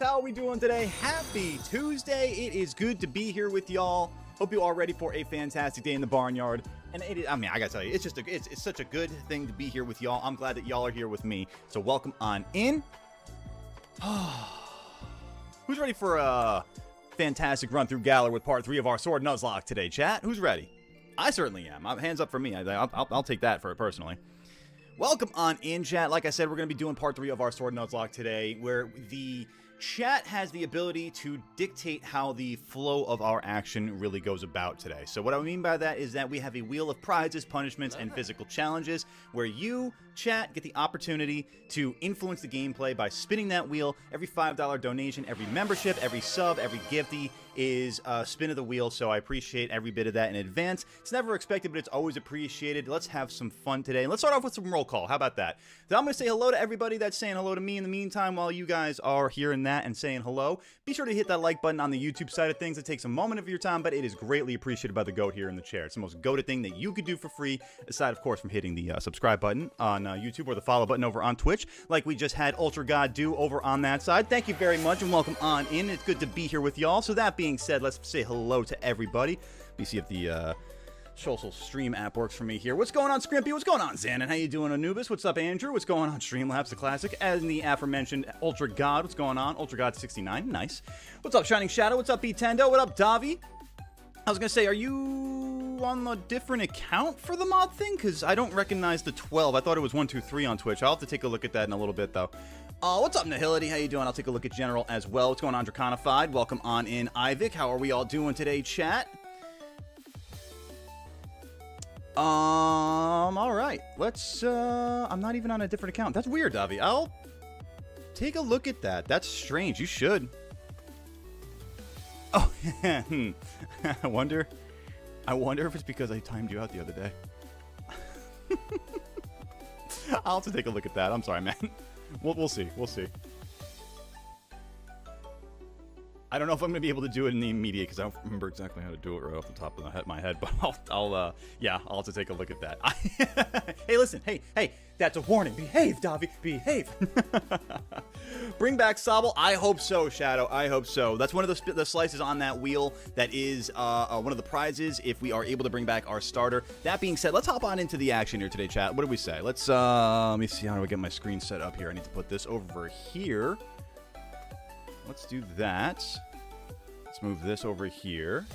How are we doing today? Happy Tuesday. It is good to be here with y'all. Hope you all ready for a fantastic day in the barnyard. And I gotta tell you, it's such a good thing to be here with y'all. I'm glad that y'all are here with me. So welcome on in. Who's ready for a fantastic run through Galar with part 3 of our Sword Nuzlocke today, chat? Who's ready? I certainly am. Hands up for me. I'll take that for it personally. Welcome on in, chat. Like I said, we're going to be doing part 3 of our Sword Nuzlocke today, where the chat has the ability to dictate how the flow of our action really goes about today. So what I mean by that is that we have a wheel of prizes, punishments, and physical challenges, where you, chat, get the opportunity to influence the gameplay by spinning that wheel. Every $5 donation, every membership, every sub, every gifty is a spin of the wheel, so I appreciate every bit of that in advance. It's never expected, but it's always appreciated. Let's have some fun today. And let's start off with some roll call. How about that? So I'm going to say hello to everybody that's saying hello to me in the meantime while you guys are hearing that and saying hello. Be sure to hit that like button on the YouTube side of things. It takes a moment of your time, but it is greatly appreciated by the goat here in the chair. It's the most goated thing that you could do for free, aside, of course, from hitting the subscribe button on YouTube or the follow button over on Twitch, like we just had Ultra God do over on that side. Thank you very much and welcome on in. It's good to be here with y'all. So that being said, let's say hello to everybody. Let me see if the social stream app works for me here. What's going on, Scrimpy? What's going on, Xanon? How you doing, Anubis? What's up, Andrew? What's going on, Streamlabs the Classic? As in the aforementioned Ultra God. What's going on? Ultra God 69. Nice. What's up, Shining Shadow? What's up, B-Tendo? What up, Davi? I was gonna say, are you on a different account for the mod thing? Because I don't recognize the 12. I thought it was 123 on Twitch. I'll have to take a look at that in a little bit, though. What's up, Nihility? How you doing? I'll take a look at General as well. What's going on, Draconified? Welcome on in, Ivic. How are we all doing today, chat? All right. Let's, I'm not even on a different account. That's weird, Davi. I'll take a look at that. That's strange. You should. Oh, I wonder if it's because I timed you out the other day. I'll have to take a look at that. I'm sorry, man. We'll see. We'll see. I don't know if I'm gonna be able to do it in the immediate because I don't remember exactly how to do it right off the top of my head. But I'll have to take a look at that. Hey, listen. Hey, that's a warning. Behave, Davi. Behave. Bring back Sobble. I hope so, Shadow. I hope so. That's one of the slices on that wheel that is one of the prizes if we are able to bring back our starter. That being said, let's hop on into the action here today, chat. What did we say? Let's let me see how do I get my screen set up here. I need to put this over here. Let's do that. Let's move this over here.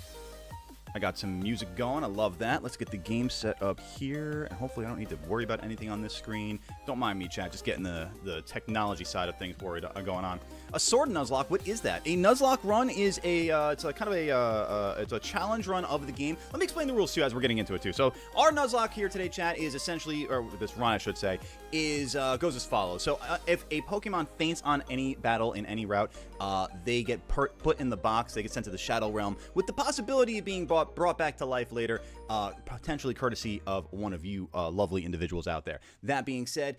I got some music going. I love that. Let's get the game set up here. And hopefully I don't need to worry about anything on this screen. Don't mind me, chat. Just getting the technology side of things going on. A Sword Nuzlocke. What is that? A Nuzlocke run is it's a challenge run of the game. Let me explain the rules too as we're getting into it too. So our Nuzlocke here today, chat, is essentially, or this run I should say, is goes as follows. So if a Pokemon faints on any battle in any route, they get put in the box. They get sent to the Shadow Realm with the possibility of being brought back to life later, potentially courtesy of one of you lovely individuals out there. That being said,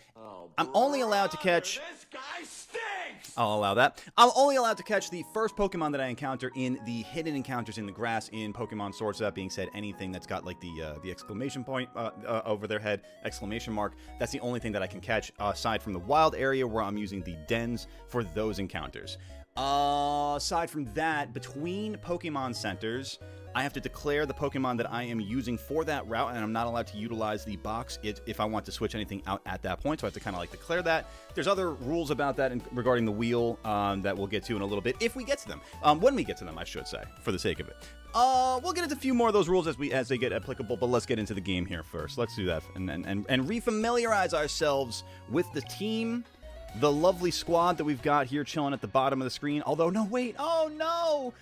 I'm only allowed to catch... This guy stinks! I'll allow that. I'm only allowed to catch the first Pokemon that I encounter in the hidden encounters in the grass in Pokemon Sword. So that being said, anything that's got like the exclamation point over their head, exclamation mark, that's the only thing that I can catch aside from the wild area where I'm using the dens for those encounters. Aside from that, between Pokemon centers, I have to declare the Pokemon that I am using for that route, and I'm not allowed to utilize the box if I want to switch anything out at that point, so I have to kind of like declare that. There's other rules about that regarding the wheel that we'll get to in a little bit, if we get to them. When we get to them, I should say, for the sake of it. We'll get into a few more of those rules as they get applicable, but let's get into the game here first. Let's do that and refamiliarize ourselves with the team, the lovely squad that we've got here chilling at the bottom of the screen. Although, no, wait. Oh, no.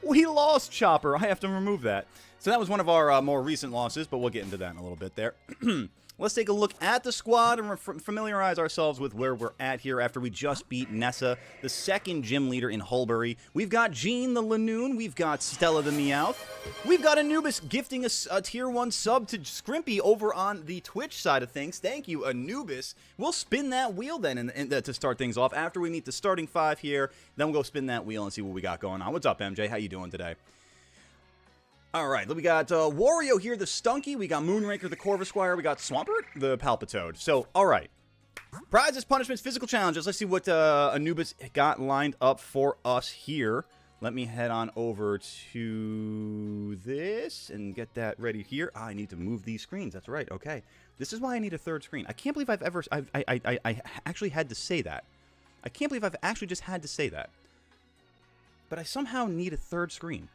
We lost Chopper. I have to remove that. So that was one of our more recent losses, but we'll get into that in a little bit there. Let's take a look at the squad and familiarize ourselves with where we're at here after we just beat Nessa, the second gym leader in Hulbury. We've got Jean the Lanoon. We've got Stella the Meowth. We've got Anubis gifting a tier 1 sub to Scrimpy over on the Twitch side of things. Thank you, Anubis. We'll spin that wheel then to start things off. After we meet the starting 5 here, then we'll go spin that wheel and see what we got going on. What's up, MJ? How you doing today? All right, we got Wario here, the Stunky. We got Moonraker, the Corvusquire. We got Swampert, the Palpitoad. So, all right. Prizes, punishments, physical challenges. Let's see what Anubis got lined up for us here. Let me head on over to this and get that ready here. I need to move these screens. That's right. Okay. This is why I need a third screen. I can't believe I actually had to say that. I can't believe I've actually just had to say that. But I somehow need a third screen.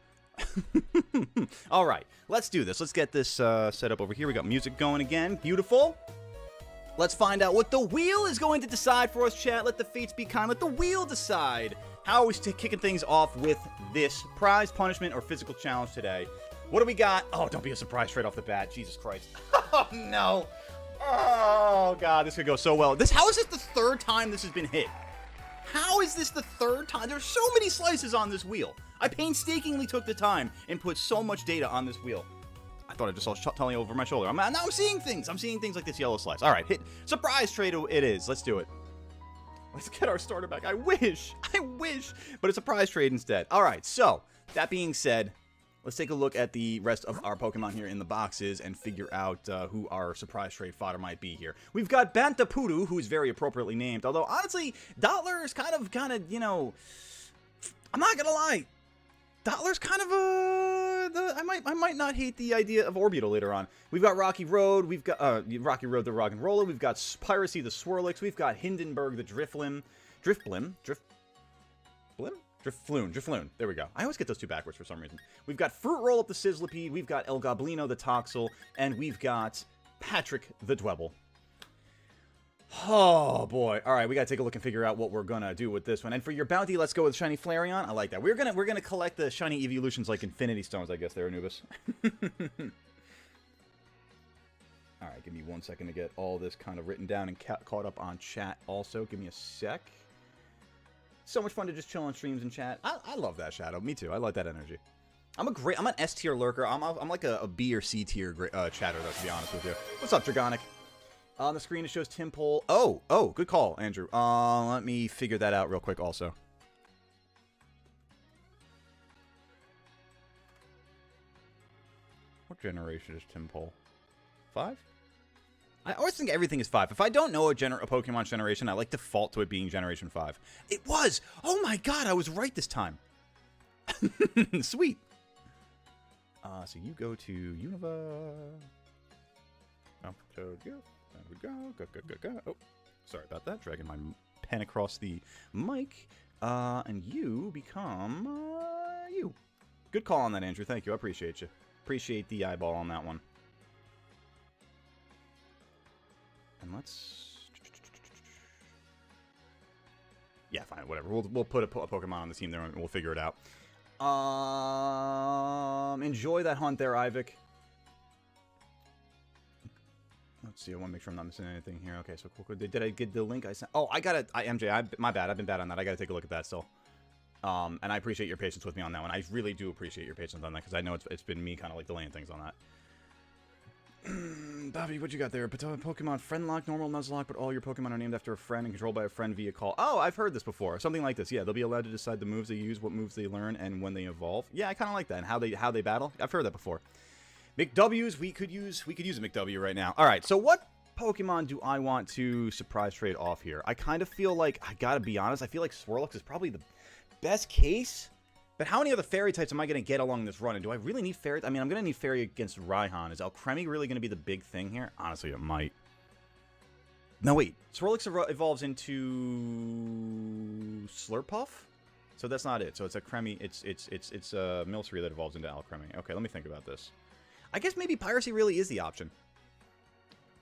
All right. Let's do this. Let's get this set up over here. We got music going again. Beautiful. Let's find out what the wheel is going to decide for us, chat. Let the fates be kind. Let the wheel decide. How are we kicking things off with this prize, punishment, or physical challenge today? What do we got? Oh, don't be a surprise straight off the bat. Jesus Christ. Oh, no. Oh, God. This could go so well. How is this the third time this has been hit? How is this the third time? There's so many slices on this wheel. I painstakingly took the time and put so much data on this wheel. I thought I just saw telling over my shoulder. Now I'm seeing things. I'm seeing things like this yellow slice. All right, hit surprise trade it is. Let's do it. Let's get our starter back. I wish, but it's a prize trade instead. All right, so that being said, let's take a look at the rest of our Pokemon here in the boxes and figure out who our surprise trade fodder might be here. We've got Bantapudu, who is very appropriately named, although honestly, Dottler is kind of, you know, I'm not gonna lie. Dottler's kind of I might not hate the idea of Orbital later on. We've got Rocky Road, we've got Rocky Road the Rock and Roller, we've got Piracy the Swirlix, we've got Hindenburg the Drifloon. There we go. I always get those two backwards for some reason. We've got Fruit Roll Up the Sizzlipede, we've got El Goblino the Toxel, and we've got Patrick the Dwebble. Oh boy! All right, we gotta take a look and figure out what we're gonna do with this one. And for your bounty, let's go with Shiny Flareon. I like that. We're gonna collect the shiny evolutions like Infinity Stones, I guess. There, Anubis. All right, give me 1 second to get all this kind of written down and caught up on chat. Also, give me a sec. So much fun to just chill on streams and chat. I love that, Shadow. Me too. I like that energy. I'm an S tier lurker. I'm like a B or C tier chatter, though, to be honest with you. What's up, Dragonic? On the screen, it shows Tim Pole. Oh, good call, Andrew. Let me figure that out real quick also. What generation is Tim Pole? 5? I always think everything is 5. If I don't know a Pokemon generation, I like to default to it being Generation 5. It was! Oh my god, I was right this time. Sweet. So you go to Unova. Oh, there we go. Oh, sorry about that. Dragging my pen across the mic. And you become you. Good call on that, Andrew. Thank you. I appreciate you. Appreciate the eyeball on that one. And let's... Yeah, fine. Whatever. We'll put a Pokemon on the team there and we'll figure it out. Enjoy that hunt there, Ivik. Let's see, I want to make sure I'm not missing anything here. Okay, so cool. Did I get the link I sent? Oh, I got it. MJ, my bad. I've been bad on that. I got to take a look at that still. And I appreciate your patience with me on that one. I really do appreciate your patience on that because I know it's been me kind of like delaying things on that. Bobby, what you got there? Pokemon Friendlock, normal Nuzlocke, but all your Pokemon are named after a friend and controlled by a friend via call. Oh, I've heard this before. Something like this. Yeah, they'll be allowed to decide the moves they use, what moves they learn, and when they evolve. Yeah, I kind of like that. And how they battle. I've heard that before. McWs, we could use a McW right now. All right, so what Pokemon do I want to surprise trade off here? I kind of feel like, I gotta be honest, I feel like Swirlix is probably the best case. But how many other Fairy types am I going to get along this run? And do I really need Fairy? I mean, I'm going to need Fairy against Raihan. Is Alcremie really going to be the big thing here? Honestly, it might. No, wait. Swirlix evolves into Slurpuff? So that's not it. So it's Alcremie. It's Milcery that evolves into Alcremie. Okay, let me think about this. I guess maybe Piracy really is the option.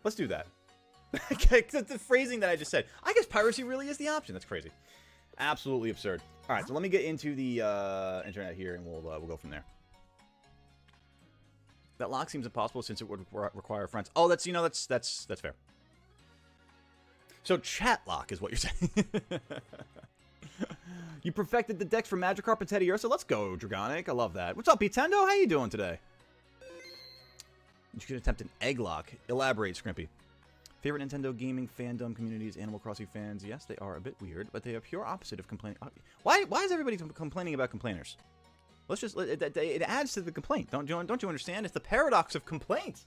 Let's do that. The phrasing that I just said. I guess Piracy really is the option. That's crazy. Absolutely absurd. All right, so let me get into the internet here, and we'll go from there. That lock seems impossible since it would require friends. Oh, that's fair. So chat lock is what you're saying. You perfected the decks for Magikarp and Teddiursa. Let's go, Dragonic. I love that. What's up, Bitendo? How you doing today? You should attempt an egg lock. Elaborate, Scrimpy. Favorite Nintendo gaming fandom communities, Animal Crossing fans. Yes, they are a bit weird, but they are pure opposite of complaining. Why is everybody complaining about complainers? Let's just it adds to the complaint. Don't you understand? It's the paradox of complaint.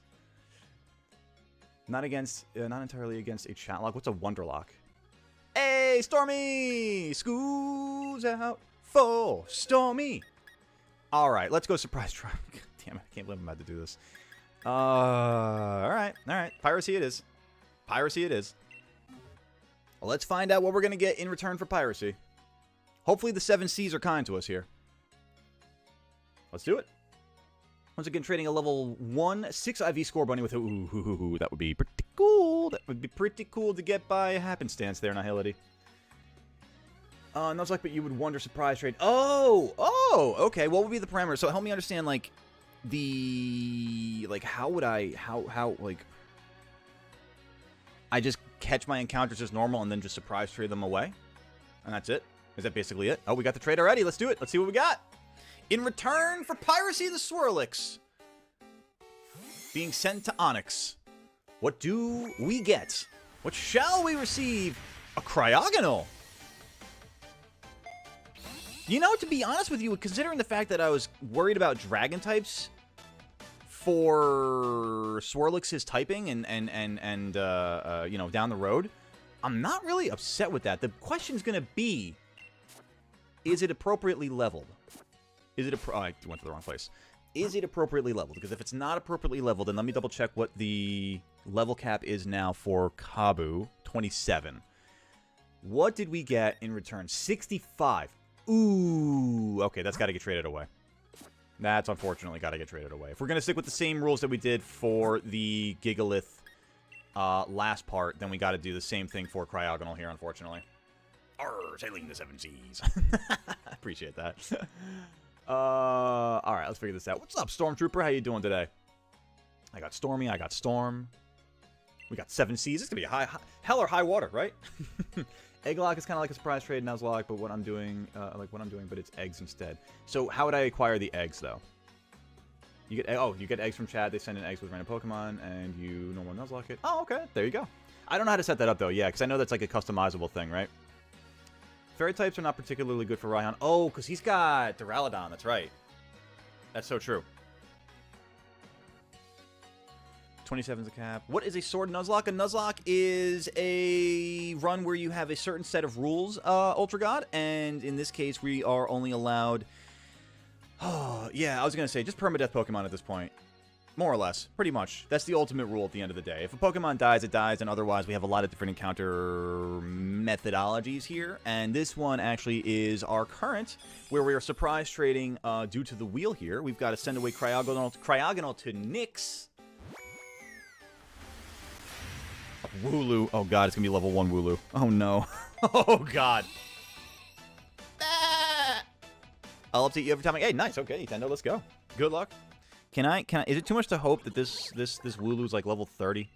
Not entirely against a chat lock. What's a Wonderlock? Hey, Stormy! School's out for Stormy. All right, let's go surprise try. Damn it, I can't believe I'm about to do this. All right. Piracy it is. Piracy it is. Well, let's find out what we're going to get in return for piracy. Hopefully the 7 Seas are kind to us here. Let's do it. Once again, trading a level 1 6 IV score bunny with a... Ooh, that would be pretty cool. That would be pretty cool to get by happenstance there, Nihility. Nuzlocke, but you would wonder surprise trade. Oh, okay. What would be the parameters? So help me understand, like, the... Like, how would I... How, like... I just catch my encounters as normal and then just surprise trade them away? And that's it? Is that basically it? Oh, we got the trade already. Let's do it. Let's see what we got. In return for Piracy the Swirlix being sent to Onyx, what do we get? What shall we receive? A Cryogonal. You know, to be honest with you, considering the fact that I was worried about dragon types for Swirlix's typing and you know, down the road, I'm not really upset with that. The question's going to be, is it appropriately leveled? Is it I went to the wrong place. Is it appropriately leveled? Because if it's not appropriately leveled, then let me double check what the level cap is now for Kabu. 27. What did we get in return? 65. Ooh. Okay, that's got to get traded away. That's unfortunately got to get traded away. If we're going to stick with the same rules that we did for the Gigalith last part, then we got to do the same thing for Cryogonal here, unfortunately. Arr, sailing the 7 Seas. Appreciate that. All right, let's figure this out. What's up, Stormtrooper? How you doing today? I got Stormy. I got Storm. We got 7 Seas. It's gonna be a hell or high water, right? Egglock is kind of like a surprise trade Nuzlocke, but what I'm doing, but it's eggs instead. So how would I acquire the eggs though? You get eggs from Chad. They send in eggs with random Pokemon, and you normal Nuzlocke it. Oh, okay. There you go. I don't know how to set that up though. Yeah, because I know that's like a customizable thing, right? Fairy types are not particularly good for Raihan. Oh, because he's got Duraludon. That's right. That's so true. 27's a cap. What is a Sword Nuzlocke? A Nuzlocke is a run where you have a certain set of rules, Ultra God. And in this case, we are only allowed... Oh, yeah, I was going to say, just permadeath Pokemon at this point. More or less. Pretty much. That's the ultimate rule at the end of the day. If a Pokemon dies, it dies, and otherwise we have a lot of different encounter methodologies here. And this one actually is our current, where we are surprise trading due to the wheel here. We've got to send away Cryogonal to Nyx. Wooloo. Oh, God, it's going to be level 1 Wooloo. Oh, no. Oh, God. I'll update you every time. Hey, nice. Okay, Nintendo, let's go. Good luck. Can I, is it too much to hope that this Wooloo's like level 30?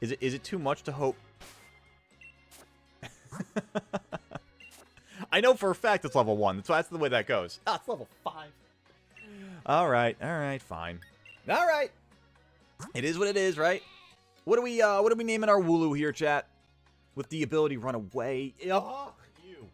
Is it too much to hope? I know for a fact it's level 1. That's the way that goes. Ah, it's level 5. All right, fine. All right. It is what it is, right? What are we naming our Wooloo here, chat? With the ability to run away. Oh, you.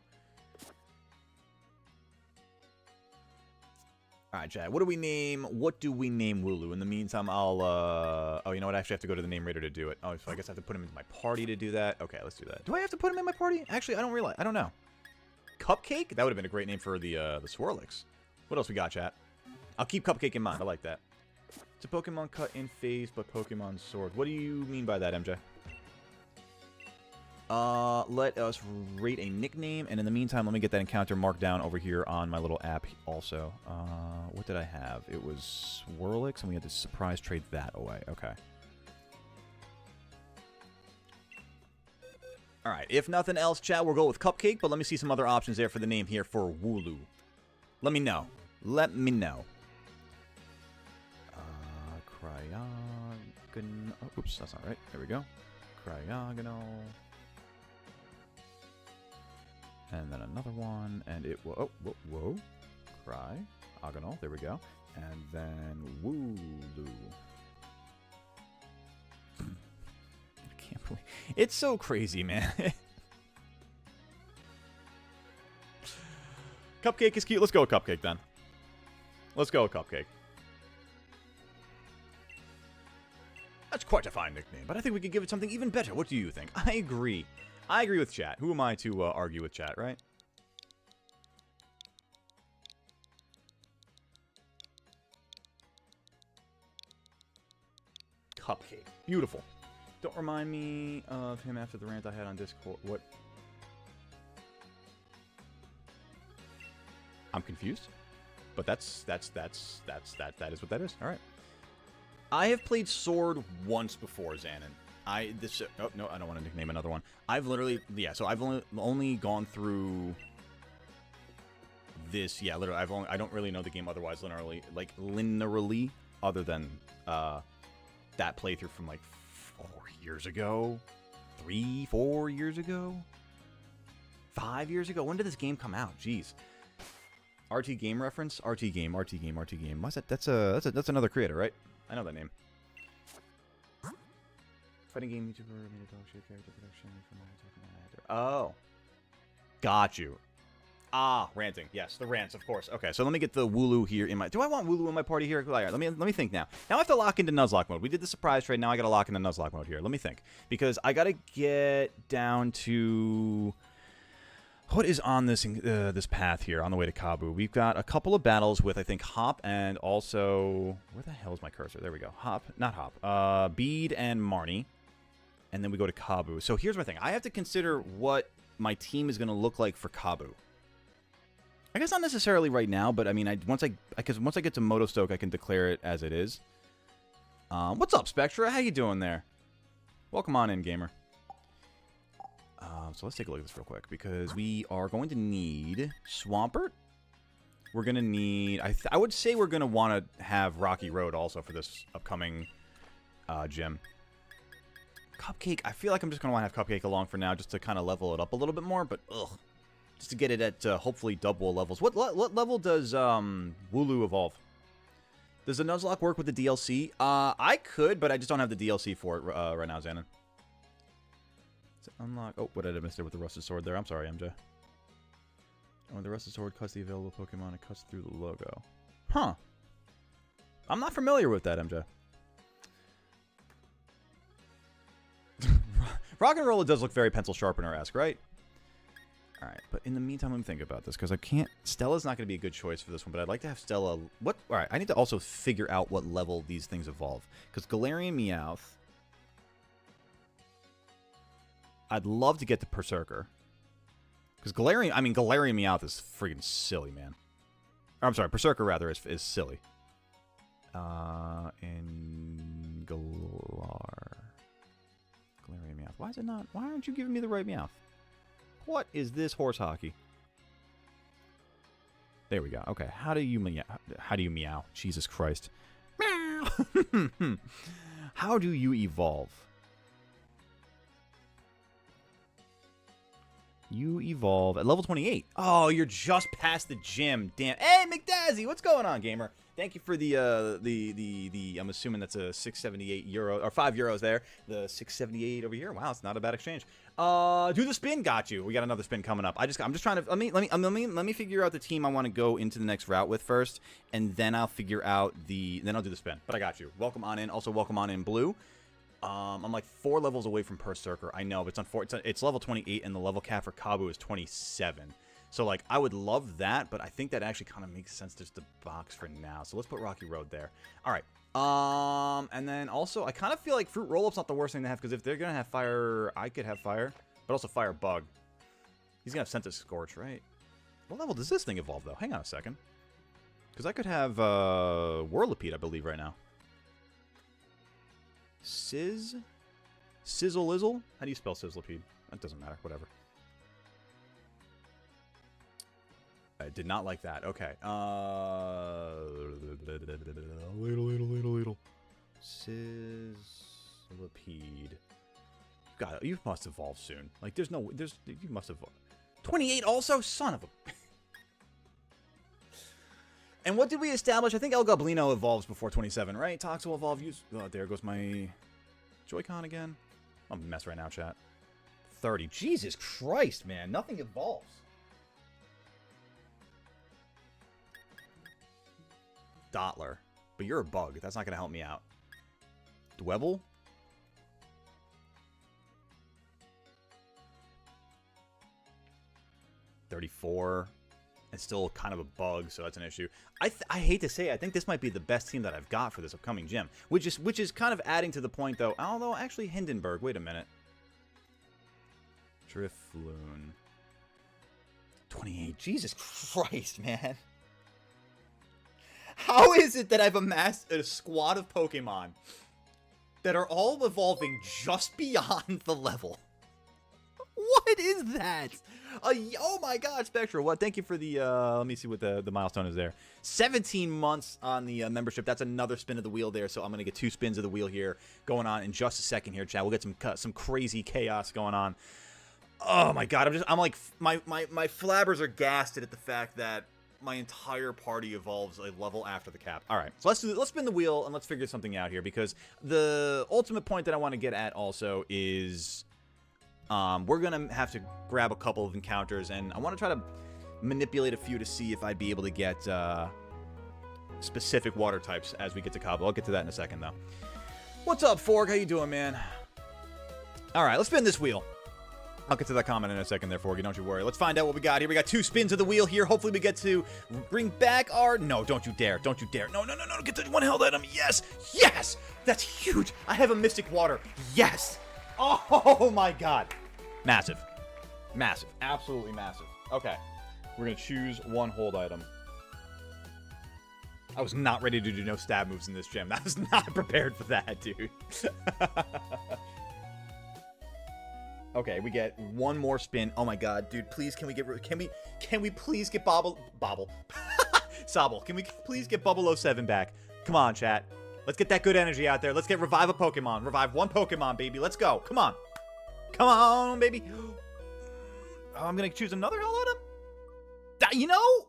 Alright, chat. What do we name Wooloo? In the meantime, I'll, oh, you know what? I actually have to go to the name rater to do it. Oh, so I guess I have to put him into my party to do that. Okay, let's do that. Do I have to put him in my party? Actually, I don't realize. I don't know. Cupcake? That would have been a great name for the Swirlix. What else we got, chat? I'll keep Cupcake in mind. I like that. It's a Pokemon cut in phase, but Pokemon Sword. What do you mean by that, MJ? Let us rate a nickname, and in the meantime, let me get that encounter marked down over here on my little app also. What did I have? It was Swirlix, and we had to surprise trade that away. Okay. Alright, if nothing else, chat, we'll go with Cupcake, but let me see some other options there for the name here for Wooloo. Let me know. Let me know. Cryogonal. Oh, oops, that's not right. There we go. Cryogonal. And then another one, and it will... Oh, whoa. Cryogonal. There we go. And then Wooloo. I can't believe... It's so crazy, man. Cupcake is cute. Let's go with Cupcake, then. Let's go with Cupcake. That's quite a fine nickname, but I think we could give it something even better. What do you think? I agree. I agree with chat. Who am I to argue with chat, right? Cupcake. Beautiful. Don't remind me of him after the rant I had on Discord. What? I'm confused. But that is what that is. All right. I have played Sword once before, Xanon. Oh no, I don't want to nickname another one. I've literally, yeah. So I've only gone through this. Yeah, literally. I don't really know the game otherwise. Linearly, other than that playthrough from like 4 years ago, 3, 4 years ago, 5 years ago. When did this game come out? Jeez. RT game reference? RT game. What's that? That's another creator, right? I know that name. Fighting game YouTuber, made a dog shit character production from Oh. Got you. Ah, ranting. Yes, the rants, of course. Okay, so let me get the Wooloo here in my... Do I want Wooloo in my party here? All right, let me think now. Now I have to lock into Nuzlocke mode. We did the surprise trade. Now I got to lock into Nuzlocke mode here. Let me think. Because I got to get down to... What is on this this path here on the way to Kabu? We've got a couple of battles with, I think, Hop and also... Where the hell is my cursor? There we go. Hop. Not Hop. Bede and Marnie. And then we go to Kabu. So here's my thing. I have to consider what my team is going to look like for Kabu. I guess not necessarily right now, but I mean, once I get to Motostoke, I can declare it as it is. What's up, Spectra? How you doing there? Welcome on in, gamer. So let's take a look at this real quick, because we are going to need Swampert. We're going to need... I would say we're going to want to have Rocky Road also for this upcoming gym. Cupcake, I feel like I'm just going to want to have Cupcake along for now, just to kind of level it up a little bit more, but ugh. Just to get it at hopefully double levels. What level does Wooloo evolve? Does the Nuzlocke work with the DLC? I could, but I just don't have the DLC for it right now, Xanon. Unlock. Oh, what did I miss there with the Rusted Sword there? I'm sorry, MJ. When the Rusted Sword cuts the available Pokemon, it cuts through the logo. Huh. I'm not familiar with that, MJ. Rock and Roller does look very pencil sharpener-esque, right? Alright, but in the meantime, let me think about this, because I can't... Stella's not going to be a good choice for this one, but I'd like to have Stella... What? Alright, I need to also figure out what level these things evolve. Because Galarian Meowth... I'd love to get the Berserker. Because Galarian Meowth is freaking silly, man. Or, I'm sorry, Berserker, rather, is silly. And Galarian Meowth. Why is it not... Why aren't you giving me the right Meowth? What is this horse hockey? There we go. Okay, how do you meow? How do you meow? Jesus Christ. Meow! How do you evolve? You evolve at level 28. Oh, you're just past the gym. Damn. Hey, McDazzy, what's going on, gamer? Thank you for the I'm assuming that's a 678 euro or 5 euros there. The 678 over here. Wow, it's not a bad exchange. Do the spin. Got you. We got another spin coming up. I'm just trying to let me figure out the team I want to go into the next route with first, and then I'll figure out then I'll do the spin. But I got you. Welcome on in. Also welcome on in, Blue. I'm like 4 levels away from Berserker. I know, but it's level 28, and the level cap for Kabu is 27. So, like, I would love that, but I think that actually kind of makes sense just to box for now. So let's put Rocky Road there. All right. And then also, I kind of feel like Fruit Roll-Up's not the worst thing to have, because if they're going to have Fire, I could have Fire, but also Fire Bug. He's going to have Scent of Scorch, right? What level does this thing evolve, though? Hang on a second. Because I could have Whirlipede, I believe, right now. Sizzle Lizzle? How do you spell Sizzlipede? That doesn't matter. Whatever. I did not like that. Okay. Little. Sizzlipede. God, you must evolve soon. Like, you must evolve. 28 also? Son of a... And what did we establish? I think El Goblino evolves before 27, right? Tox will evolve. Oh, there goes my Joy-Con again. I'm a mess right now, chat. 30. Jesus Christ, man. Nothing evolves. Dottler. But you're a bug. That's not going to help me out. Dwebble? 34. It's still kind of a bug, so that's an issue. I hate to say it, I think this might be the best team that I've got for this upcoming gym, which is kind of adding to the point, though. Although, actually, Hindenburg, wait a minute. Drifloon. 28. Jesus Christ, man. How is it that I've amassed a squad of Pokemon that are all evolving just beyond the level? What is that? Oh my god, Spectra. What? Thank you for the, let me see what the milestone is there. 17 months on the membership. That's another spin of the wheel there, so I'm going to get 2 spins of the wheel here going on in just a second here, chat. We'll get some crazy chaos going on. Oh my god, I'm like, my flabbers are gassed at the fact that my entire party evolves a level after the cap. All right, so let's spin the wheel and let's figure something out here, because the ultimate point that I want to get at also is we're gonna have to grab a couple of encounters, and I want to try to manipulate a few to see if I'd be able to get specific water types as we get to Cabo. I'll get to that in a second, though. What's up, Fork? How you doing, man? All right, let's spin this wheel. I'll get to that comment in a second there, Forky. Don't you worry. Let's find out what we got here. We got 2 spins of the wheel here. Hopefully we get to bring back our... No, don't you dare. Don't you dare. No. Get the 1 held item. Yes. Yes. That's huge. I have a Mystic Water. Yes. Oh, my God. Massive. Massive. Absolutely massive. Okay. We're going to choose 1 hold item. I was not ready to do no stab moves in this gym. I was not prepared for that, dude. Okay, we get 1 more spin. Oh my god, dude, please can we please get Sobble? Can we please get Bubble 07 back? Come on, chat. Let's get that good energy out there. Let's get revive a Pokemon. Revive 1 Pokemon, baby. Let's go. Come on. Come on, baby. Oh, I'm gonna choose another hell item. You know,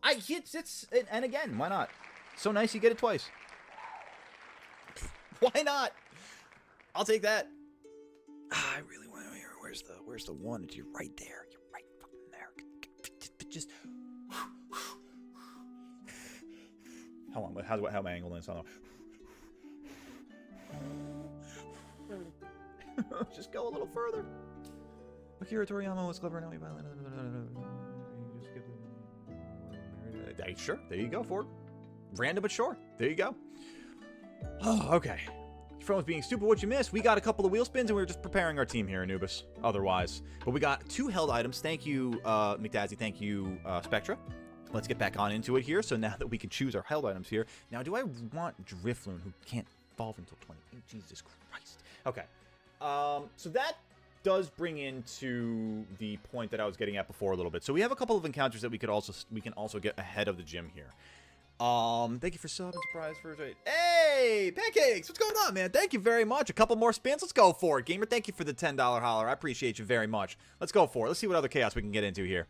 and again, why not? So nice you get it twice. Why not? I'll take that. I really want to hear. Where's the 1? You're right there. You're right fucking there. Just. Hold on. How am I angling this on? Just go a little further. Akira Toriyama was clever. Now we violent. Sure. There you go, Ford. Random but sure. There you go. Oh, okay. Your phone was being stupid. What you missed? We got a couple of wheel spins, and we were just preparing our team here, Anubis. Otherwise, but we got 2 held items. Thank you, McDazzy. Thank you, Spectra. Let's get back on into it here. So now that we can choose our held items here. Now, do I want Drifloon, who can't evolve until 28? Jesus Christ. Okay. So that does bring into the point that I was getting at before a little bit. So we have a couple of encounters that we can also get ahead of the gym here. Thank you for subbing, surprise first rate. Hey, Pancakes, what's going on, man? Thank you very much. A couple more spins. Let's go for it, Gamer. Thank you for the $10 holler. I appreciate you very much. Let's go for it. Let's see what other chaos we can get into here.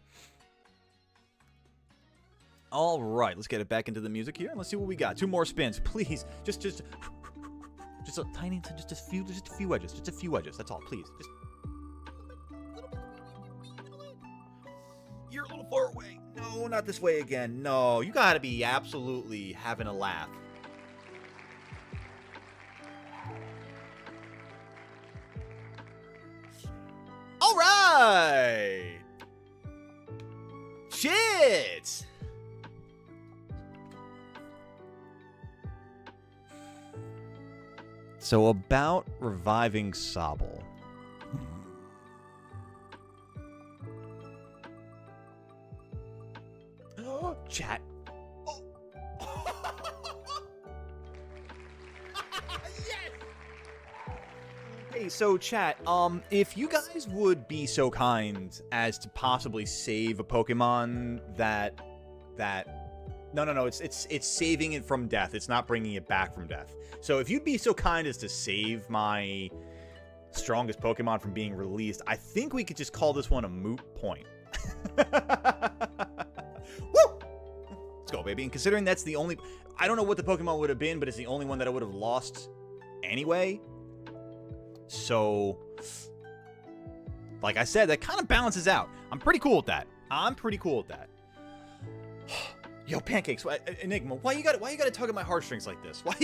All right, let's get it back into the music here, and let's see what we got. 2 more spins, please. Just a tiny, just a few wedges. Just a few wedges. That's all, please. Just you're a little far away. No, not this way again. No, you gotta be absolutely having a laugh. All right. Shit. So about reviving Sobble. Chat. Oh. Yes! Hey, so chat, if you guys would be so kind as to possibly save a Pokemon that no, it's saving it from death. It's not bringing it back from death. So if you'd be so kind as to save my strongest Pokemon from being released, I think we could just call this one a moot point. Woo! Let's go, baby. And considering that's the only... I don't know what the Pokemon would have been, but it's the only one that I would have lost anyway. So, like I said, that kind of balances out. I'm pretty cool with that. Yo, Pancakes, Enigma, why you gotta tug at my heartstrings like this? Why?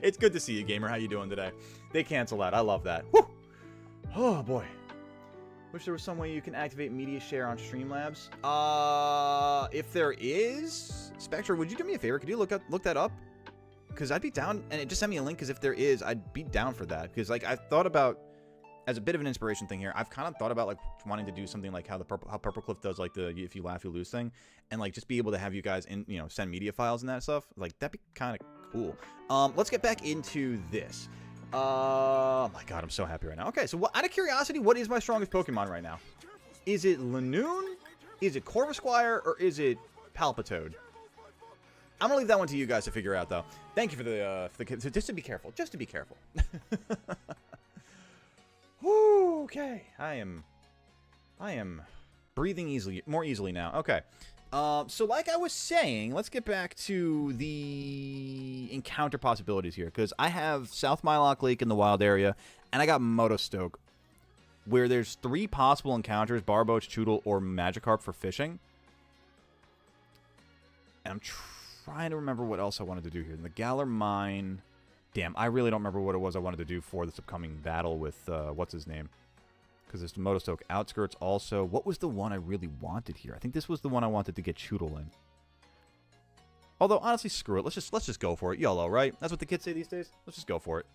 It's good to see you, Gamer. How you doing today? They cancel out. I love that. Woo! Oh, boy. Wish there was some way you can activate media share on Streamlabs. If there is, Spectre, would you do me a favor? Could you look that up? Because I'd be down, and it just sent me a link. Because if there is, I'd be down for that. Because like I thought about, as a bit of an inspiration thing here, I've kind of thought about like wanting to do something like how Purple Cliff does, like the if you laugh you lose thing, and like just be able to have you guys send media files and that stuff. Like that'd be kind of cool. Let's get back into this. Oh my god, I'm so happy right now. Okay, so out of curiosity, what is my strongest Pokemon right now? Is it Lanoon? Is it Corvisquire? Or is it Palpitoad? I'm gonna leave that one to you guys to figure out, though. Thank you for the just to be careful. Just to be careful. Okay, I am breathing more easily now. Okay. So like I was saying, let's get back to the encounter possibilities here, because I have South Mylock Lake in the wild area, and I got Motostoke, where there's 3 possible encounters: Barboach, Choodle, or Magikarp for fishing. And I'm trying to remember what else I wanted to do here. In the Galar Mine... Damn, I really don't remember what it was I wanted to do for this upcoming battle with, what's his name? Because there's the Motostoke Outskirts also. What was the one I really wanted here? I think this was the one I wanted to get Choodle in. Although, honestly, screw it. Let's just go for it. YOLO, right? That's what the kids say these days? Let's just go for it.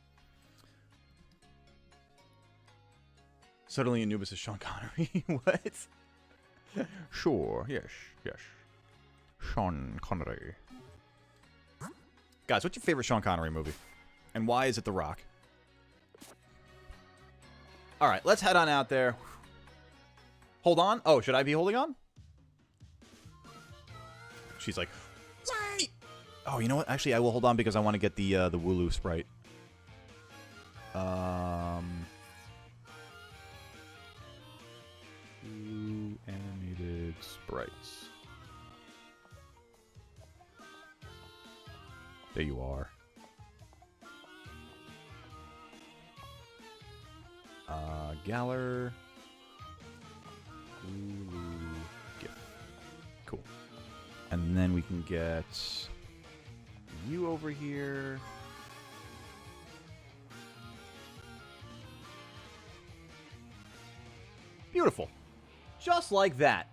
Suddenly Anubis is Sean Connery. What? Sure. Yes. Sean Connery. Guys, what's your favorite Sean Connery movie? And why is it The Rock? Alright, let's head on out there. Hold on. Oh, should I be holding on? She's like, wait! Oh, you know what? Actually, I will hold on because I want to get the Wooloo sprite. Two animated sprites. There you are. Galar. Gift. Cool. And then we can get you over here. Beautiful. Just like that.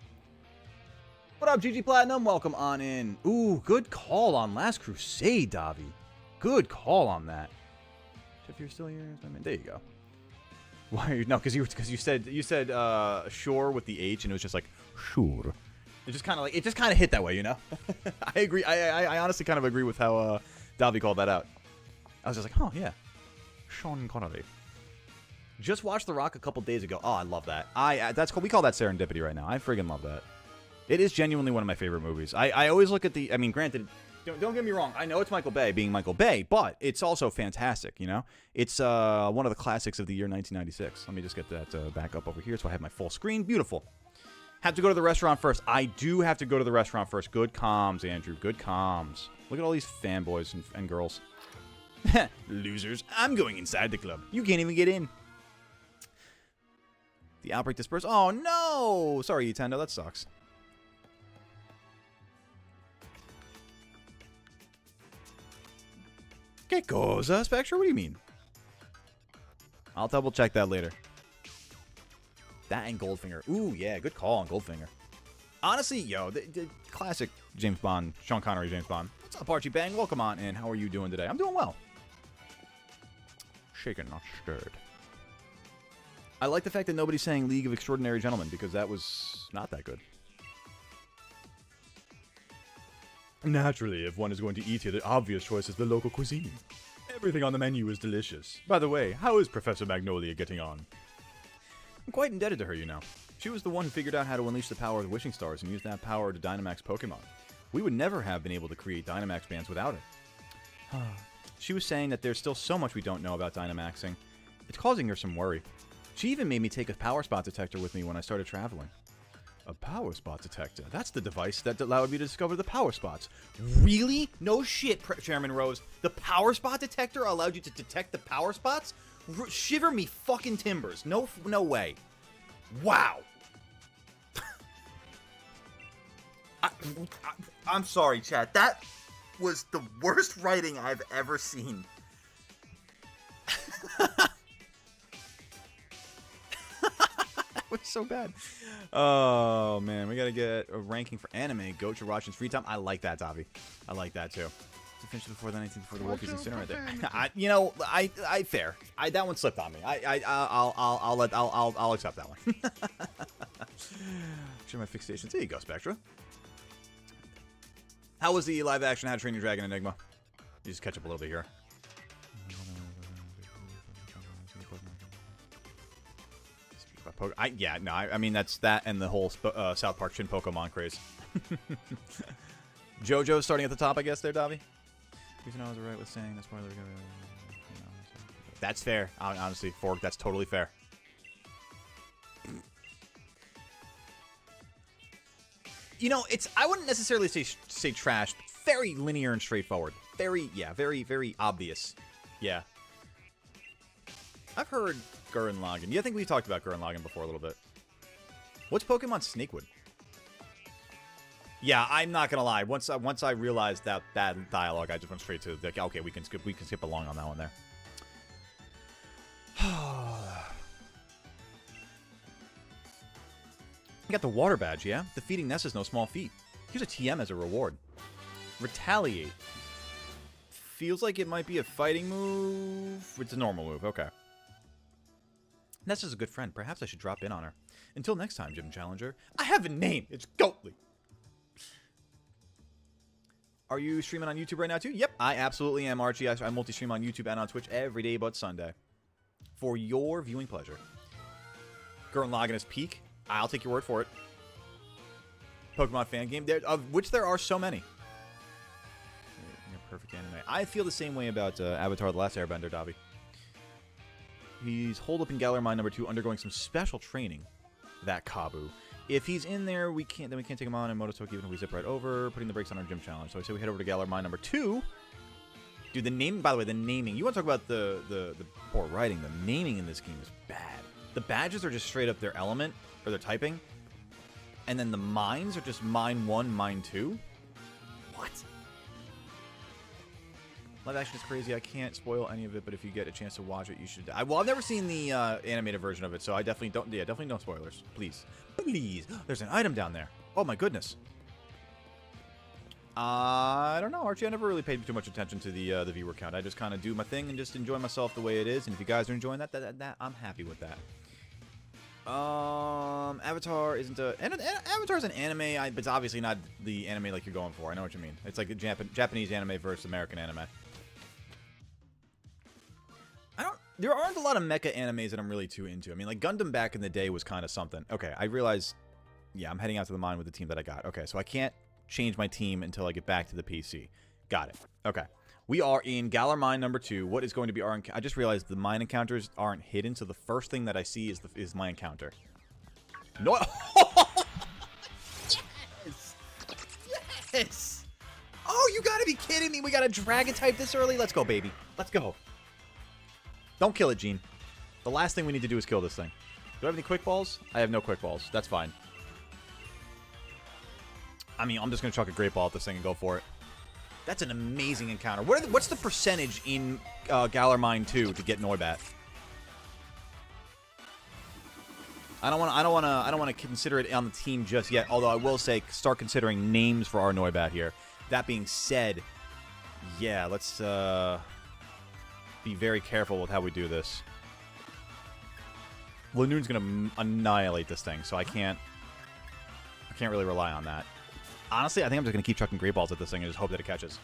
What up, GG Platinum? Welcome on in. Ooh, good call on Last Crusade, Davi. Good call on that. If you're still here, there you go. Why are you? No, because you said sure with the H, and it was just like sure. It just kind of hit that way, you know. I agree. I honestly kind of agree with how Davi called that out. I was just like, oh yeah, Sean Connery. Just watched The Rock a couple days ago. Oh, I love that. We call that serendipity right now. I friggin' love that. It is genuinely one of my favorite movies. I always look at the... I mean, granted, don't get me wrong. I know it's Michael Bay being Michael Bay, but it's also fantastic, you know? It's one of the classics of the year 1996. Let me just get that back up over here so I have my full screen. Beautiful. Have to go to the restaurant first. I do have to go to the restaurant first. Good comms, Andrew. Good comms. Look at all these fanboys and girls. Losers. I'm going inside the club. You can't even get in. The outbreak dispersed. Oh, no! Sorry, Nintendo. That sucks. Get goes, Spectre? What do you mean? I'll double check that later. That and Goldfinger. Ooh, yeah, good call on Goldfinger. Honestly, yo, the classic James Bond, Sean Connery James Bond. What's up, Archie Bang? Welcome on in. How are you doing today? I'm doing well. Shaken, not stirred. I like the fact that nobody's saying League of Extraordinary Gentlemen, because that was not that good. Naturally, if one is going to eat here, the obvious choice is the local cuisine. Everything on the menu is delicious. By the way, how is Professor Magnolia getting on? I'm quite indebted to her, you know. She was the one who figured out how to unleash the power of the wishing stars and use that power to Dynamax Pokemon. We would never have been able to create Dynamax bands without it. She was saying that there's still so much we don't know about Dynamaxing. It's causing her some worry. She even made me take a power spot detector with me when I started traveling. A power spot detector? That's the device that allowed me to discover the power spots. Really? No shit, Chairman Rose. The power spot detector allowed you to detect the power spots? Shiver me fucking timbers. No way. Wow. I'm sorry, chat. That was the worst writing I've ever seen. That was so bad. Oh, man. We got to get a ranking for anime. Go to watch in free time. I like that, Davi. I like that, too. To finish before the 19th, before the Wookiees incinerate there. Fair. That one slipped on me. I'll accept that one. Show my fixations. There you go, Spectra. How was the live action How to Train Your Dragon Enigma? You just catch up a little bit here. I mean, that's that and the whole South Park Shin Pokemon craze. JoJo's starting at the top, I guess, there, Davi? Even though I was right with saying that's probably... That's fair. Honestly, Fork, that's totally fair. You know, I wouldn't necessarily say trash, but very linear and straightforward. Very, very obvious. Yeah. I've heard Gurren Lagann. Yeah, I think we talked about Gurren Lagann before a little bit. What's Pokemon Snakewood? Yeah, I'm not gonna lie. Once I realized that dialogue, I just went straight to like, okay, we can skip along on that one there. You got the water badge, yeah? Defeating Ness is no small feat. Here's a TM as a reward. Retaliate. Feels like it might be a fighting move. It's a normal move, okay. Ness is a good friend. Perhaps I should drop in on her. Until next time, Gym Challenger. I have a name. It's Goatly. Are you streaming on YouTube right now, too? Yep, I absolutely am, Archie. I multi-stream on YouTube and on Twitch every day but Sunday. For your viewing pleasure. Gurren Lagann is peak. I'll take your word for it. Pokemon fan game, of which there are so many. Perfect anime. I feel the same way about Avatar: The Last Airbender, Davi. He's holed up in Galar Mine number 2, undergoing some special training. That Kabu. If he's in there, we can't take him on in Mototoki even if we zip right over, putting the brakes on our gym challenge. So I say we head over to Galar Mine number 2. Dude, the name, by the way, the naming. You want to talk about the poor writing? The naming in this game is bad. The badges are just straight up their element or their typing, and then the mines are just mine 1, mine 2. What? Live action is crazy. I can't spoil any of it, but if you get a chance to watch it, you should. Well, I've never seen the animated version of it, so I definitely don't. Yeah, definitely no spoilers. Please. Please. There's an item down there. Oh, my goodness. I don't know, Archie. I never really paid too much attention to the viewer count. I just kind of do my thing and just enjoy myself the way it is. And if you guys are enjoying that, I'm happy with that. Avatar isn't a... Avatar's an anime, but it's obviously not the anime like you're going for. I know what you mean. It's like a Japanese anime versus American anime. There aren't a lot of mecha animes that I'm really too into. I mean, like, Gundam back in the day was kind of something. Okay, I realize... Yeah, I'm heading out to the mine with the team that I got. Okay, so I can't change my team until I get back to the PC. Got it. Okay. We are in Galar Mine number 2. What is going to be our... I just realized the mine encounters aren't hidden, so the first thing that I see is my encounter. No... Yes! Yes! Oh, you gotta be kidding me. We got a dragon type this early? Let's go, baby. Let's go. Don't kill it, Gene. The last thing we need to do is kill this thing. Do I have any quick balls? I have no quick balls. That's fine. I mean, I'm just going to chuck a great ball at this thing and go for it. That's an amazing encounter. What's the percentage in Galar Mine 2 to get Noibat? I don't want to consider it on the team just yet. Although I will say, start considering names for our Noibat here. That being said, yeah, let's be very careful with how we do this. Lanoon's gonna annihilate this thing, so I can't really rely on that. Honestly, I think I'm just gonna keep chucking great balls at this thing and just hope that it catches.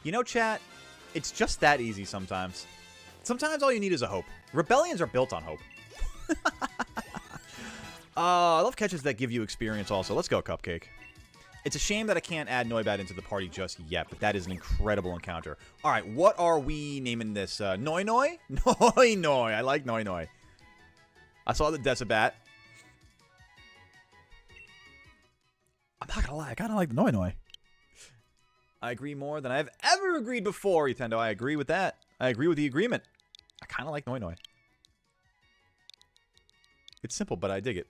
You know, chat, it's just that easy sometimes. Sometimes all you need is a hope. Rebellions are built on hope. I love catches that give you experience also. Let's go, Cupcake. It's a shame that I can't add Noibat into the party just yet, but that is an incredible encounter. All right, what are we naming this? Noi Noi? Noi Noi. I like Noi Noi. I saw the Decibat. I'm not gonna lie, I kind of like the Noi Noi. I agree more than I've ever agreed before, Nintendo. I agree with that. I agree with the agreement. I kind of like Noi Noi. It's simple, but I dig it.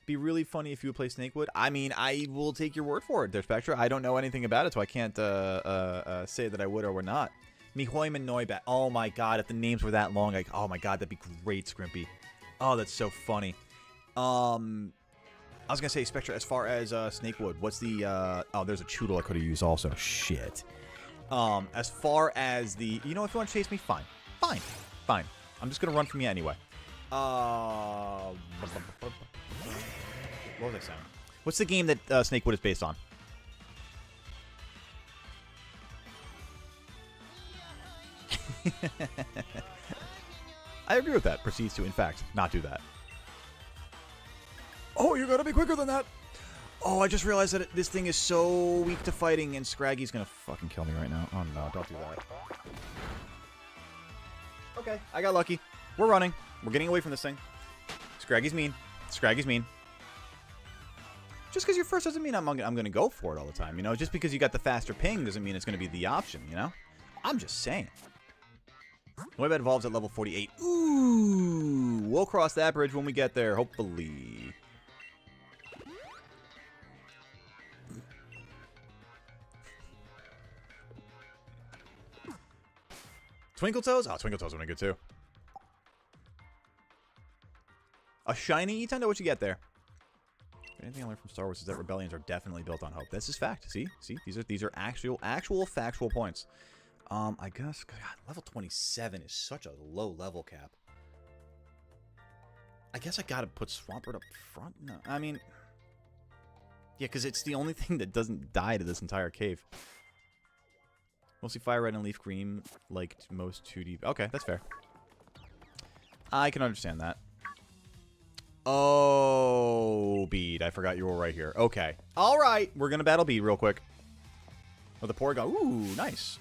Be really funny if you would play Snakewood. I mean, I will take your word for it, there, Spectra. I don't know anything about it, so I can't say that I would or would not. Mihoiman Noibat. Oh my god, if the names were that long, oh my god, that'd be great, Scrimpy. Oh, that's so funny. I was gonna say, Spectra, as far as Snakewood, what's the oh, there's a Choodle I could have used also. Shit. As far as the, you know, if you want to chase me, fine. Fine. Fine. I'm just gonna run from you anyway. What was I saying? What's the game that Snakewood is based on? I agree with that. Proceeds to, in fact, not do that. Oh, you gotta be quicker than that. Oh, I just realized that this thing is so weak to fighting, and Scraggy's gonna fucking kill me right now. Oh no, don't do that. Okay, I got lucky. We're running. We're getting away from this thing. Scraggy's mean. Scraggy's mean. Just because you're first doesn't mean I'm going to go for it all the time, you know? Just because you got the faster ping doesn't mean it's going to be the option, you know? I'm just saying. Noibat evolves at level 48. Ooh! We'll cross that bridge when we get there, hopefully. Twinkle Toes? Oh, Twinkle Toes would be good too. A shiny Nintendo? What you get there? Anything I learned from Star Wars is that rebellions are definitely built on hope. This is fact. See? These are actual factual points. I guess God, level 27 is such a low level cap. I guess I gotta put Swampert up front. No, I mean, yeah, because it's the only thing that doesn't die to this entire cave. Mostly fire red and leaf green, like most 2D. Okay, that's fair. I can understand that. Oh, Bead. I forgot you were right here. Okay. All right. We're going to battle Bead real quick. Oh, the Porygon. Ooh, nice.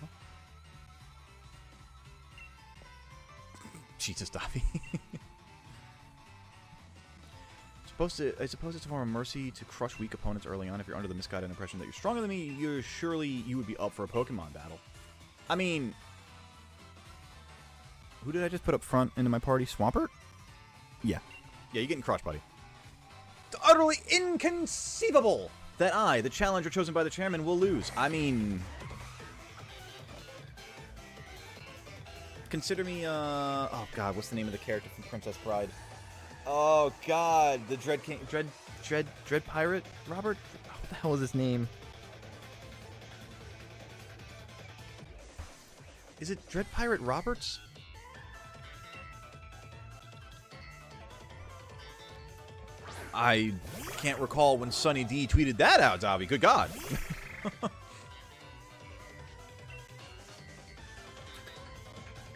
Jesus, Daffy. I suppose it's a form of mercy to crush weak opponents early on. If you're under the misguided impression that you're stronger than me, you would be up for a Pokemon battle. I mean, who did I just put up front into my party? Swampert? Yeah. Yeah, you're getting crushed, buddy. It's utterly inconceivable that I, the challenger chosen by the chairman, will lose. I mean, consider me, oh god, what's the name of the character from Princess Bride? Oh god, the Dread King, Dread Pirate? Robert? What the hell is his name? Is it Dread Pirate Roberts? I can't recall when Sunny D tweeted that out, Davi. Good God.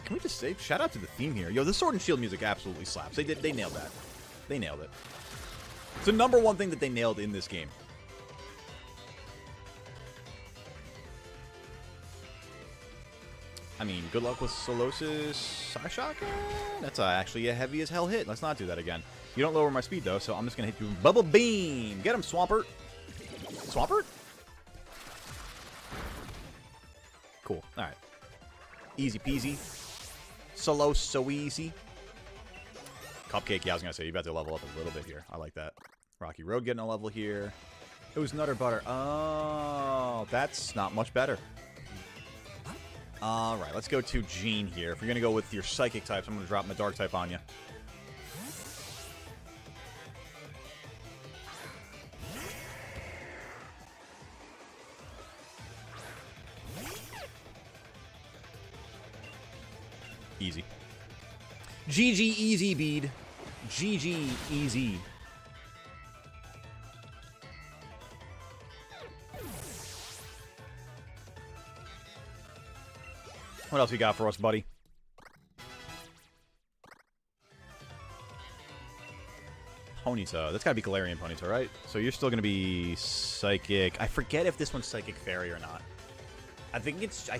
Can we just say, shout out to the theme here. Yo, the Sword and Shield music absolutely slaps. They nailed that. They nailed it. It's the #1 thing that they nailed in this game. I mean, good luck with Solosis Sashaka? That's actually a heavy as hell hit. Let's not do that again. You don't lower my speed, though, so I'm just going to hit you with Bubble Beam. Get him, Swampert. Swampert? Cool. All right. Easy peasy. Solo so easy. Cupcake, yeah, I was going to say, you're about to level up a little bit here. I like that. Rocky Road getting a level here. It was Nutter Butter. Oh, that's not much better. All right, let's go to Gene here. If you're going to go with your Psychic types, I'm going to drop my Dark type on you. Easy. GG easy, Bead. GG easy. What else you got for us, buddy? Ponyta. That's gotta be Galarian Ponyta, right? So you're still gonna be Psychic. I forget if this one's Psychic Fairy or not. I think it's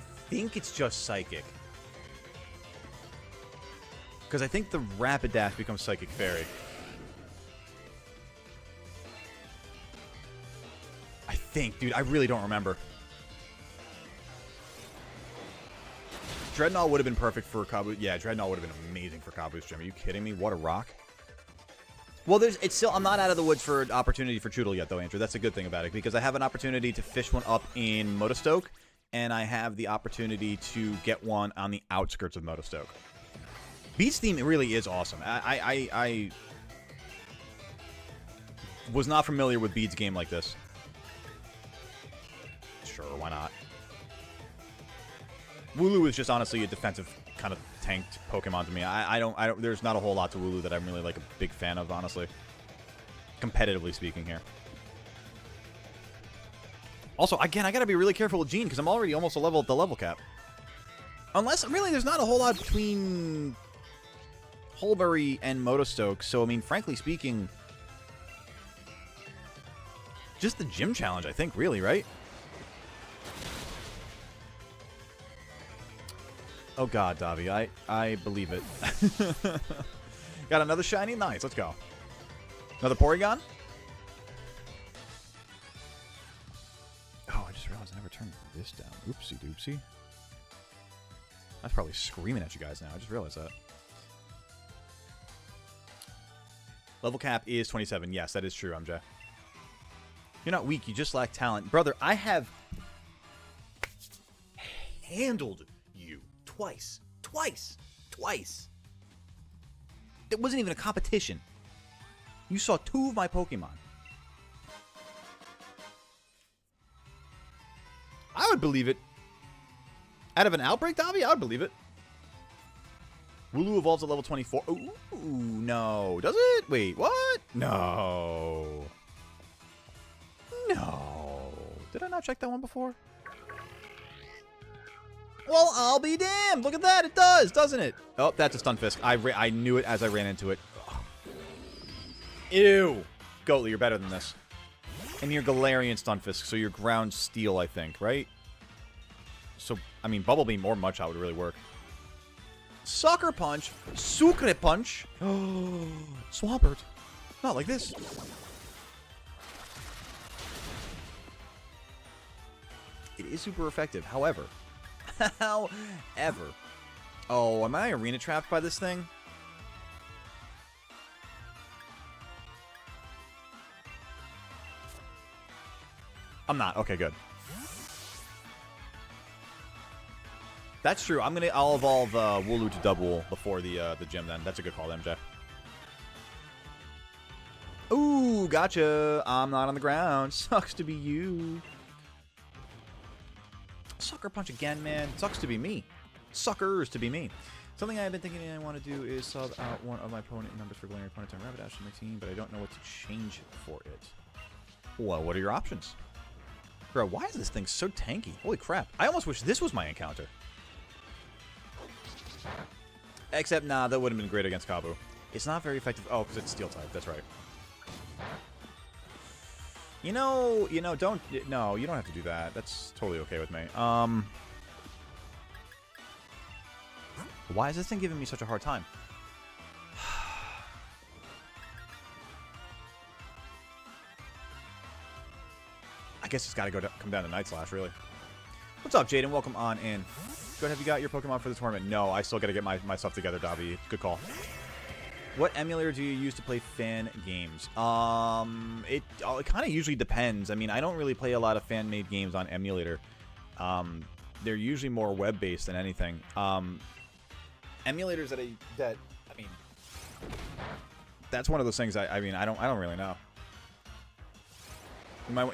just Psychic. Because I think the Rapidash becomes Psychic Fairy. I think, dude. I really don't remember. Dreadnought would have been perfect for Kabu. Yeah, Dreadnought would have been amazing for Kabu's gym. Are you kidding me? What a rock. Well, it's still, I'm not out of the woods for an opportunity for Choodle yet, though, Andrew. That's a good thing about it, because I have an opportunity to fish one up in Motostoke, and I have the opportunity to get one on the outskirts of Motostoke. Beat's theme really is awesome. I was not familiar with Beat's game like this. Sure, why not? Wooloo is just honestly a defensive kind of tanked Pokemon to me. I don't, there's not a whole lot to Wooloo that I'm really like a big fan of, honestly. Competitively speaking here. Also, again, I gotta be really careful with Gene, because I'm already almost a level at the level cap. Unless, really, there's not a whole lot between Holbury and Motostoke, so, I mean, frankly speaking, just the gym challenge, I think, really, right? Oh god, Davi, I believe it. Got another shiny? Nice, let's go. Another Porygon? Oh, I just realized I never turned this down. Oopsie doopsie. That's probably screaming at you guys now. I just realized that. Level cap is 27. Yes, that is true, MJ. You're not weak, you just lack talent. Brother, I have handled you twice. Twice. Twice. It wasn't even a competition. You saw 2 of my Pokemon. I would believe it. Out of an outbreak, Davi? I would believe it. Wooloo evolves at level 24. Ooh, no. Does it? Wait, what? No. No. Did I not check that one before? Well, I'll be damned. Look at that. It does, doesn't it? Oh, that's a Stunfisk. I knew it as I ran into it. Ew. Goatly, you're better than this. And you're Galarian Stunfisk, so you're ground steel, I think, right? So, I mean, Bubble Beam or Mudshot would really work. Sucker Punch. Sucre Punch. Oh, Swampert. Not like this. It is super effective. However. Oh, am I arena trapped by this thing? I'm not. Okay, good. That's true. I'll evolve Wooloo to Double before the gym then. That's a good call, MJ. Ooh, gotcha. I'm not on the ground. Sucks to be you. Sucker Punch again, man. Sucks to be me. Suckers to be me. Something I've been thinking I want to do is sub out one of my opponent numbers for Galarian opponents on Rapidash to my team, but I don't know what to change for it. Well, what are your options? Bro, why is this thing so tanky? Holy crap. I almost wish this was my encounter. Except, nah, that would have been great against Kabu. It's not very effective. Oh, because it's Steel type. That's right. You know, don't... No, you don't have to do that. That's totally okay with me. Why is this thing giving me such a hard time? I guess it's got to come down to Night Slash, really. What's up, Jaden? Welcome on in. Good, have you got your Pokemon for the tournament? No, I still got to get my stuff together, Dobby. Good call. What emulator do you use to play fan games? It kind of usually depends. I mean, I don't really play a lot of fan-made games on emulator. They're usually more web-based than anything. Emulators that I mean, that's one of those things. I mean, I don't really know.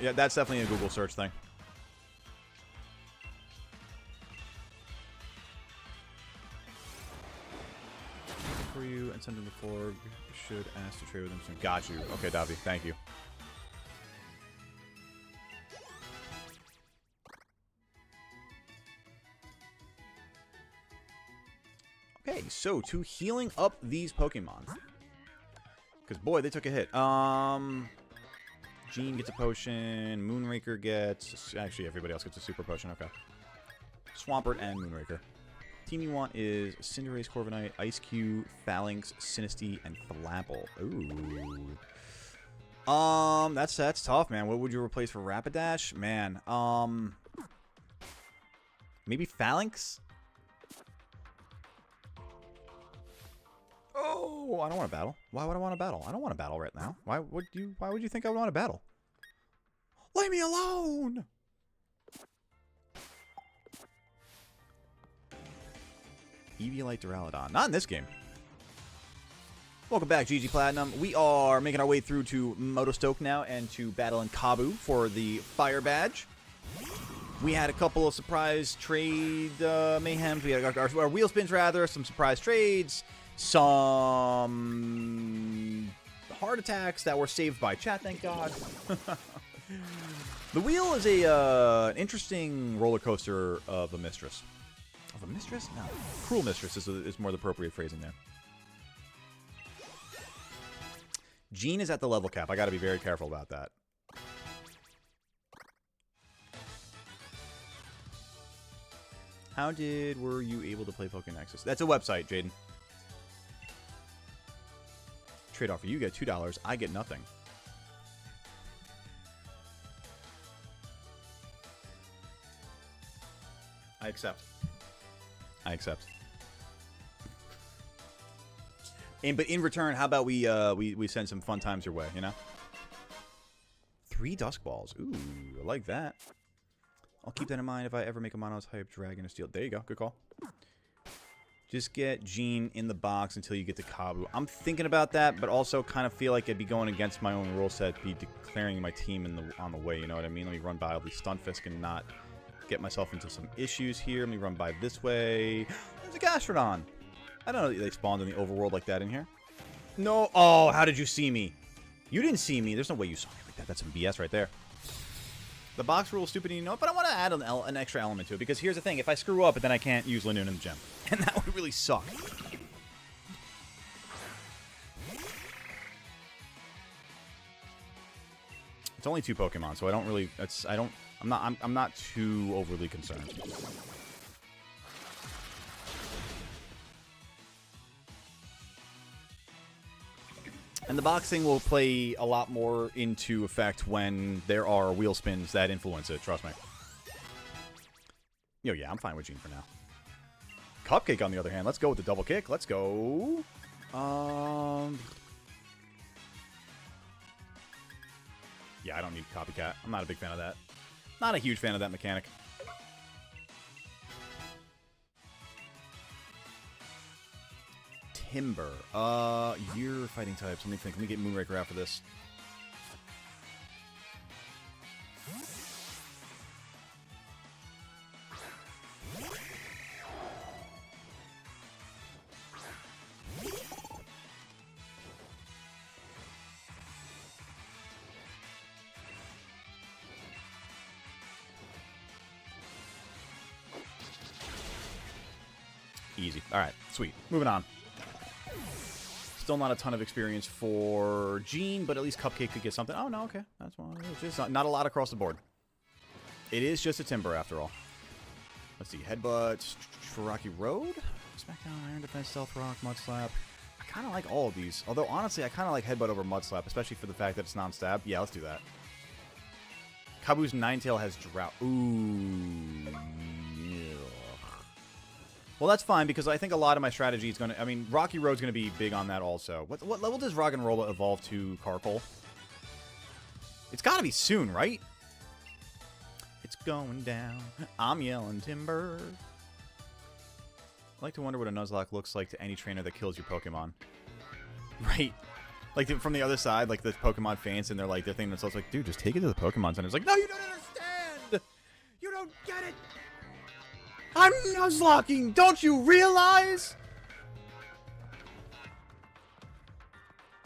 Yeah, that's definitely a Google search thing. For you and send them to Forg. Should ask to trade with them soon. Got you. Okay, Davi. Thank you. Okay, so to healing up these Pokemon, because boy, they took a hit. Gene gets a potion. Moonraker gets... Actually, everybody else gets a super potion. Okay. Swampert and Moonraker. Team you want is Cinderace, Corviknight, Ice-Q, Phalanx, Sinistea, and Flapple. Ooh. That's tough, man. What would you replace for Rapidash? Man, maybe Phalanx? Oh! Oh, I don't want to battle. Why would I want to battle? I don't want to battle right now. Why would you think I would want to battle? Leave me alone! Eviolite Duraludon. Not in this game. Welcome back, GG Platinum. We are making our way through to Motostoke now and to battle in Kabu for the Fire Badge. We had a couple of surprise trade mayhems. We had our wheel spins, rather. Some surprise trades. Some heart attacks that were saved by chat, thank God. The wheel is an interesting roller coaster of a mistress. Of a mistress? No. Cruel mistress is more the appropriate phrasing there. Jean is at the level cap. I got to be very careful about that. How were you able to play Pokénexus? That's a website, Jaden. Trade offer. You get $2. I get nothing. I accept. I accept. But in return, how about we send some fun times your way, you know? 3 Dusk Balls. Ooh, I like that. I'll keep that in mind if I ever make a Mono type Dragon or Steel. There you go. Good call. Just get Jean in the box until you get to Kabu. I'm thinking about that, but also kind of feel like I'd be going against my own rule set, be declaring my team on the way, you know what I mean? Let me run by all these Stunfisk and not get myself into some issues here. Let me run by this way. There's a Gastrodon. I don't know that they spawned in the overworld like that in here. No. Oh, how did you see me? You didn't see me. There's no way you saw me like that. That's some BS right there. The box rule is stupid, you know it, but I want to add an extra element to it, because here's the thing. If I screw up, then I can't use Lanoon in the gym. And that would really suck. It's only 2 Pokemon, so I don't really... I'm not too overly concerned. And the boxing will play a lot more into effect when there are wheel spins that influence it, trust me. Yo, yeah, I'm fine with Jean for now. Cupcake, on the other hand, let's go with the double kick. Let's go. Yeah, I don't need Copycat. I'm not a big fan of that. Not a huge fan of that mechanic. Timber. Your fighting types. Let me think. Let me get Moonraker after this. Easy. Alright, sweet. Moving on. Still not a ton of experience for Jean, but at least Cupcake could get something. Oh, no, okay. That's fine. It's just not a lot across the board. It is just a Timber, after all. Let's see. Headbutt, Rocky Road, Smackdown, Iron Defense, Stealth Rock, Mud Slap. I kind of like all of these. Although, honestly, I kind of like Headbutt over Mud Slap, especially for the fact that it's non-stab. Yeah, let's do that. Kabu's Ninetale has Drought. Ooh. Well, that's fine, because I think a lot of my strategy is going to... I mean, Rocky Road's going to be big on that also. What level does Roggenrola evolve to Carkol? It's got to be soon, right? It's going down. I'm yelling timber. I like to wonder what a Nuzlocke looks like to any trainer that kills your Pokemon. Right? Like, from the other side, like, the Pokemon fans, and they're thinking themselves like, dude, just take it to the Pokemon Center. It's like, no, you don't understand! You don't get it! I'm Nuzlocking! Don't you realize?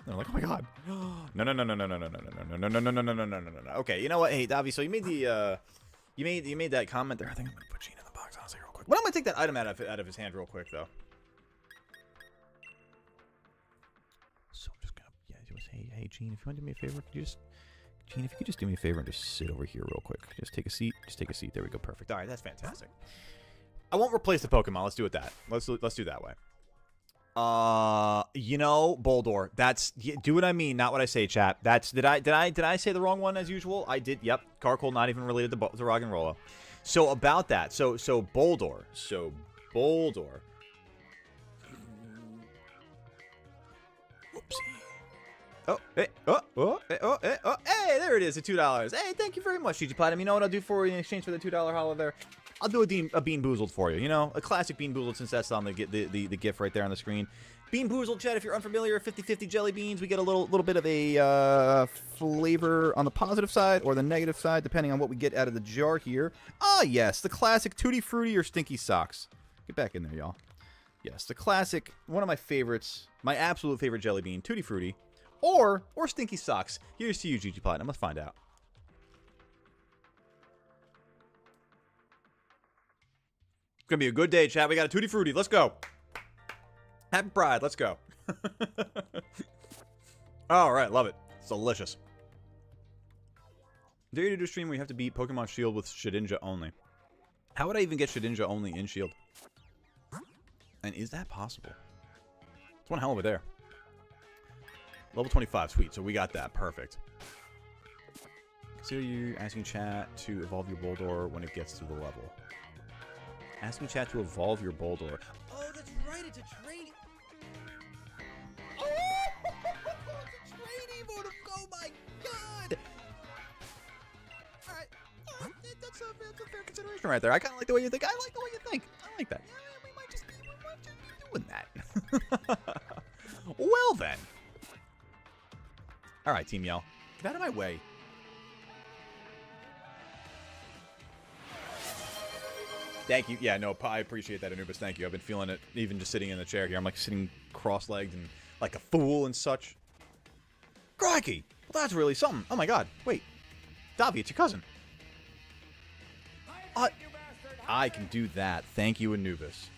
They're like, oh my god. No. Okay, you know what? Hey, Davi, so you made the you made that comment there. I think I'm gonna put Gene in the box, honestly, real quick. But I'm gonna take that item out of his hand real quick, though. So I'm just gonna hey Gene, if you want to do me a favor, could you just do me a favor and just sit over here real quick. Just take a seat. There we go. Perfect. All right, that's fantastic. I won't replace the Pokemon. Let's do it that. Let's do it that way. You know, Boldor. That's do what I mean, not what I say, chat. That's did I say the wrong one as usual? I did. Yep. Carkol, not even related to Roggenrola. So about that. So Boldor. Oh, hey, hey, there it is, the $2. Hey, thank you very much, GG Platinum. You know what I'll do for you in exchange for the $2 holo there? I'll do a Bean Boozled for you. You know, a classic Bean Boozled, since that's on the GIF right there on the screen. Bean Boozled, chat, if you're unfamiliar, 50-50 jelly beans. We get a little bit of a flavor on the positive side or the negative side, depending on what we get out of the jar here. Ah, yes, the classic Tutti Frutti or Stinky Socks. Get back in there, y'all. Yes, the classic, one of my favorites, my absolute favorite jelly bean, Tutti Frutti, or Stinky Socks. Here's to you, GG Platinum. Let's find out. It's gonna be a good day, chat. We got a Tutti Frutti. Let's go. Happy Pride. Let's go. All right, love it. It's delicious. Dare you to do a stream where you have to beat Pokemon Shield with Shedinja only? How would I even get Shedinja only in Shield? And is that possible? It's one hell of a dare. Level 25, sweet. So we got that. Perfect. Consider you asking chat to evolve your Boldore when it gets to the level. Asking chat to evolve your Boldore. Oh, that's right. It's a training. Oh, it's a training mode. Oh my god. All right. That's a fair consideration right there. I kind of like the way you think. I like the way you think. I like that. Yeah, we might just be doing that. Well then. All right, Team Yell. Get out of my way. Thank you. Yeah, no, I appreciate that, Anubis. Thank you. I've been feeling it even just sitting in the chair here. I'm like sitting cross-legged and like a fool and such. Crikey! Well, that's really something. Oh my god. Wait. Davi, it's your cousin. I can do that. Thank you, Anubis.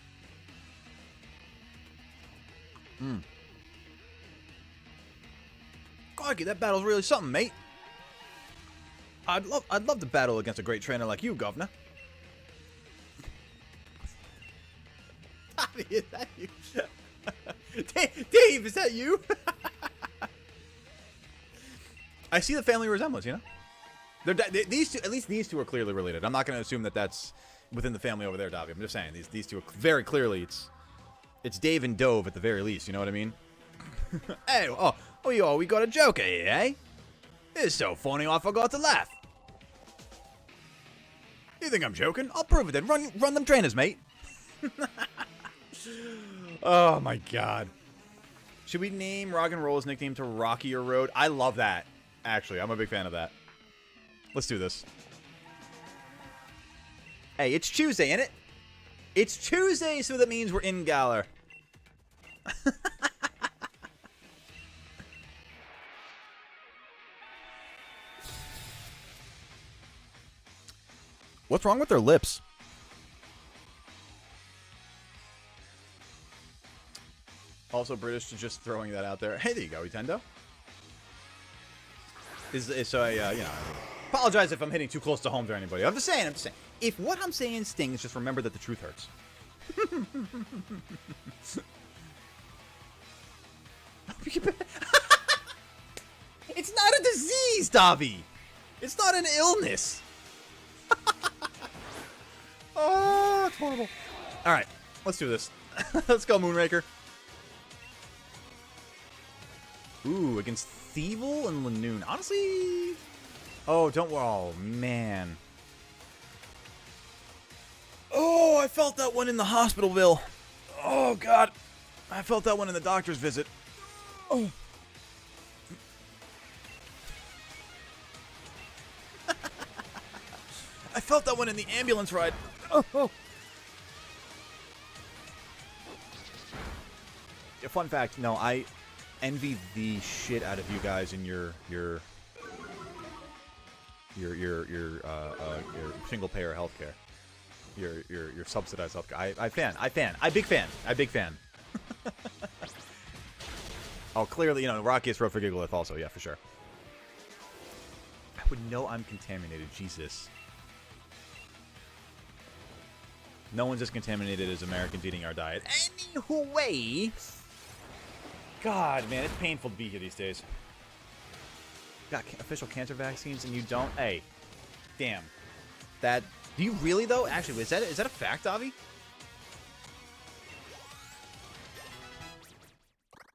Crikey, that battle's really something, mate. I'd love to battle against a great trainer like you, Governor. Is that you? Dave, is that you? I see the family resemblance, you know? These two, at least these two are clearly related. I'm not going to assume that that's within the family over there, Davi. I'm just saying, these two are very clearly, it's Dave and Dove at the very least, you know what I mean? Hey, we got a joker here, eh? It's so funny I forgot to laugh. You think I'm joking? I'll prove it then. Run them trainers, mate. Oh my god. Should we name Rock and Roll's nickname to Rockier Road? I love that. Actually, I'm a big fan of that. Let's do this. Hey, it's Tuesday, ain't it? It's Tuesday, so that means we're in Galar. What's wrong with their lips? Also British to just throwing that out there. Hey, there you go, Nintendo. So you know, apologize if I'm hitting too close to home to anybody. I'm just saying. If what I'm saying stings, just remember that the truth hurts. It's not a disease, Davi. It's not an illness. Oh, that's horrible. All right, let's do this. Let's go, Moonraker. Ooh, against Thievel and Lanoon. Honestly... Oh, don't... Oh, man. Oh, I felt that one in the hospital bill. Oh, God. I felt that one in the doctor's visit. Oh. I felt that one in the ambulance ride. Oh. A fun fact, no, I envy the shit out of you guys in your single payer healthcare. Your subsidized healthcare. I big fan. Oh, clearly, you know, Rockiest wrote for Gigalith also, yeah, for sure. I would know I'm contaminated, Jesus. No one's as contaminated as Americans eating our diet. Anyway, God, man, it's painful to be here these days. Got official cancer vaccines and you don't? Hey, damn. That, do you really though? Actually, is that a fact, Avi?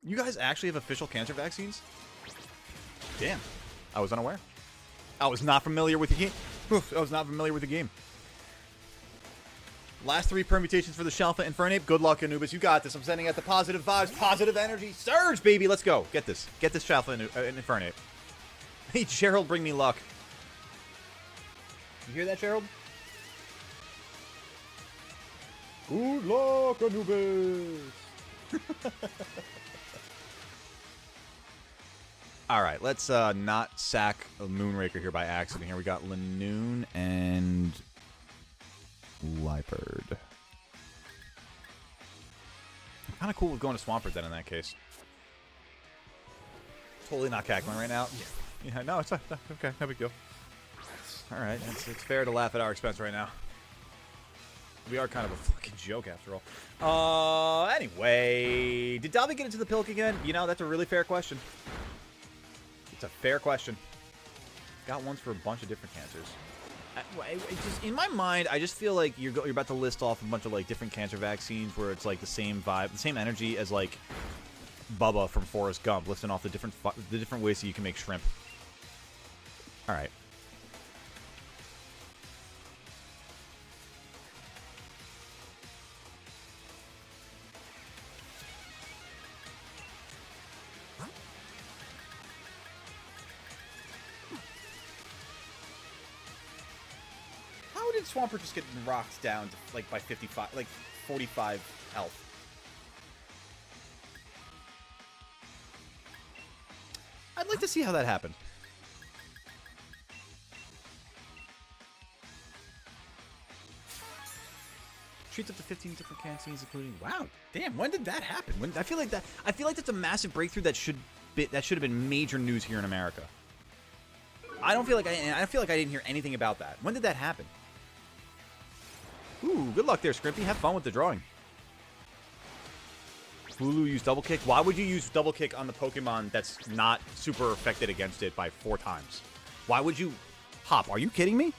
You guys actually have official cancer vaccines? Damn. I was unaware. I was not familiar with the game. Oof, I was not familiar with the game. Last 3 permutations for the Shalfa Infernape. Good luck, Anubis. You got this. I'm sending out the positive vibes, positive energy. Surge, baby. Let's go. Get this. Get this Shalfa Infernape. Hey, Gerald, bring me luck. You hear that, Gerald? Good luck, Anubis. All right, let's not sack a Moonraker here by accident. Here we got Lanoon and Liepard. I'm kind of cool with going to Swampert then in that case. Totally not cackling right now. Yeah, no, it's okay, no big deal. All right, it's fair to laugh at our expense right now. We are kind of a fucking joke after all. Anyway, did Davi get into the Pilk again? You know, that's a really fair question. It's a fair question. Got ones for a bunch of different cancers. Just in my mind, I just feel like you're about to list off a bunch of like different cancer vaccines where it's like the same vibe, the same energy as like Bubba from Forrest Gump, listing off the different ways that you can make shrimp. All right. Swampert just getting rocked down to, like, by 55, like, 45 health. I'd like to see how that happened. Treats up to 15 different canceens, including... Wow, damn, when did that happen? I feel like that's a massive breakthrough that should have been major news here in America. I feel like I didn't hear anything about that. When did that happen? Ooh, good luck there, Scrimpy. Have fun with the drawing. Hulu used double kick. Why would you use double kick on the Pokemon that's not super affected against it by 4 times? Why would you... Hop, are you kidding me?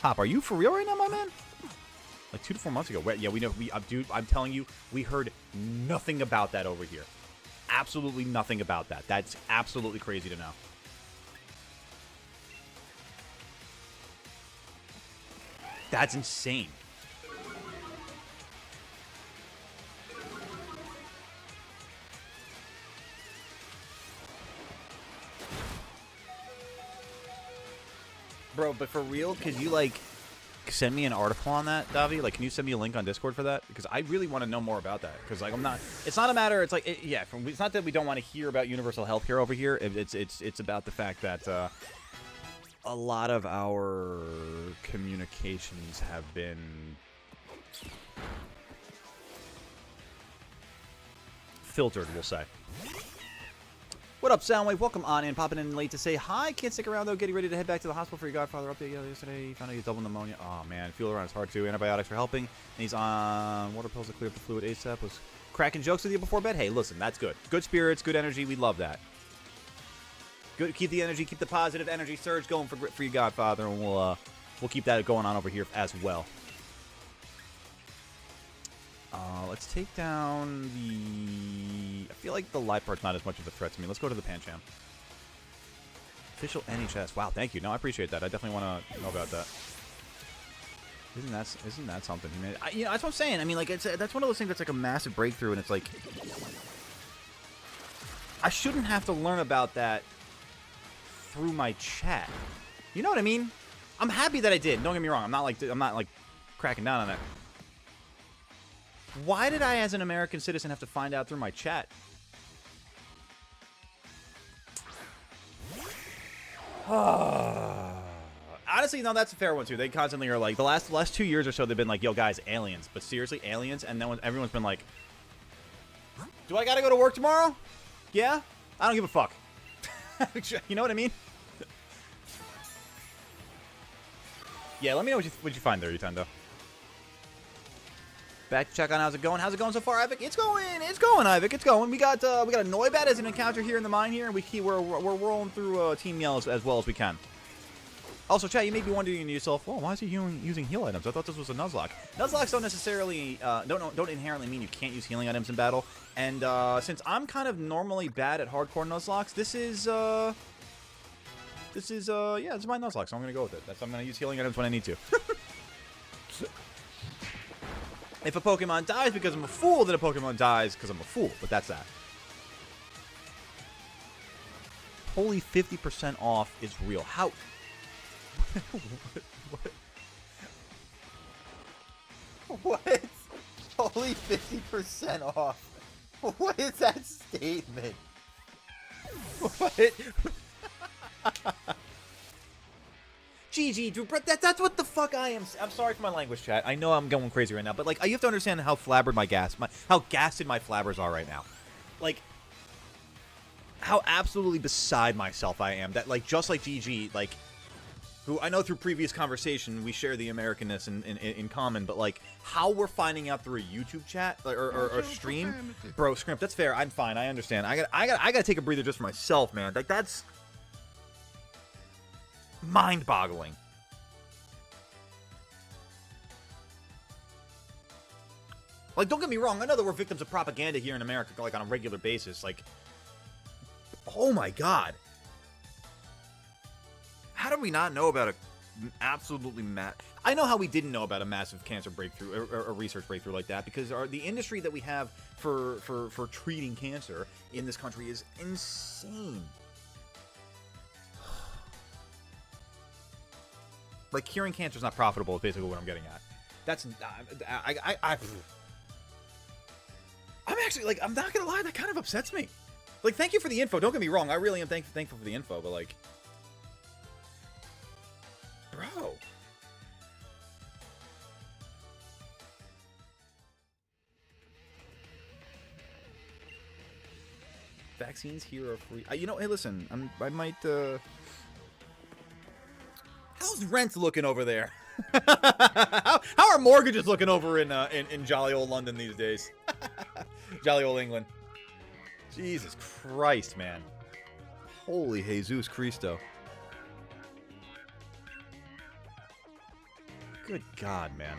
Hop, are you for real right now, my man? Like 2 to 4 months ago. Yeah, we know. Dude, I'm telling you, we heard nothing about that over here. Absolutely nothing about that. That's absolutely crazy to know. That's insane. Bro, but for real, could you, like, send me an article on that, Davi? Like, can you send me a link on Discord for that? Because I really want to know more about that. Because, like, it's not a matter, it's like, it's not that we don't want to hear about universal health care over here. It's about the fact that, a lot of our communications have been filtered, we'll say. What up, Soundwave? Welcome on in. Popping in late to say hi. Can't stick around, though. Getting ready to head back to the hospital for your godfather update yesterday. He found out he had double pneumonia. Oh, man. Feel around his heart, too. Antibiotics are helping. And he's on water pills to clear up the fluid ASAP. Was cracking jokes with you before bed. Hey, listen, that's good. Good spirits, good energy. We love that. Good, keep the energy, keep the positive energy surge going for your godfather, and we'll keep that going on over here as well. Let's take down the... I feel like the Liepard's not as much of a threat to me. Let's go to the Pancham. Official NHS. Wow, thank you. No, I appreciate that. I definitely want to know about that. Isn't that something? You know, that's what I'm saying. I mean, like, that's one of those things that's like a massive breakthrough, and it's like... I shouldn't have to learn about that through my chat. You know what I mean? I'm happy that I did. Don't get me wrong. I'm not like cracking down on it. Why did I, as an American citizen, have to find out through my chat? Honestly, no, that's a fair one too. They constantly are like, the last 2 years or so, they've been like, yo guys, aliens. But seriously, aliens? And then everyone's been like, do I gotta go to work tomorrow? Yeah? I don't give a fuck. You know what I mean? Yeah, let me know what you find there, Utendo. Back to check on how's it going. How's it going so far, Ivik? It's going, Ivik. It's going. We got a Noibat as an encounter here in the mine here, and we're rolling through Team Yells as well as we can. Also, chat, you may be wondering to yourself, well, why is he using heal items? I thought this was a Nuzlocke. Nuzlocks don't necessarily, don't inherently mean you can't use healing items in battle. And since I'm kind of normally bad at hardcore Nuzlocks, this is my Nuzlocke, so I'm gonna go with it. I'm gonna use healing items when I need to. If a Pokemon dies because I'm a fool, then a Pokemon dies because I'm a fool. But that's that. Holy 50% off is real. How? What? Holy 50% off. What is that statement? What? GG, dude, that's what the fuck I am. I'm sorry for my language, chat. I know I'm going crazy right now, but like, you have to understand how flabbered how gasted my flabbers are right now. Like, how absolutely beside myself I am. That, like, just like GG, like, who I know through previous conversation we share the Americanness in common, but like, how we're finding out through a YouTube chat or stream, bro, Scrimp, that's fair. I'm fine. I understand. I gotta take a breather just for myself, man. Like, that's mind-boggling. Like, don't get me wrong. I know that we're victims of propaganda here in America, like, on a regular basis. Like, oh my god. How did we not know about I know how we didn't know about a massive cancer breakthrough, or a research breakthrough like that, because the industry that we have for treating cancer in this country is insane. Like, curing cancer is not profitable is basically what I'm getting at. That's... I'm actually, like, I'm not gonna lie, that kind of upsets me. Like, thank you for the info. Don't get me wrong. I really am thankful for the info, but, like... Bro. Vaccines here are free. You know, hey, listen. I might, How's rent looking over there? how are mortgages looking over in jolly old London these days? Jolly old England. Jesus Christ, man. Holy Jesus Christo. Good God, man.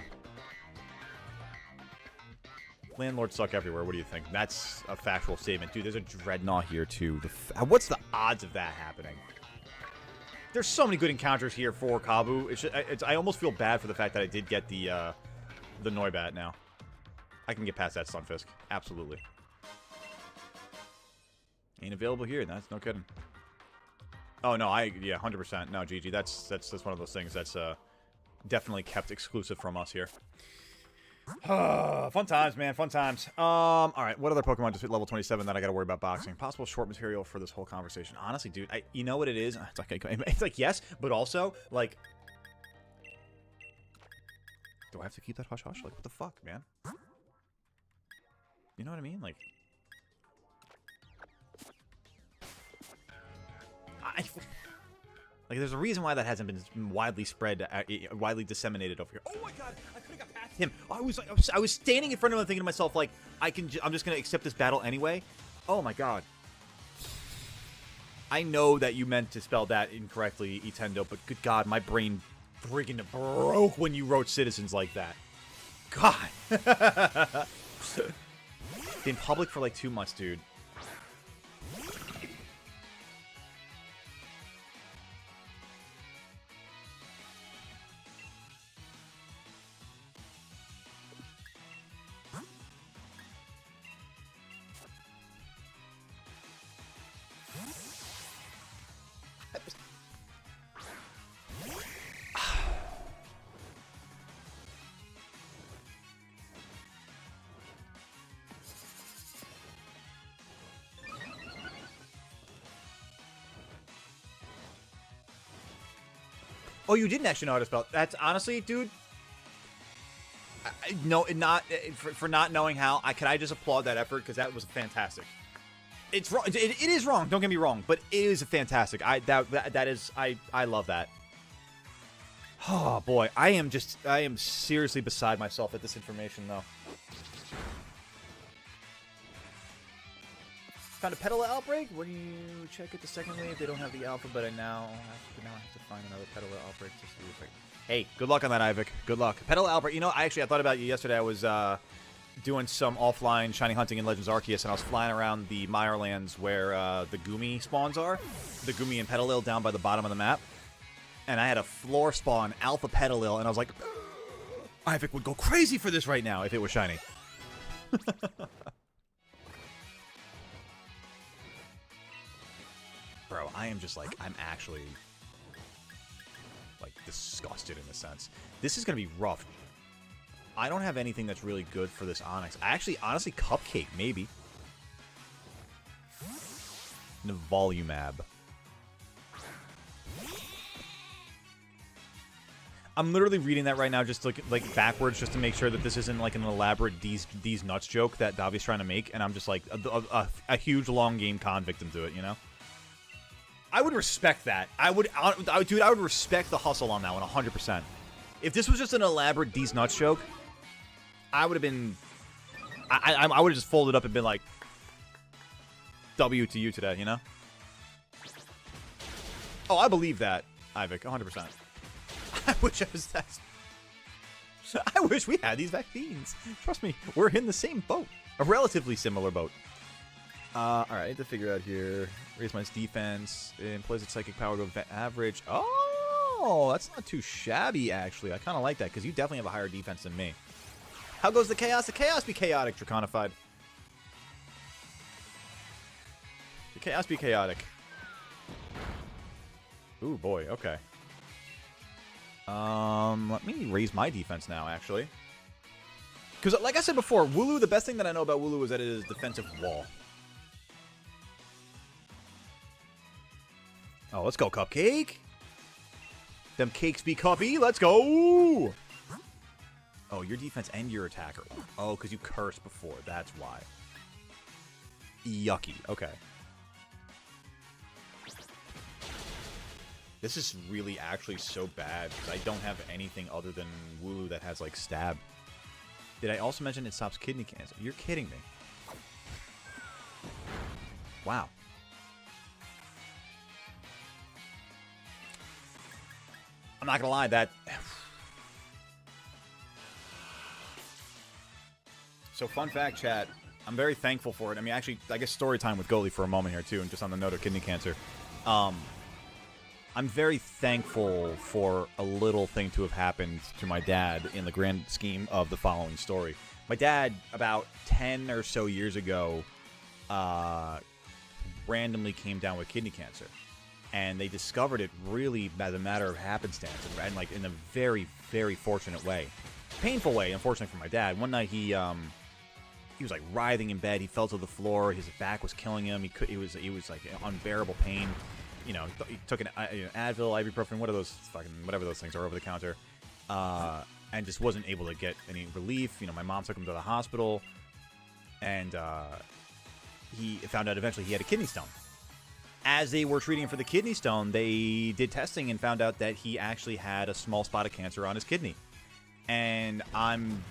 Landlords suck everywhere. What do you think? That's a factual statement. Dude, there's a Dreadnought here, too. What's the odds of that happening? There's so many good encounters here for Kabu. I almost feel bad for the fact that I did get the Noibat now. I can get past that Stunfisk. Absolutely. Ain't available here. That's no kidding. Oh, no, yeah, 100%. No, GG. That's one of those things that's definitely kept exclusive from us here. Fun times, man. Fun times. Alright, what other Pokemon just hit level 27 that I gotta worry about boxing? Possible short material for this whole conversation. Honestly, dude, you know what it is? It's like, yes, but also, like... Do I have to keep that hush-hush? Like, what the fuck, man? You know what I mean? Like... Like, there's a reason why that hasn't been widely spread, widely disseminated over here. Oh my god, I could have got past him. I was standing in front of him thinking to myself, like, I'm just gonna accept this battle anyway. Oh my god. I know that you meant to spell that incorrectly, Itendo, but good god, my brain friggin' broke when you wrote citizens like that. God. Been public for like 2 months, dude. Oh, you didn't actually know how to spell. That's honestly, dude. No, for not knowing how. Can I just applaud that effort, because that was fantastic. It's wrong. It is wrong. Don't get me wrong, but it is fantastic. I love that. Oh boy, I am seriously beside myself at this information, though. Found a Petal Outbreak? When you check it the second wave, they don't have the alpha, but I now have to find another Petal Outbreak to see if I... Hey, good luck on that, Ivic. Good luck. Petal Outbreak. You know, I thought about you yesterday. I was doing some offline shiny hunting in Legends Arceus, and I was flying around the Mirelands where the Gumi spawns are. The Gumi and Petalil down by the bottom of the map. And I had a floor spawn, Alpha Petalil, and I was like, Ivic would go crazy for this right now if it was shiny. Bro, I am just like, I'm actually, like, disgusted in a sense. This is going to be rough. I don't have anything that's really good for this Onix. Honestly, Cupcake, maybe. Nivolumab. I'm literally reading that right now just like backwards just to make sure that this isn't like an elaborate these nuts joke that Davi's trying to make, and I'm just like a huge long game con victim to it, you know? I would respect that. Dude, I would respect the hustle on that one 100%. If this was just an elaborate these nuts joke, I would have been... I would have just folded up and been like, W to you today, you know? Oh, I believe that, Ivic, 100%. I wish I was that... I wish we had these vaccines. Trust me, we're in the same boat. A relatively similar boat. Alright, I need to figure out here. Raise my defense. Employs its psychic power to average. Oh, that's not too shabby, actually. I kind of like that, because you definitely have a higher defense than me. How goes the chaos? The chaos be chaotic, Draconified. The chaos be chaotic. Ooh, boy, okay. Let me raise my defense now, actually. Because, like I said before, Wooloo, the best thing that I know about Wooloo is that it is defensive wall. Oh, let's go, Cupcake. Them cakes be cuppy. Let's go. Oh, your defense and your attacker. Oh, because you cursed before. That's why. Yucky. Okay. This is really actually so bad because I don't have anything other than Wooloo that has, like, stab. Did I also mention it stops kidney cancer? You're kidding me. Wow. I'm not gonna lie, that... So, fun fact, chat. I'm very thankful for it. I mean, actually, I guess story time with Goalie for a moment here, too, and just on the note of kidney cancer. I'm very thankful for a little thing to have happened to my dad in the grand scheme of the following story. My dad, about 10 or so years ago, randomly came down with kidney cancer. And they discovered it really as a matter of happenstance and like in a very, very fortunate way. Painful way, unfortunately for my dad. One night he was like writhing in bed. He fell to the floor. His back was killing him. He was like unbearable pain. You know, he took an Advil, ibuprofen, whatever those things are over the counter, and just wasn't able to get any relief. You know, my mom took him to the hospital, and he found out eventually he had a kidney stone. As they were treating him for the kidney stone, they did testing and found out that he actually had a small spot of cancer on his kidney. And I'm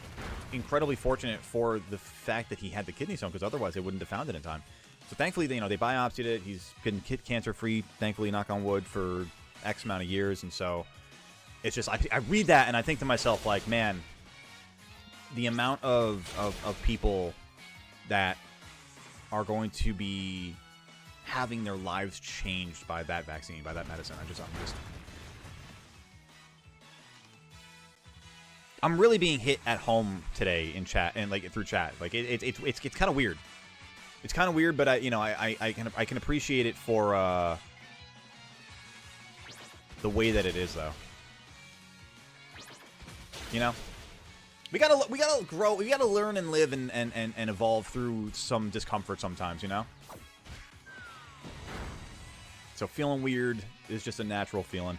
incredibly fortunate for the fact that he had the kidney stone, because otherwise they wouldn't have found it in time. So thankfully, you know, they biopsied it. He's been cancer-free, thankfully, knock on wood, for X amount of years. And so it's just, I read that and I think to myself, like, man, the amount of people that are going to be having their lives changed by that vaccine, by that medicine. I'm really being hit at home today in chat and like through chat. Like it's kind of weird. It's kind of weird, but I can appreciate it for the way that it is, though. You know, we gotta grow. We gotta learn and live and evolve through some discomfort sometimes. You know. So feeling weird is just a natural feeling.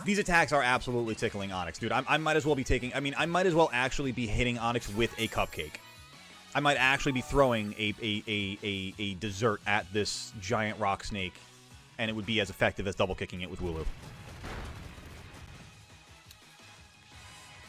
These attacks are absolutely tickling Onix, dude. I might as well be taking... I mean, I might as well actually be hitting Onix with a Cupcake. I might actually be throwing a dessert at this giant rock snake, and it would be as effective as double kicking it with Wooloo.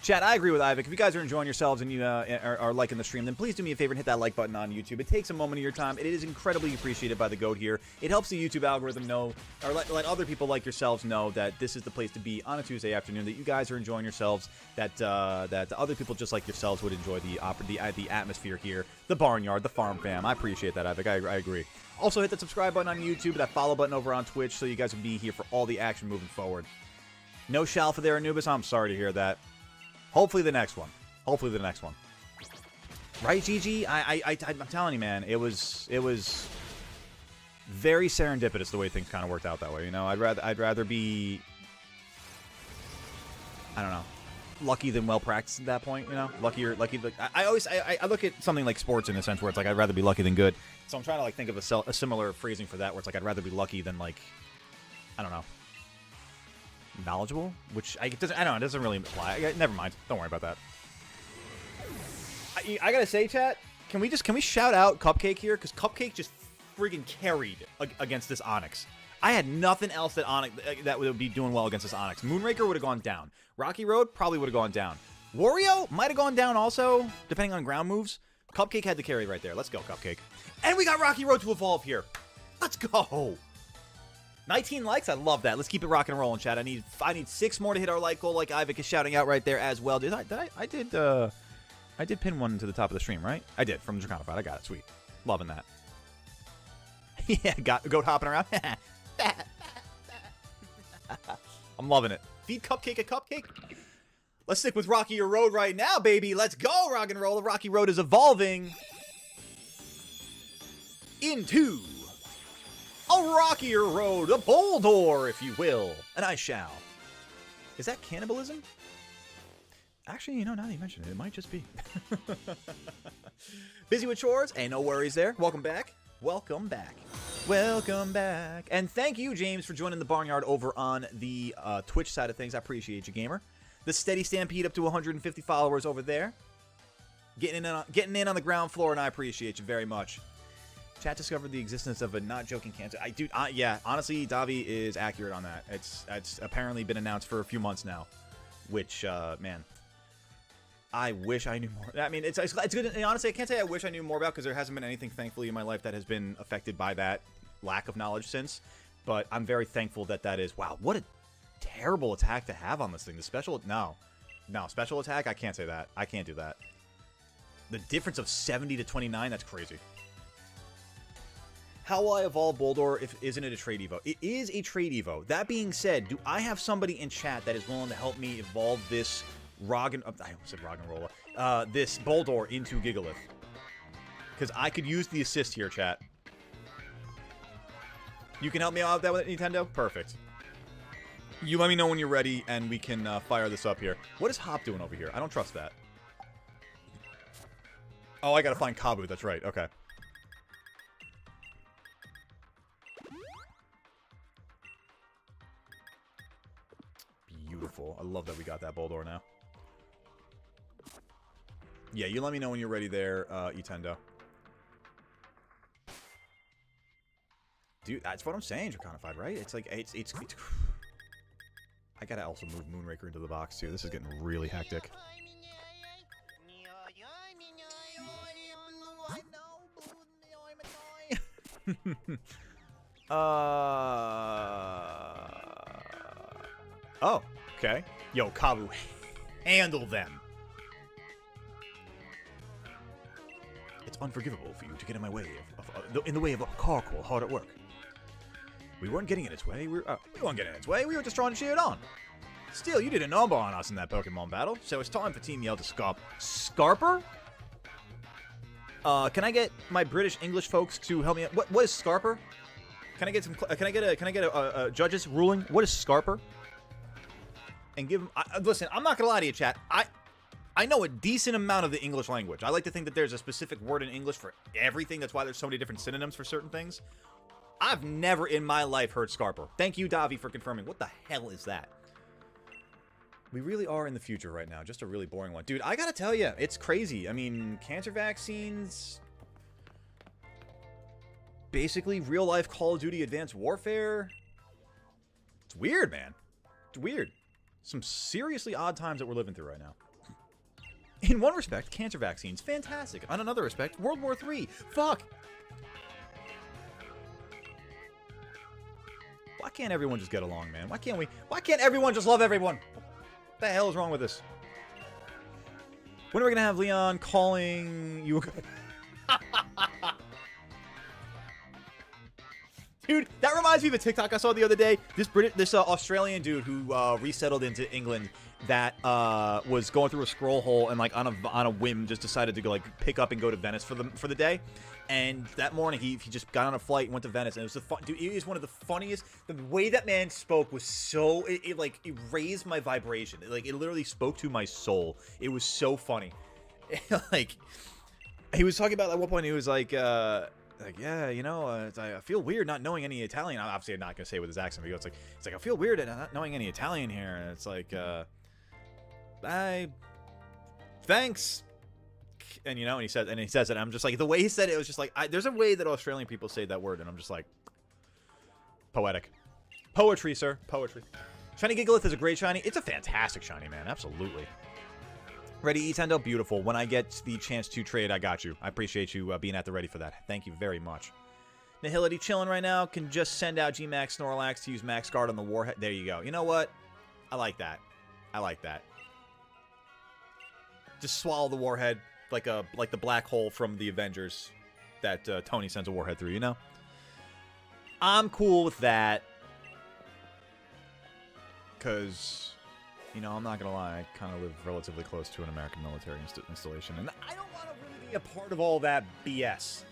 Chat, I agree with Ivik. If you guys are enjoying yourselves and you are liking the stream, then please do me a favor and hit that like button on YouTube. It takes a moment of your time. It is incredibly appreciated by the GOAT here. It helps the YouTube algorithm know, or let other people like yourselves know that this is the place to be on a Tuesday afternoon, that you guys are enjoying yourselves, that other people just like yourselves would enjoy the atmosphere here, the barnyard, the farm fam. I appreciate that, Ivik. I agree. Also, hit that subscribe button on YouTube, that follow button over on Twitch, so you guys will be here for all the action moving forward. No Shalfa there, Anubis. I'm sorry to hear that. Hopefully the next one. Hopefully the next one. Right, GG? I'm telling you, man, it was very serendipitous the way things kind of worked out that way. You know, I'd rather be, I don't know, lucky than well practiced at that point. You know, lucky. I look at something like sports in a sense where it's like I'd rather be lucky than good. So I'm trying to like think of a similar phrasing for that, where it's like I'd rather be lucky than like, I don't know, knowledgeable, which I don't know, it doesn't really apply. Never mind, don't worry about that. I gotta say, chat, can we shout out Cupcake here, because Cupcake just friggin' carried against this Onyx. I had nothing else that would be doing well against this Onyx. Moonraker would have gone down. Rocky Road probably would have gone down. Wario might have gone down also, depending on ground moves. Cupcake had the carry right there. Let's go, Cupcake. And we got Rocky Road to evolve here. Let's go. 19 likes, I love that. Let's keep it rocking and rolling, chat. I need 6 more to hit our like goal, like Ivik is shouting out right there as well. I did pin one to the top of the stream, right? I did, from Draconified. I got it, sweet. Loving that. Yeah, goat hopping around. I'm loving it. Feed Cupcake a cupcake. Let's stick with Rocky Road right now, baby. Let's go, rock and roll. The Rocky Road is evolving into a rockier road, a Boldor, if you will. And I shall. Is that cannibalism? Actually, you know, now that you mention it, it might just be. Busy with chores? Hey, no worries there. Welcome back. Welcome back. Welcome back. And thank you, James, for joining the Barnyard over on the Twitch side of things. I appreciate you, gamer. The Steady Stampede up to 150 followers over there. Getting in on the ground floor, and I appreciate you very much. Chat discovered the existence of a not joking cancer. Yeah, honestly, Davi is accurate on that. It's apparently been announced for a few months now, which, man, I wish I knew more. I mean, it's good. And honestly, I can't say I wish I knew more about, because there hasn't been anything, thankfully, in my life that has been affected by that lack of knowledge since. But I'm very thankful that is. Wow, what a terrible attack to have on this thing. The special, no, special attack. I can't say that. I can't do that. The difference of 70 to 29. That's crazy. How will I evolve Boldor if isn't it a trade evo? It is a trade evo. That being said, do I have somebody in chat that is willing to help me evolve this I almost said Roggenrola. This Boldor into Gigalith? Because I could use the assist here, chat. You can help me out with that with Nintendo? Perfect. You let me know when you're ready, and we can fire this up here. What is Hop doing over here? I don't trust that. Oh, I gotta find Kabu. That's right. Okay. Beautiful. I love that we got that Boldor now. Yeah, you let me know when you're ready there, Etendo. Dude, that's what I'm saying, Draconified, right? It's like, it's I gotta also move Moonraker into the box, too. This is getting really hectic. Oh, okay. Yo, Kabu, handle them. It's unforgivable for you to get in my way in the way of a Carcoal hard at work. We weren't getting in its way. We weren't getting in its way. We were just trying to cheer it on. Still, you did a number on us in that Pokemon battle, so it's time for Team Yell to Scarper? Can I get my British English folks to help me out? What is Scarper? Can I get some? Can I get a judge's ruling? What is Scarper? And give them. Listen, I'm not gonna lie to you, chat. I know a decent amount of the English language. I like to think that there's a specific word in English for everything. That's why there's so many different synonyms for certain things. I've never in my life heard Scarper. Thank you, Davi, for confirming. What the hell is that? We really are in the future right now. Just a really boring one. Dude, I gotta tell you, it's crazy. I mean, cancer vaccines... Basically, real-life Call of Duty Advanced Warfare. It's weird, man. It's weird. Some seriously odd times that we're living through right now. In one respect, cancer vaccines, fantastic. On another respect, World War III, fuck. Why can't everyone just get along, man? Why can't everyone just love everyone? What the hell is wrong with this? When are we gonna have Leon calling you? Dude, that reminds me of a TikTok I saw the other day. This Australian dude who resettled into England that was going through a scroll hole and like on a whim just decided to go like pick up and go to Venice for the day. And that morning he just got on a flight and went to Venice, and it was dude. It was one of the funniest. The way that man spoke was so it raised my vibration. It literally spoke to my soul. It was so funny. Like he was talking about at one point he was like yeah, you know, I feel weird not knowing any Italian. Obviously, I'm not gonna say it with his accent. But it's like I feel weird at not knowing any Italian here, and it's like thanks. And you know, and he says it. And I'm just like, the way he said it was just like, there's a way that Australian people say that word, and I'm just like, poetic, poetry, sir, poetry. Shiny Gigalith is a great shiny. It's a fantastic shiny, man. Absolutely. Ready, Etendo? Beautiful. When I get the chance to trade, I got you. I appreciate you being at the ready for that. Thank you very much. Nihility chilling right now. Can just send out G-Max Snorlax to use Max Guard on the Warhead. There you go. You know what? I like that. I like that. Just swallow the Warhead like the black hole from the Avengers that Tony sends a Warhead through, you know? I'm cool with that. Because, you know, I'm not going to lie, I kind of live relatively close to an American military installation, and I don't want to really be a part of all that BS.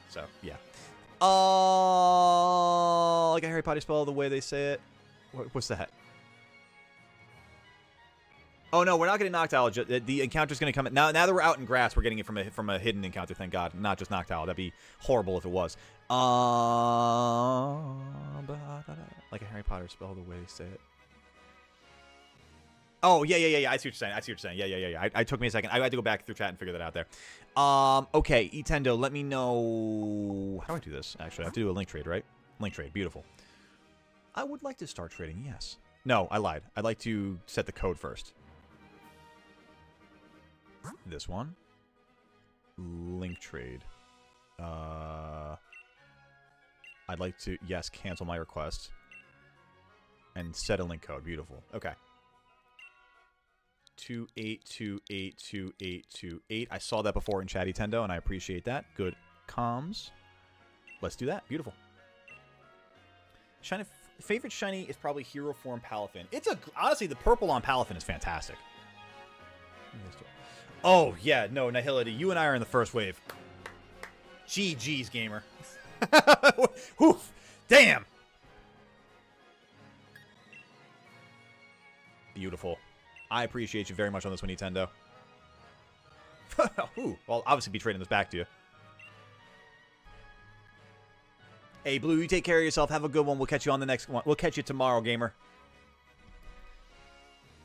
So, yeah. Like a Harry Potter spell, the way they say it. What's that? Oh, no, we're not getting Noctowl. The encounter's going to come... Now that we're out in grass, we're getting it from a hidden encounter, thank God. Not just Noctowl. That'd be horrible if it was. Like a Harry Potter spell, the way they say it. Oh, yeah. I see what you're saying. Yeah. I took me a second. I had to go back through chat and figure that out there. Okay, Etendo, let me know... How do I do this, actually? I have to do a link trade, right? Link trade. Beautiful. I would like to start trading, yes. No, I lied. I'd like to set the code first. This one. Link trade. I'd like to, yes, cancel my request. And set a link code. Beautiful. Okay. 28282828. I saw that before in Chatty Tendo, and I appreciate that. Good comms. Let's do that. Beautiful. Favorite shiny is probably Hero Form Palafin. Honestly, the purple on Palafin is fantastic. Oh, yeah, no, Nihility, you and I are in the first wave. GG's, gamer. Oof, damn. Beautiful. I appreciate you very much on this one, Nintendo. Ooh, well, obviously be trading this back to you. Hey, Blue, you take care of yourself. Have a good one. We'll catch you on the next one. We'll catch you tomorrow, gamer.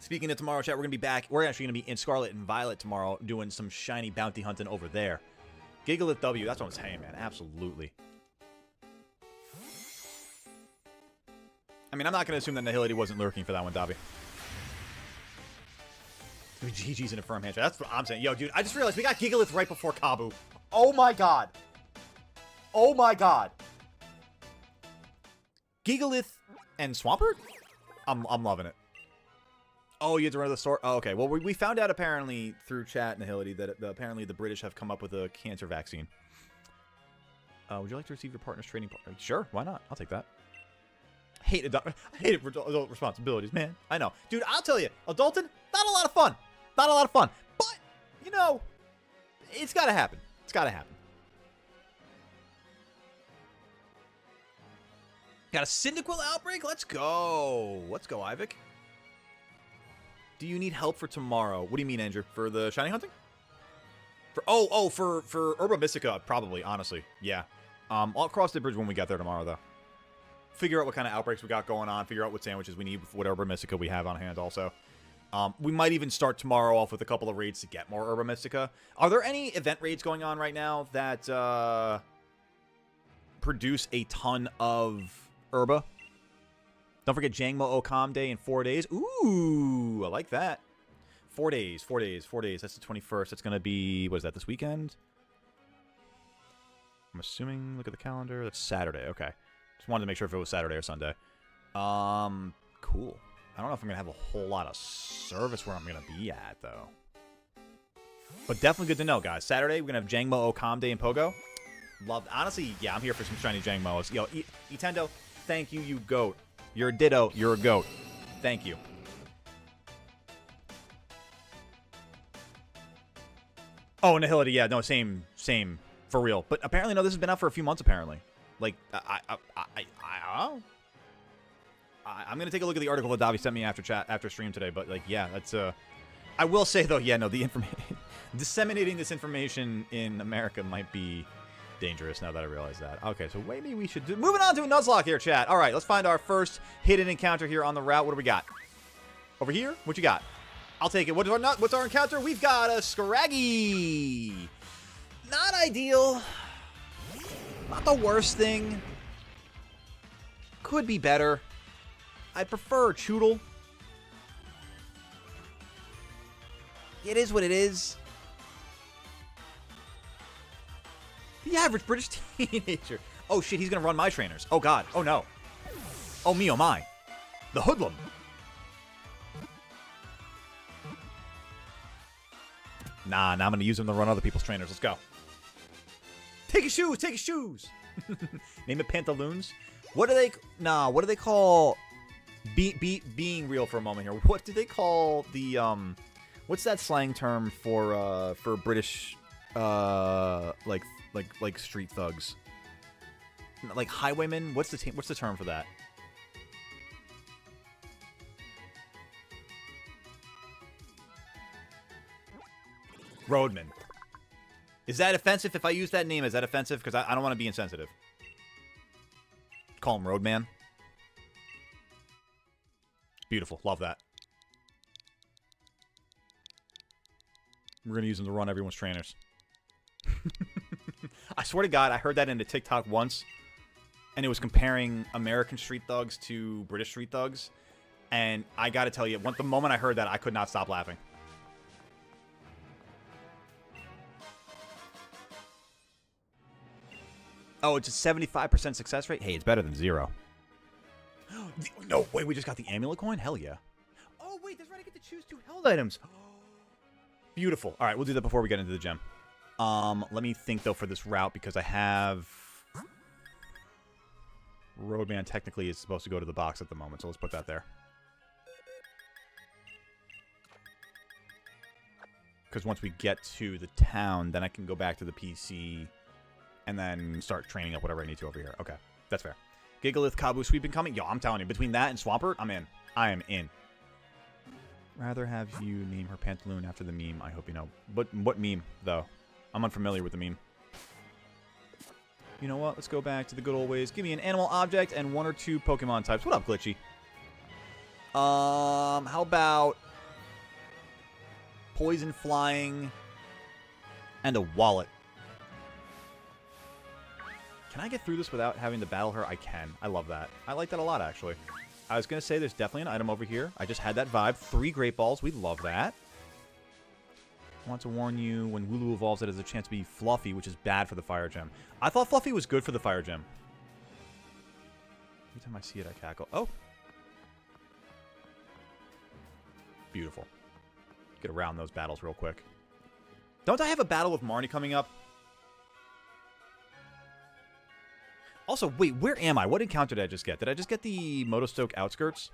Speaking of tomorrow, chat, we're going to be back. We're actually going to be in Scarlet and Violet tomorrow doing some shiny bounty hunting over there. Gigalith W, that's what I'm saying, man. Absolutely. I mean, I'm not going to assume that Nihility wasn't lurking for that one, Dobby. GG's in a firm handshake. That's what I'm saying. Yo, dude, I just realized we got Gigalith right before Kabu. Oh, my God. Oh, my God. Gigalith and Swampert? I'm loving it. Oh, you had to run to the store? Oh, okay. Well, we found out apparently through chat, Nihility, that apparently the British have come up with a cancer vaccine. Would you like to receive your partner's training partner? Sure, why not? I'll take that. I hate adult responsibilities, man. I know. Dude, I'll tell you, adulting, not a lot of fun. Not a lot of fun. But, you know, it's got to happen. It's got to happen. Got a Cyndaquil outbreak? Let's go. Let's go, Ivik. Do you need help for tomorrow? What do you mean, Andrew? For the shiny hunting? For Herba Mystica, probably, honestly. Yeah. I'll cross the bridge when we get there tomorrow, though. Figure out what kind of outbreaks we got going on. Figure out what sandwiches we need with whatever Mystica we have on hand, also. We might even start tomorrow off with a couple of raids to get more Herba Mystica. Are there any event raids going on right now that produce a ton of Herba? Don't forget Jangmo Okam Day in 4 days. Ooh, I like that. 4 days. 4 days. 4 days. That's the 21st. It's going to be, what is that, this weekend? I'm assuming, look at the calendar. That's Saturday. Okay. Just wanted to make sure if it was Saturday or Sunday. Cool. I don't know if I'm going to have a whole lot of service where I'm going to be at, though. But definitely good to know, guys. Saturday, we're going to have Jangmo, Okamde, and Pogo. Love. Honestly, yeah, I'm here for some shiny Jangmos. Yo, Nintendo, thank you, you goat. You're a ditto. You're a goat. Thank you. Oh, Nihility, yeah, no, same, for real. But apparently, no, this has been out for a few months, apparently. Like, I'm going to take a look at the article that Davi sent me after stream today, but, like, yeah, that's, I will say, though, yeah, no, the information, disseminating this information in America might be dangerous now that I realize that. Okay, so maybe we should moving on to a Nuzlocke here, chat. All right, let's find our first hidden encounter here on the route. What do we got? Over here? What you got? I'll take it. What's our encounter? We've got a Scraggy. Not ideal. Not the worst thing. Could be better. I prefer a Choodle. It is what it is. The average British teenager. Oh, shit, he's going to run my trainers. Oh, God. Oh, no. Oh, me, oh, my. The hoodlum. Nah, now I'm going to use him to run other people's trainers. Let's go. Take his shoes. Take his shoes. Name it Pantaloons. What do they... Nah, what do they call... being real for a moment here. What do they call the... What's that slang term for British... like street thugs, like highwaymen. What's the term for that? Roadman. Is that offensive if I use that name? Is that offensive? Because I don't want to be insensitive. Call him Roadman. Beautiful. Love that. We're gonna use him to run everyone's trainers. I swear to God, I heard that in a TikTok once, and it was comparing American street thugs to British street thugs, and I gotta tell you, the moment I heard that, I could not stop laughing. Oh, it's a 75% success rate? Hey, it's better than 0. No, wait, we just got the amulet coin? Hell yeah. Oh, wait, that's right, I get to choose 2 held items. Beautiful. All right, we'll do that before we get into the gem. Let me think, though, for this route, because I have... Roadman technically is supposed to go to the box at the moment, so let's put that there. Because once we get to the town, then I can go back to the PC and then start training up whatever I need to over here. Okay, that's fair. Gigalith, Kabu, Sweeping coming. Yo, I'm telling you, between that and Swampert, I'm in. I am in. Rather have you name her Pantaloon after the meme, I hope you know. But what meme, though? I'm unfamiliar with the meme. You know what? Let's go back to the good old ways. Give me an animal object and 1 or 2 Pokemon types. What up, Glitchy? How about... Poison Flying and a wallet. Can I get through this without having to battle her? I can. I love that. I like that a lot, actually. I was going to say there's definitely an item over here. I just had that vibe. 3 Great Balls. We love that. I want to warn you, when Wooloo evolves, it has a chance to be Fluffy, which is bad for the Fire Gem. I thought Fluffy was good for the Fire Gem. Every time I see it, I cackle. Oh. Beautiful. Get around those battles real quick. Don't I have a battle with Marnie coming up? Also, wait, where am I? What encounter did I just get? Did I just get the Motostoke Outskirts?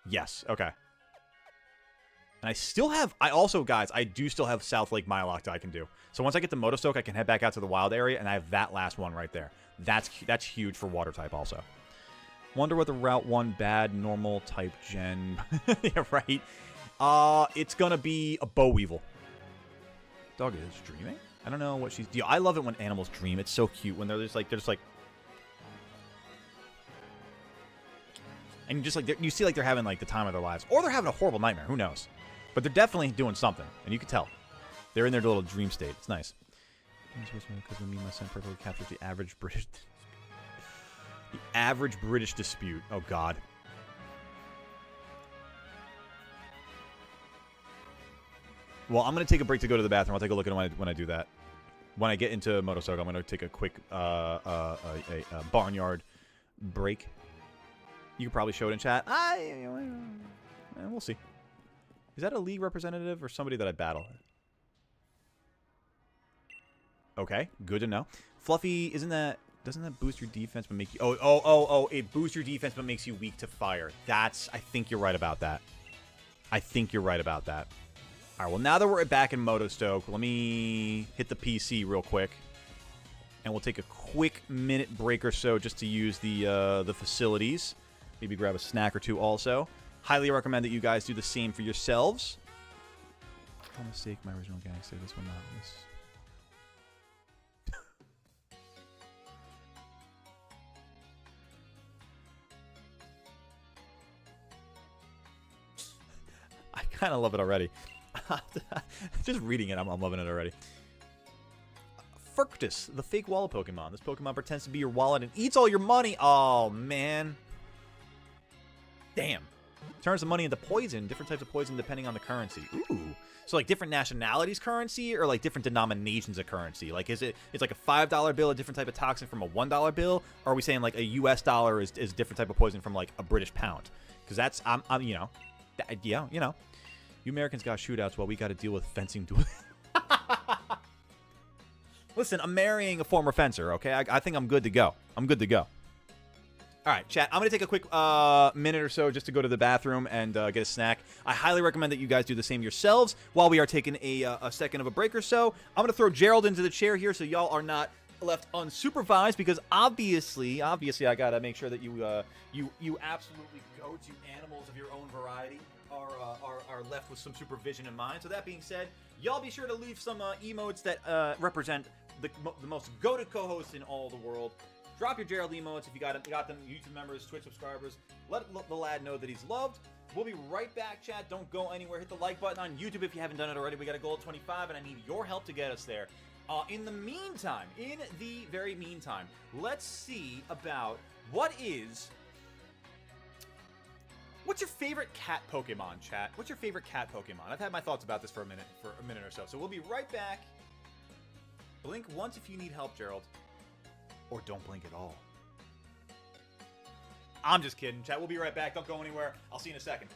Yes, okay. And I still have... guys, I do still have South Lake Miloc that I can do. So once I get the Motostoke, I can head back out to the wild area, and I have that last one right there. That's huge for water type also. Wonder what the Route 1 bad normal type gen... yeah, right. It's gonna be a Bow Weevil. Dog is dreaming? I don't know what she's... I love it when animals dream. It's so cute when they're just like... And you just like... You see like they're having like the time of their lives. Or they're having a horrible nightmare. Who knows? But they're definitely doing something. And you can tell. They're in their little dream state. It's nice. Because the meme I sent perfectly captures the average British... the average British dispute. Oh, God. Well, I'm going to take a break to go to the bathroom. I'll take a look at it when I do that. When I get into Motostoke, I'm going to take a quick barnyard break. You can probably show it in chat. We'll see. Is that a league representative or somebody that I battle? Okay, good to know. Fluffy, doesn't that boost your defense but make you... Oh, it boosts your defense but makes you weak to fire. I think you're right about that. I think you're right about that. All right, well, now that we're back in Motostoke, let me hit the PC real quick. And we'll take a quick minute break or so just to use the facilities. Maybe grab a snack or two also. Highly recommend that you guys do the same for yourselves. No mistake, my original gangster. This one not. This... I kind of love it already. Just reading it, I'm loving it already. Furctus, the fake wallet Pokemon. This Pokemon pretends to be your wallet and eats all your money. Oh, man. Damn. Turns the money into poison. Different types of poison depending on the currency. Ooh. So, like, different nationalities currency or, like, different denominations of currency? Like, it's like a $5 bill, a different type of toxin from a $1 bill? Or are we saying, like, a US dollar is a different type of poison from, like, a British pound? Because that's, you know, yeah, you know. You Americans got shootouts while we got to deal with fencing duels. Listen, I'm marrying a former fencer, okay? I think I'm good to go. I'm good to go. All right, chat. I'm going to take a quick minute or so just to go to the bathroom and get a snack. I highly recommend that you guys do the same yourselves while we are taking a second of a break or so. I'm going to throw Gerald into the chair here so y'all are not left unsupervised because obviously I got to make sure that you absolutely go-to animals of your own variety are left with some supervision in mind. So that being said, y'all be sure to leave some emotes that represent the most go-to co-hosts in all the world. Drop your Gerald emotes if you got them, YouTube members, Twitch subscribers. Let the lad know that he's loved. We'll be right back, chat. Don't go anywhere. Hit the like button on YouTube if you haven't done it already. We got a goal of 25, and I need your help to get us there. In the very meantime, let's see about what's your favorite cat Pokemon, chat? What's your favorite cat Pokemon? I've had my thoughts about this for a minute or so. So we'll be right back. Blink once if you need help, Gerald. Or don't blink at all. I'm just kidding, chat. We'll be right back. Don't go anywhere. I'll see you in a second.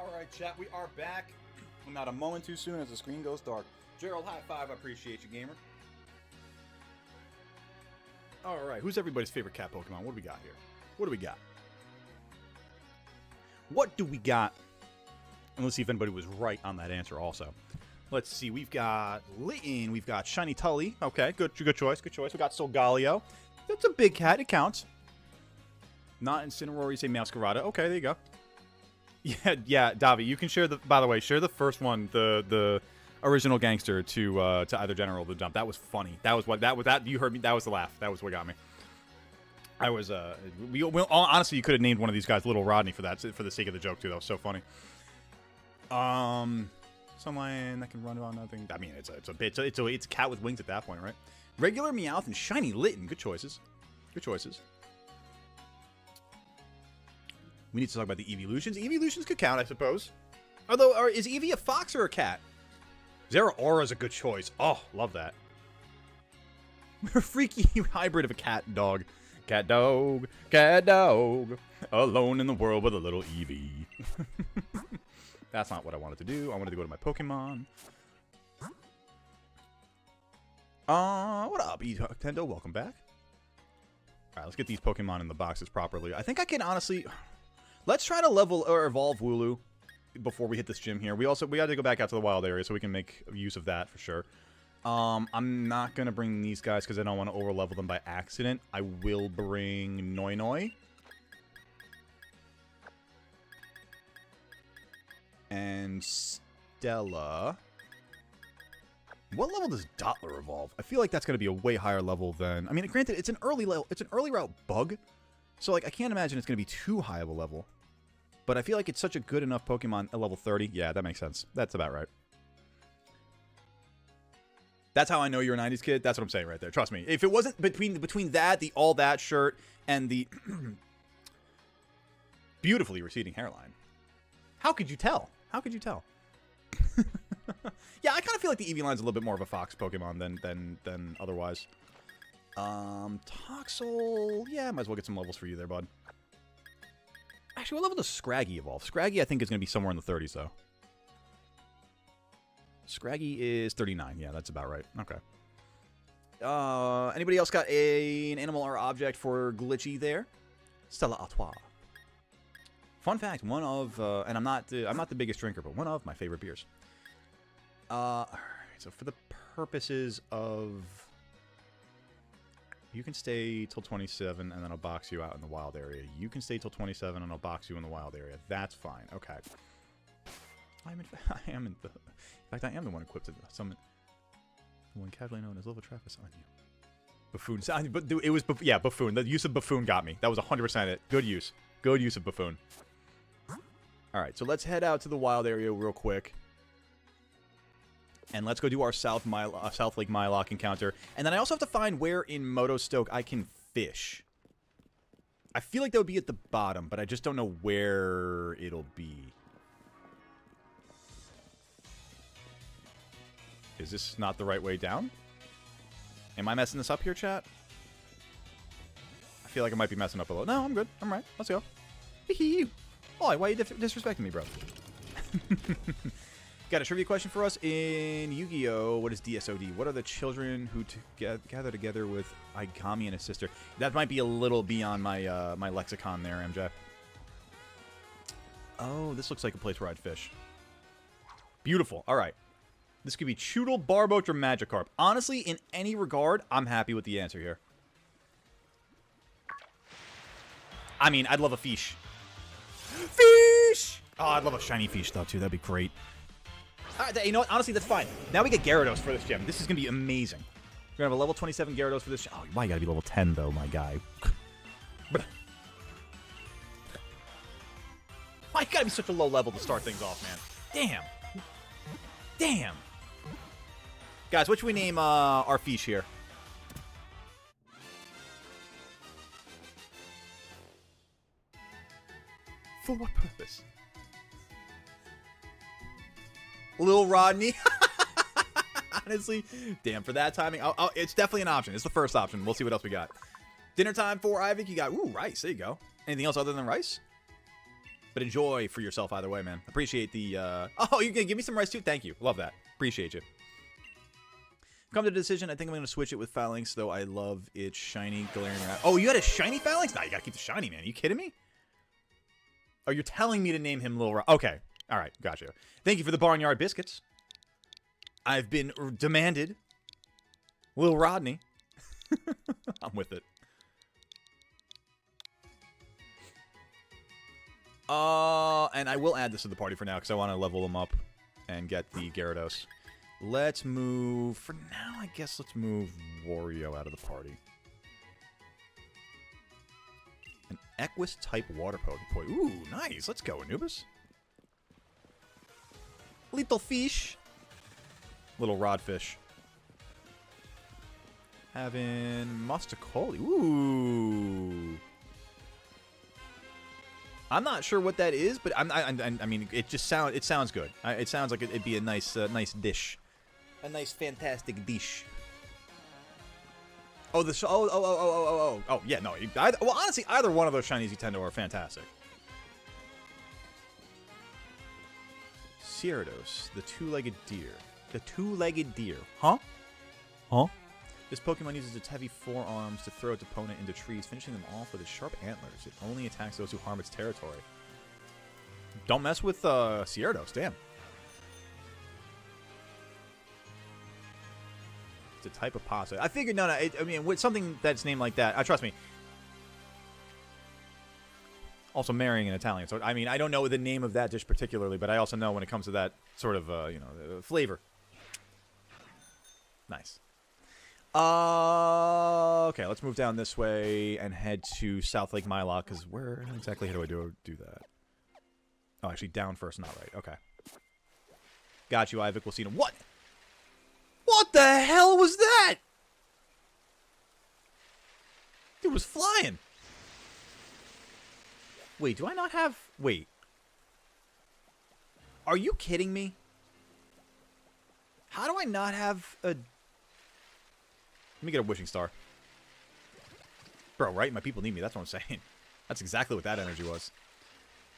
Alright, chat, we are back. Not a moment too soon as the screen goes dark. Gerald, high five. I appreciate you, gamer. Alright, who's everybody's favorite cat Pokemon? What do we got here? What do we got? What do we got? And let's see if anybody was right on that answer also. Let's see, we've got Litten, we've got Shiny Tully. Okay, good choice, good choice. We got Solgaleo. That's a big cat, it counts. Not Incineroar, you say Masquerada. Okay, there you go. Yeah, Davi, you can share the, by the way, share the first one, the original gangster to either general the jump. That was funny. That was what you heard me. That was the laugh. That was what got me. I was honestly, you could have named one of these guys Little Rodney for that, for the sake of the joke too. That was so funny. Sunlion that can run on nothing. I mean, it's a cat with wings at that point, right? Regular Meowth and Shiny Litten. Good choices. Good choices. We need to talk about the evolutions. Evolutions could count, I suppose. Although, is Eevee a fox or a cat? Zeraora is a good choice. Oh, love that. We're a freaky hybrid of a cat and dog. Cat dog, alone in the world with a little Eevee. That's not what I wanted to do. I wanted to go to my Pokemon. What up, Nintendo? Welcome back. Alright, let's get these Pokemon in the boxes properly. I think I can honestly... Let's try to level or evolve Wooloo before we hit this gym here. We got to go back out to the wild area so we can make use of that for sure. I'm not going to bring these guys because I don't want to over-level them by accident. I will bring Noi. And Stella. What level does Dottler evolve? I feel like that's going to be a way higher level than... I mean, granted, it's an early level. It's an early route bug. So, like, I can't imagine it's going to be too high of a level. But I feel like it's such a good enough Pokemon at level 30. Yeah, that makes sense. That's about right. That's how I know you're a 90s kid. That's what I'm saying right there. Trust me. If it wasn't between that, the all that shirt, and the beautifully receding hairline, how could you tell? How could you tell? Yeah, I kind of feel like the Eevee line's a little bit more of a fox Pokemon than otherwise. Toxel, yeah, might as well get some levels for you there, bud. Actually, what level does Scraggy evolve? Scraggy, I think, is going to be somewhere in the 30s, though. Scraggy is 39. Yeah, that's about right. Okay. Anybody else got an animal or object for Glitchy there? Stella Artois. Fun fact, one of, and I'm not the biggest drinker, but one of my favorite beers. Alright, so for the purposes of... You can stay till 27, and then I'll box you out in the wild area. You can stay till 27, and I'll box you in the wild area. That's fine. Okay. I am in fact, I am the one equipped to summon the one casually known as Level Trappist on you. Buffoon. But it was, yeah, Buffoon. The use of Buffoon got me. That was 100% it. Good use. Good use of Buffoon. Alright, so let's head out to the wild area real quick. And let's go do our South Lake Mylock encounter. And then I also have to find where in Motostoke I can fish. I feel like that would be at the bottom, but I just don't know where it'll be. Is this not the right way down? Am I messing this up here, chat? I feel like I might be messing up a little. No, I'm good. I'm right. Let's go. Oh, why are you disrespecting me, bro? Got a trivia question for us in Yu-Gi-Oh! What is DSOD? What are the children who gather together with Igami and his sister? That might be a little beyond my my lexicon there, MJ. Oh, this looks like a place where I'd fish. Beautiful. All right. This could be Choodle, Barboach, or Magikarp. Honestly, in any regard, I'm happy with the answer here. I mean, I'd love a fish. Fish! Oh, I'd love a shiny fish, though, too. That'd be great. All right, you know what? Honestly, that's fine. Now we get Gyarados for this gym. This is going to be amazing. We're going to have a level 27 Gyarados for this. Oh, why you got to be level 10, though, my guy? Why you got to be such a low level to start things off, man? Damn. Damn. Guys, what should we name our fish here? For what purpose? Lil Rodney. Honestly, damn, for that timing, it's definitely an option. It's the first option. We'll see what else we got. Dinner time for Ivy. You got, ooh, rice. There you go. Anything else other than rice? But enjoy for yourself either way, man. Appreciate the, oh, you can give me some rice too? Thank you. Love that. Appreciate you. Come to the decision. I think I'm going to switch it with Phalanx, though I love its shiny, glaring eye. Oh, you had a shiny Phalanx? Nah, you got to keep the shiny, man. Are you kidding me? Oh, you're telling me to name him Lil Rod. Okay. All right. Gotcha. Thank you for the Barnyard Biscuits. I've been demanded. Lil Rodney. I'm with it. And I will add this to the party for now because I want to level them up and get the Gyarados. Let's move... For now, I guess let's move Wario out of the party. An Equus-type water Pokemon. Ooh, nice. Let's go, Anubis. Little fish. Little rodfish. Having Mustacoli. Ooh. I'm not sure what that is, but I mean, it sounds good. It sounds like it'd be a nice dish. A nice, fantastic dish. Oh, oh, yeah, no. Well, honestly, either one of those shinies Nintendo are fantastic. Gyarados, the two-legged deer. The two-legged deer. Huh? Huh? This Pokemon uses its heavy forearms to throw its opponent into trees, finishing them off with its sharp antlers. It only attacks those who harm its territory. Don't mess with Gyarados, damn. It's a type of pasta. I figured, no, I mean, with something that's named like that, trust me. Also marrying an Italian, so I mean, I don't know the name of that dish particularly, but I also know when it comes to that sort of, you know, flavor. Nice. Okay, let's move down this way and head to South Lake Mylock, because where exactly how do I do that? Oh, actually, down first, not right. Okay. Got you, Ivic. We'll see him. What? What the hell was that? It was flying. Wait, do I not have... Wait. Are you kidding me? How do I not have a... Let me get a wishing star. Bro, right? My people need me. That's what I'm saying. That's exactly what that energy was.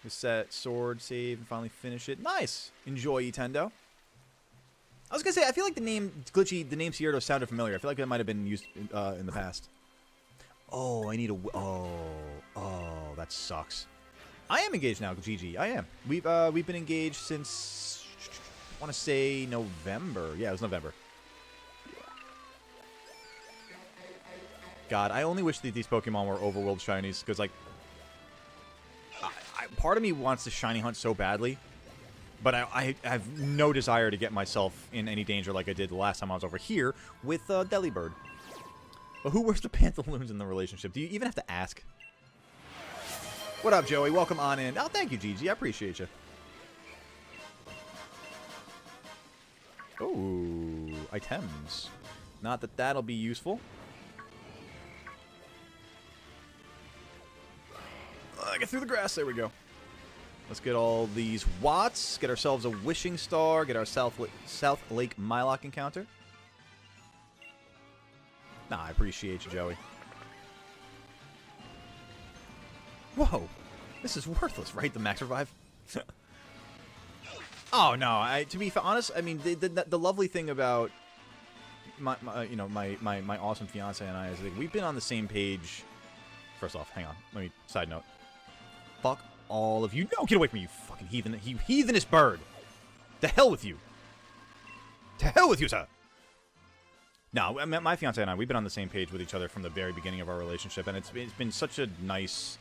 Reset, sword, save, and finally finish it. Nice! Enjoy, Nintendo. I was gonna say, I feel like the name Glitchy, the name Gyarados sounded familiar. I feel like that might have been used in the past. Oh, I need a... Oh, that sucks. I am engaged now, GG. I am. We've been engaged since... I want to say November. Yeah, it was November. God, I only wish that these Pokemon were overworld shinies, because, like... part of me wants to shiny hunt so badly, but I have no desire to get myself in any danger like I did the last time I was over here with Delibird. But who wears the pantaloons in the relationship? Do you even have to ask? What up, Joey? Welcome on in. Oh, thank you, Gigi. I appreciate you. Oh, items. Not that that'll be useful. Get through the grass. There we go. Let's get all these watts. Get ourselves a wishing star. Get our South Lake Mylock encounter. Nah, I appreciate you, Joey. Whoa. This is worthless, right? The max revive? Oh, no. To be honest, I mean, the lovely thing about my awesome fiance and I is that we've been on the same page. First off, hang on. Let me, side note. Fuck all of you. No, get away from me, you fucking heathen, you heathenish bird. To hell with you. To hell with you, sir. No, my fiance and I, we've been on the same page with each other from the very beginning of our relationship, and it's been such a nice,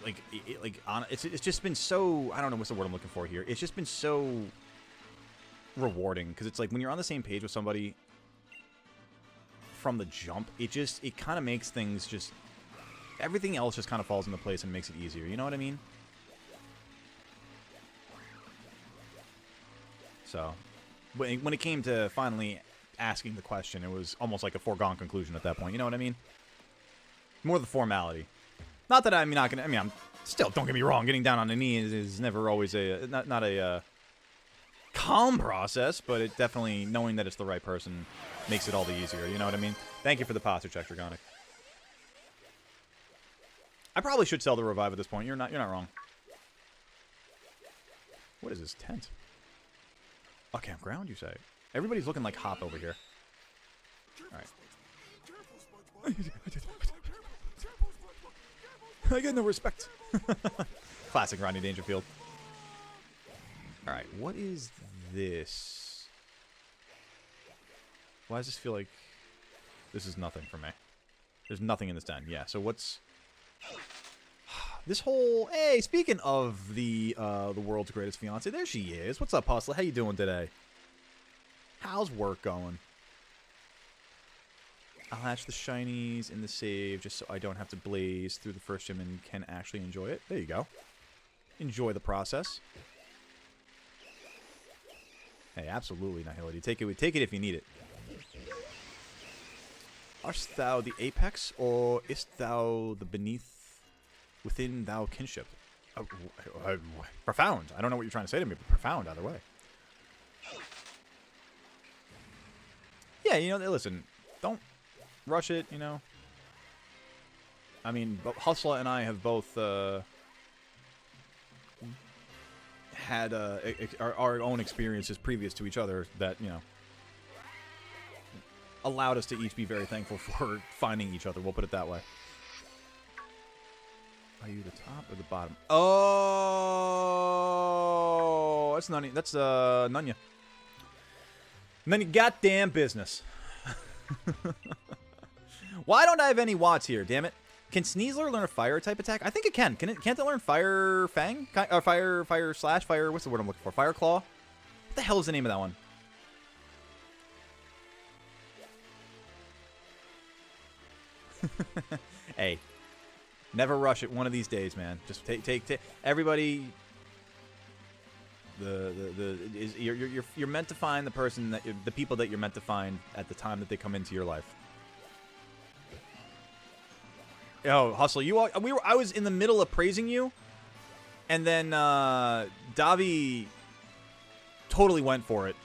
it's just been so, I don't know what's the word I'm looking for here. It's just been so rewarding, because it's like when you're on the same page with somebody from the jump, it kind of makes things just, everything else just kind of falls into place and makes it easier. You know what I mean? So, when it came to finally asking the question, it was almost like a foregone conclusion at that point. You know what I mean? More the formality. Not that I'm not gonna. I mean, I'm still. Don't get me wrong. Getting down on a knee is never always not a calm process, but it definitely, knowing that it's the right person makes it all the easier. You know what I mean? Thank you for the posture check, Dragonic. I probably should sell the revive at this point. You're not wrong. What is this tent? Oh, campground, you say? Everybody's looking like Hop over here. Alright. I get no respect. Classic Rodney Dangerfield. Alright, what is this? Why does this feel like this is nothing for me? There's nothing in this den. Yeah, so what's... This whole... Hey, speaking of the world's greatest fiance, there she is. What's up, Hustler? How you doing today? How's work going? I'll hatch the shinies in the save just so I don't have to blaze through the first gym and can actually enjoy it. There you go. Enjoy the process. Hey, absolutely, Nihility. Take it if you need it. Art thou the apex, or is thou the beneath within thou kinship? Profound. I don't know what you're trying to say to me, but profound either way. Yeah, you know, listen, don't rush it, you know. I mean, Hustler and I have both had our own experiences previous to each other that, you know, allowed us to each be very thankful for finding each other. We'll put it that way. Are you the top or the bottom? Oh, that's Nunya. That's Nunya. None of your goddamn business. Why don't I have any Watts here? Damn it! Can Sneasler learn a fire type attack? I think it can. Can't it learn Fire Fang? Or Fire Slash? Fire? What's the word I'm looking for? Fire Claw? What the hell is the name of that one? Hey, never rush it. One of these days, man. Just take. Everybody. You're meant to find the person that the people that you're meant to find at the time that they come into your life. Oh, Hustle, I was in the middle of praising you, and then Davi totally went for it.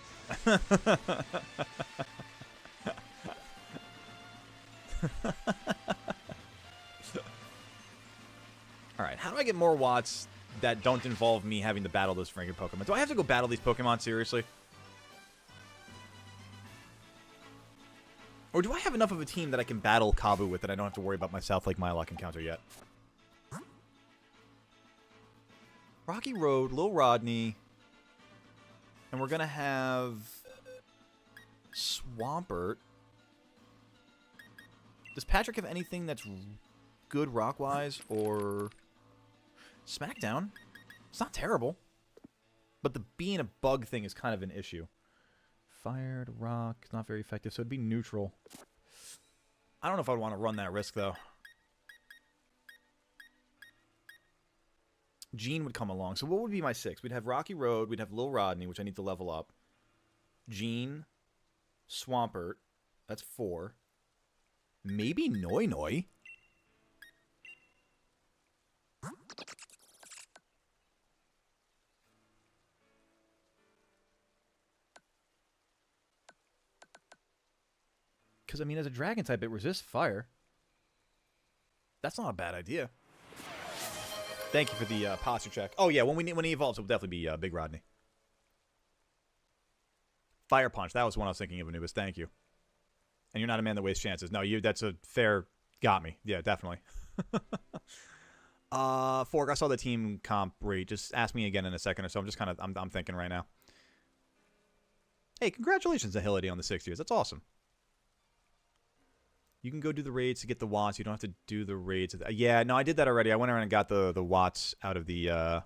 Alright, how do I get more Watts that don't involve me having to battle those freaking Pokemon? Do I have to go battle these Pokemon, seriously? Or do I have enough of a team that I can battle Kabu with that I don't have to worry about my South Lake Mylock encounter yet? Rocky Road, Lil Rodney. And we're gonna have Swampert. Does Patrick have anything that's good rock-wise, or Smackdown? It's not terrible. But the being a bug thing is kind of an issue. Fire to rock, not very effective, so it'd be neutral. I don't know if I'd want to run that risk, though. Gene would come along. So what would be my 6? We'd have Rocky Road, we'd have Lil Rodney, which I need to level up. Gene, Swampert, that's 4. Maybe Noi Noi? Because, I mean, as a dragon type, it resists fire. That's not a bad idea. Thank you for the posture check. Oh, yeah, when he evolves, it'll definitely be Big Rodney. Fire Punch. That was one I was thinking of, Anubis. Thank you. And you're not a man that wastes chances. No, that's a fair... Got me. Yeah, definitely. Fork, I saw the team comp rate. Just ask me again in a second or so. I'm just kind of... I'm thinking right now. Hey, congratulations, Nihility, on the 6 years. That's awesome. You can go do the raids to get the Watts. You don't have to do the raids. Yeah, no, I did that already. I went around and got the Watts out of the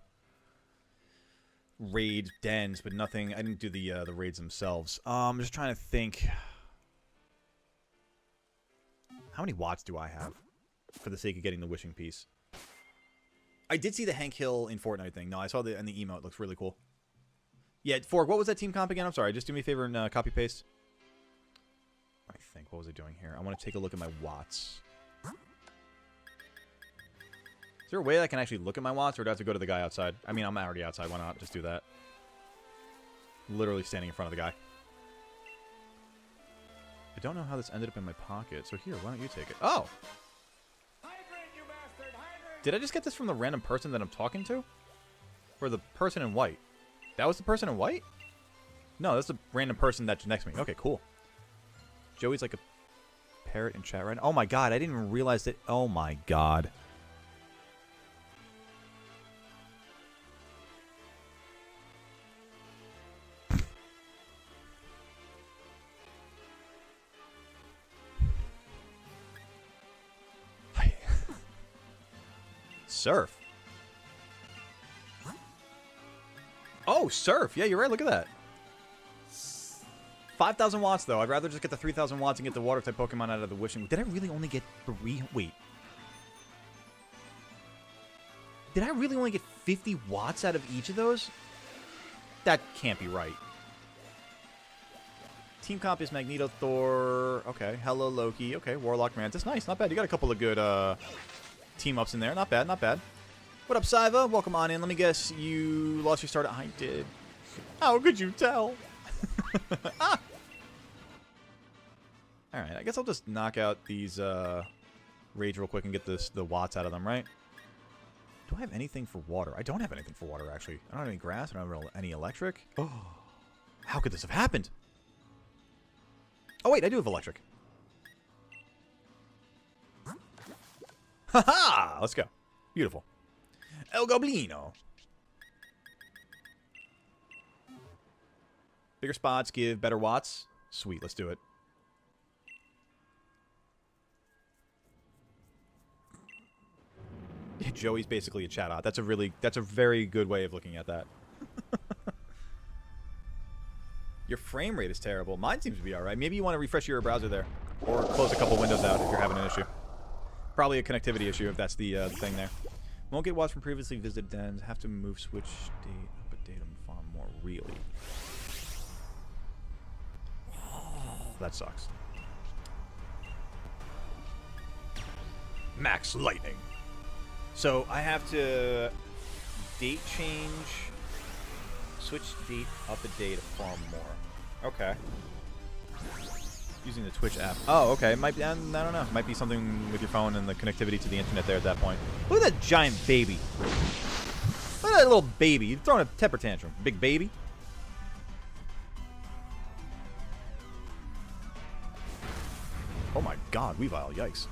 raid dens, but nothing. I didn't do the raids themselves. I'm just trying to think. How many Watts do I have for the sake of getting the wishing piece? I did see the Hank Hill in Fortnite thing. No, I saw the in the emote. It looks really cool. Yeah, Fork, what was that team comp again? I'm sorry. Just do me a favor and copy paste. I think. What was I doing here? I want to take a look at my Watts. Is there a way I can actually look at my Watts, or do I have to go to the guy outside? I mean, I'm already outside. Why not just do that? Literally standing in front of the guy. I don't know how this ended up in my pocket. So here, why don't you take it? Oh! Hydrate, you bastard! Hydrate! Did I just get this from the random person that I'm talking to? Or the person in white? That was the person in white? No, that's the random person that's next to me. Okay, cool. Joey's like a parrot in chat right now. Oh my god, I didn't even realize that. Oh my god. Surf. Oh, surf. Yeah, you're right. Look at that. 5,000 watts, though. I'd rather just get the 3,000 watts and get the water-type Pokemon out of the wishing. Did I really only get 3? Wait. Did I really only get 50 watts out of each of those? That can't be right. Team comp is Magneto, Thor. Okay. Hello, Loki. Okay. Warlock, Mantis. Nice. Not bad. You got a couple of good team-ups in there. Not bad. Not bad. What up, Saiva? Welcome on in. Let me guess. You lost your start. I did. How could you tell? Ah! Alright, I guess I'll just knock out these raids real quick and get the watts out of them, right? Do I have anything for water? I don't have anything for water, actually. I don't have any grass. I don't have any electric. Oh, how could this have happened? Oh, wait, I do have electric. Ha-ha! Let's go. Beautiful. El Goblino. Bigger spots give better watts. Sweet, let's do it. Joey's basically a chat-out. That's a very good way of looking at that. Your frame rate is terrible. Mine seems to be alright. Maybe you want to refresh your browser there. Or close a couple windows out if you're having an issue. Probably a connectivity issue if that's the thing there. Won't get watts from previously visited dens. Have to move switch date up a datum farm more really. That sucks. Max lightning. So I have to date change, switch date up a day to farm more. Okay. Using the Twitch app. Oh, okay. Might be, I don't know. Might be something with your phone and the connectivity to the internet there at that point. Look at that giant baby. Look at that little baby. You're throwing a temper tantrum. Big baby. Oh my god, Weavile, yikes.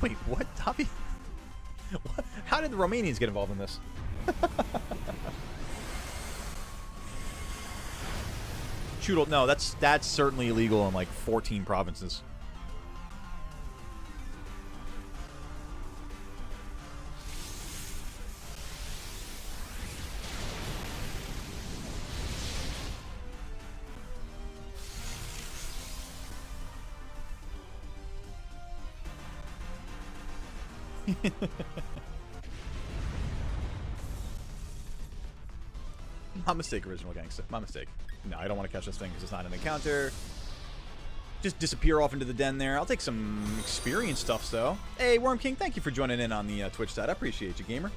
Wait, what, Dobby? What? How did the Romanians get involved in this? Choodle, no, that's certainly illegal in like 14 provinces. My mistake, original gangster. My mistake. No, I don't want to catch this thing because it's not an encounter. Just disappear off into the den there. I'll take some experience stuffs, though. Hey, Worm King, thank you for joining in on the Twitch side. I appreciate you, gamer.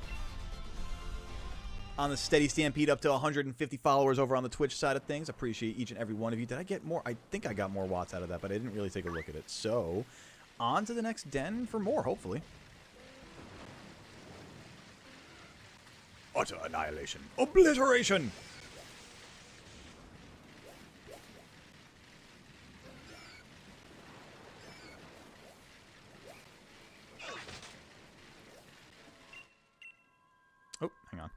On the steady stampede up to 150 followers over on the Twitch side of things. Appreciate each and every one of you. Did I get more? I think I got more watts out of that, but I didn't really take a look at it. So, on to the next den for more, hopefully. Utter annihilation. Obliteration! Oh, hang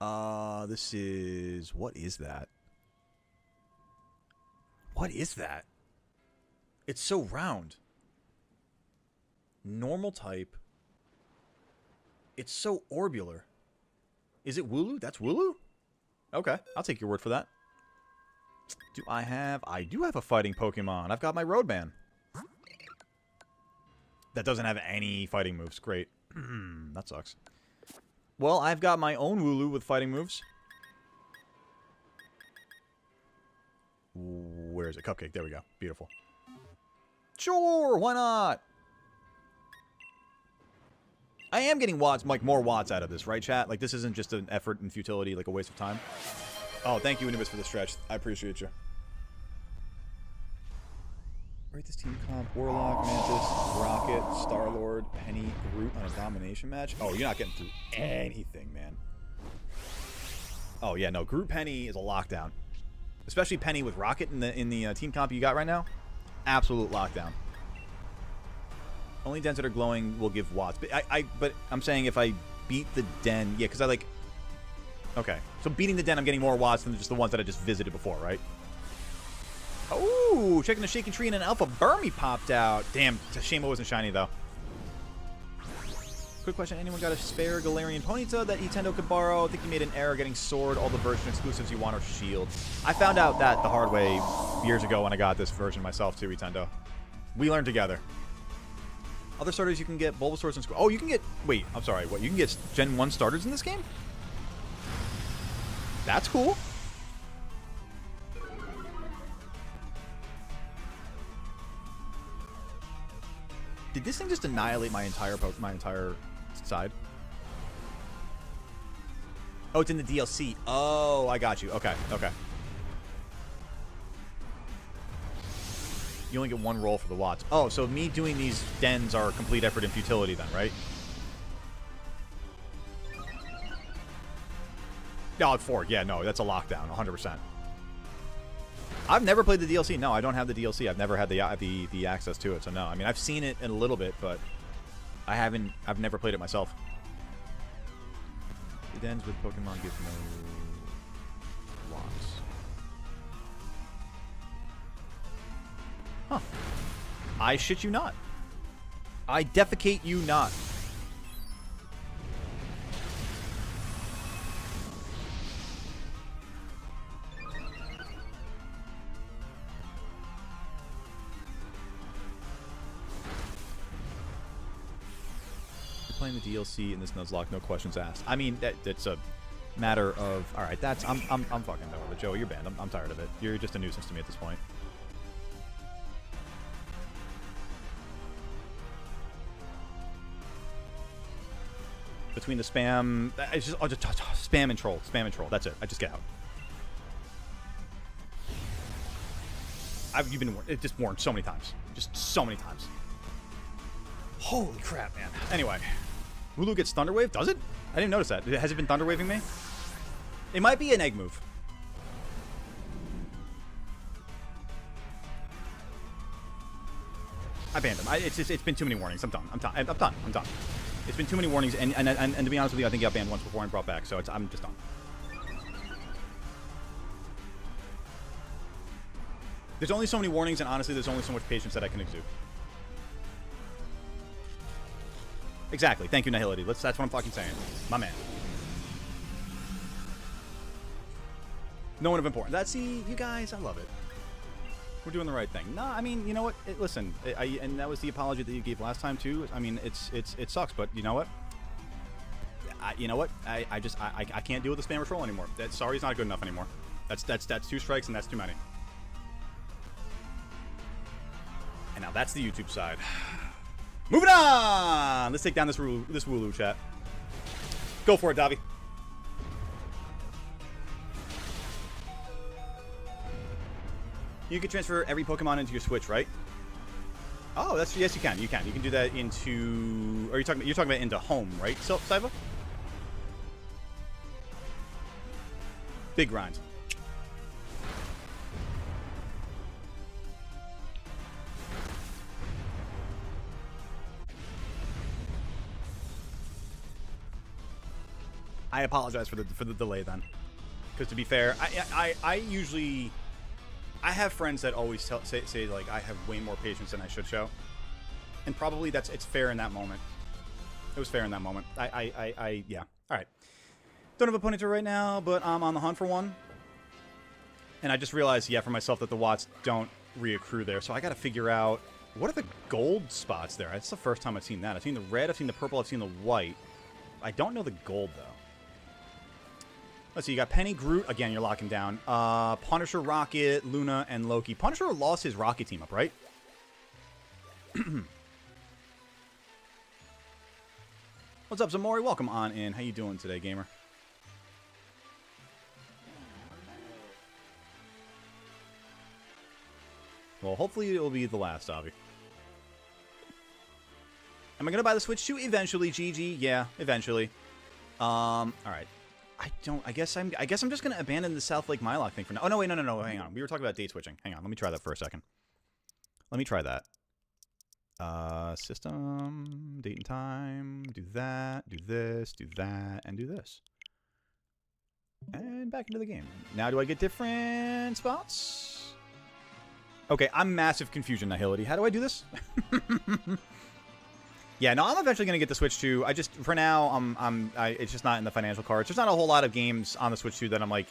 on. This is... What is that? What is that? It's so round. Normal type. It's so orbular. Is it Wooloo? That's Wooloo? Okay, I'll take your word for that. Do I have... I do have a fighting Pokemon. I've got my Roadman. That doesn't have any fighting moves. Great. That sucks. Well, I've got my own Wooloo with fighting moves. Where is it? Cupcake. There we go. Beautiful. Sure, why not? I am getting watts, like more watts out of this, right, chat? Like, this isn't just an effort and futility, like a waste of time. Oh, thank you, Anubis, for the stretch. I appreciate you. Rate this team comp. Warlock, Mantis, Rocket, Star-Lord, Penny, Groot on a domination match. Oh, you're not getting through anything, man. Oh, yeah, no. Groot Penny is a lockdown. Especially Penny with Rocket in the team comp you got right now. Absolute lockdown. Only dens that are glowing will give watts. But I'm saying if I beat the den... Yeah, because I like... Okay. So beating the den, I'm getting more watts than just the ones that I just visited before, right? Oh, checking the shaking tree and an alpha Burmy popped out. Damn, it's a shame it wasn't shiny, though. Quick question. Anyone got a spare Galarian Ponyta that Nintendo could borrow? I think you made an error getting Sword, all the version exclusives you want, or Shield. I found out that the hard way years ago when I got this version myself, too, Nintendo. We learned together. Other starters you can get Bulbasaurs and Squirtle. Oh, you can get... Wait, I'm sorry. What? You can get Gen 1 starters in this game? That's cool. Did this thing just annihilate my entire side? Oh, it's in the DLC. Oh, I got you. Okay, okay. You only get one roll for the watts. Oh, so me doing these dens are complete effort and futility then, right? No, it's 4. Yeah, no, that's a lockdown, 100%. I've never played the DLC. No, I don't have the DLC. I've never had the access to it, so no. I mean, I've seen it in a little bit, but I've never played it myself. It ends with Pokemon give no watts. Huh. I shit you not. I defecate you not. Playing the DLC in this Nuzlocke, no questions asked. I mean, that's a matter of... Alright, that's... I'm fucking done with it. Joe, you're banned. I'm tired of it. You're just a nuisance to me at this point. Between the spam... I'll just spam and troll. Spam and troll. That's it. I just get out. You've been warned. Just warned so many times. Just so many times. Holy crap, man. Anyway. Wooloo gets Thunder Wave? Does it? I didn't notice that. Has it been Thunder Waving me? It might be an egg move. I banned him. It's been too many warnings. I'm done. I'm done. It's been too many warnings, and to be honest with you, I think I got banned once before and brought back, so I'm just done. There's only so many warnings, and honestly, there's only so much patience that I can exude. Exactly. Thank you, Nihility. That's what I'm fucking saying. My man. No one of importance. See, you guys, I love it. We're doing the right thing. No, I mean, you know what? Listen, and that was the apology that you gave last time too. I mean, it sucks, but you know what? I can't deal with the spammer troll anymore. Sorry's not good enough anymore. That's 2 strikes and that's too many. And now that's the YouTube side. Moving on! Let's take down this Wooloo chat. Go for it, Davi. You can transfer every Pokemon into your Switch, right? Oh, yes, you can. You can do that into... You're talking about into home, right, Saiva? Big grind. I apologize for the delay then, because to be fair, I usually have friends that always say like I have way more patience than I should show, and probably it's fair in that moment. It was fair in that moment. Yeah. All right. Don't have a Ponyta right now, but I'm on the hunt for one, and I just realized for myself that the watts don't reaccrue there, so I got to figure out what are the gold spots there. That's the first time I've seen that. I've seen the red, I've seen the purple, I've seen the white. I don't know the gold though. Let's see, you got Penny, Groot. Again, you're locking down. Punisher, Rocket, Luna, and Loki. Punisher lost his Rocket team up, right? What's up, Zamori? Welcome on in. How you doing today, gamer? Well, hopefully it will be the last, Avi. Am I going to buy the Switch 2? Eventually, GG. Yeah, eventually. Alright. I guess I'm just going to abandon the South Lake Mylock thing for now. Oh, no, wait, no. Hang on. We were talking about date switching. Hang on. Let me try that for a second. Let me try that. System, date and time, do that, do this, do that, and do this. And back into the game. Now do I get different spots? Okay, I'm massive confusion, Nihility. How do I do this? Yeah, no, I'm eventually going to get the Switch 2. I just, for now, it's just not in the financial cards. There's not a whole lot of games on the Switch 2 that I'm, like,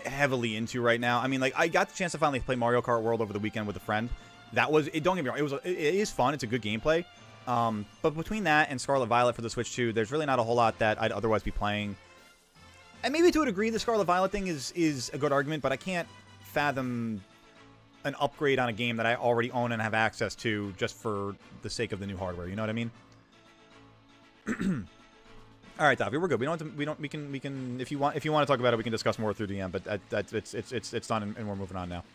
heavily into right now. I mean, like, I got the chance to finally play Mario Kart World over the weekend with a friend. That was, don't get me wrong, it is fun. It's a good gameplay. But between that and Scarlet Violet for the Switch 2, there's really not a whole lot that I'd otherwise be playing. And maybe to a degree, the Scarlet Violet thing is a good argument, but I can't fathom an upgrade on a game that I already own and have access to just for the sake of the new hardware. You know what I mean? All right, Davi, we're good. We can. If you want to talk about it, we can discuss more through DM. But it's done, and we're moving on now.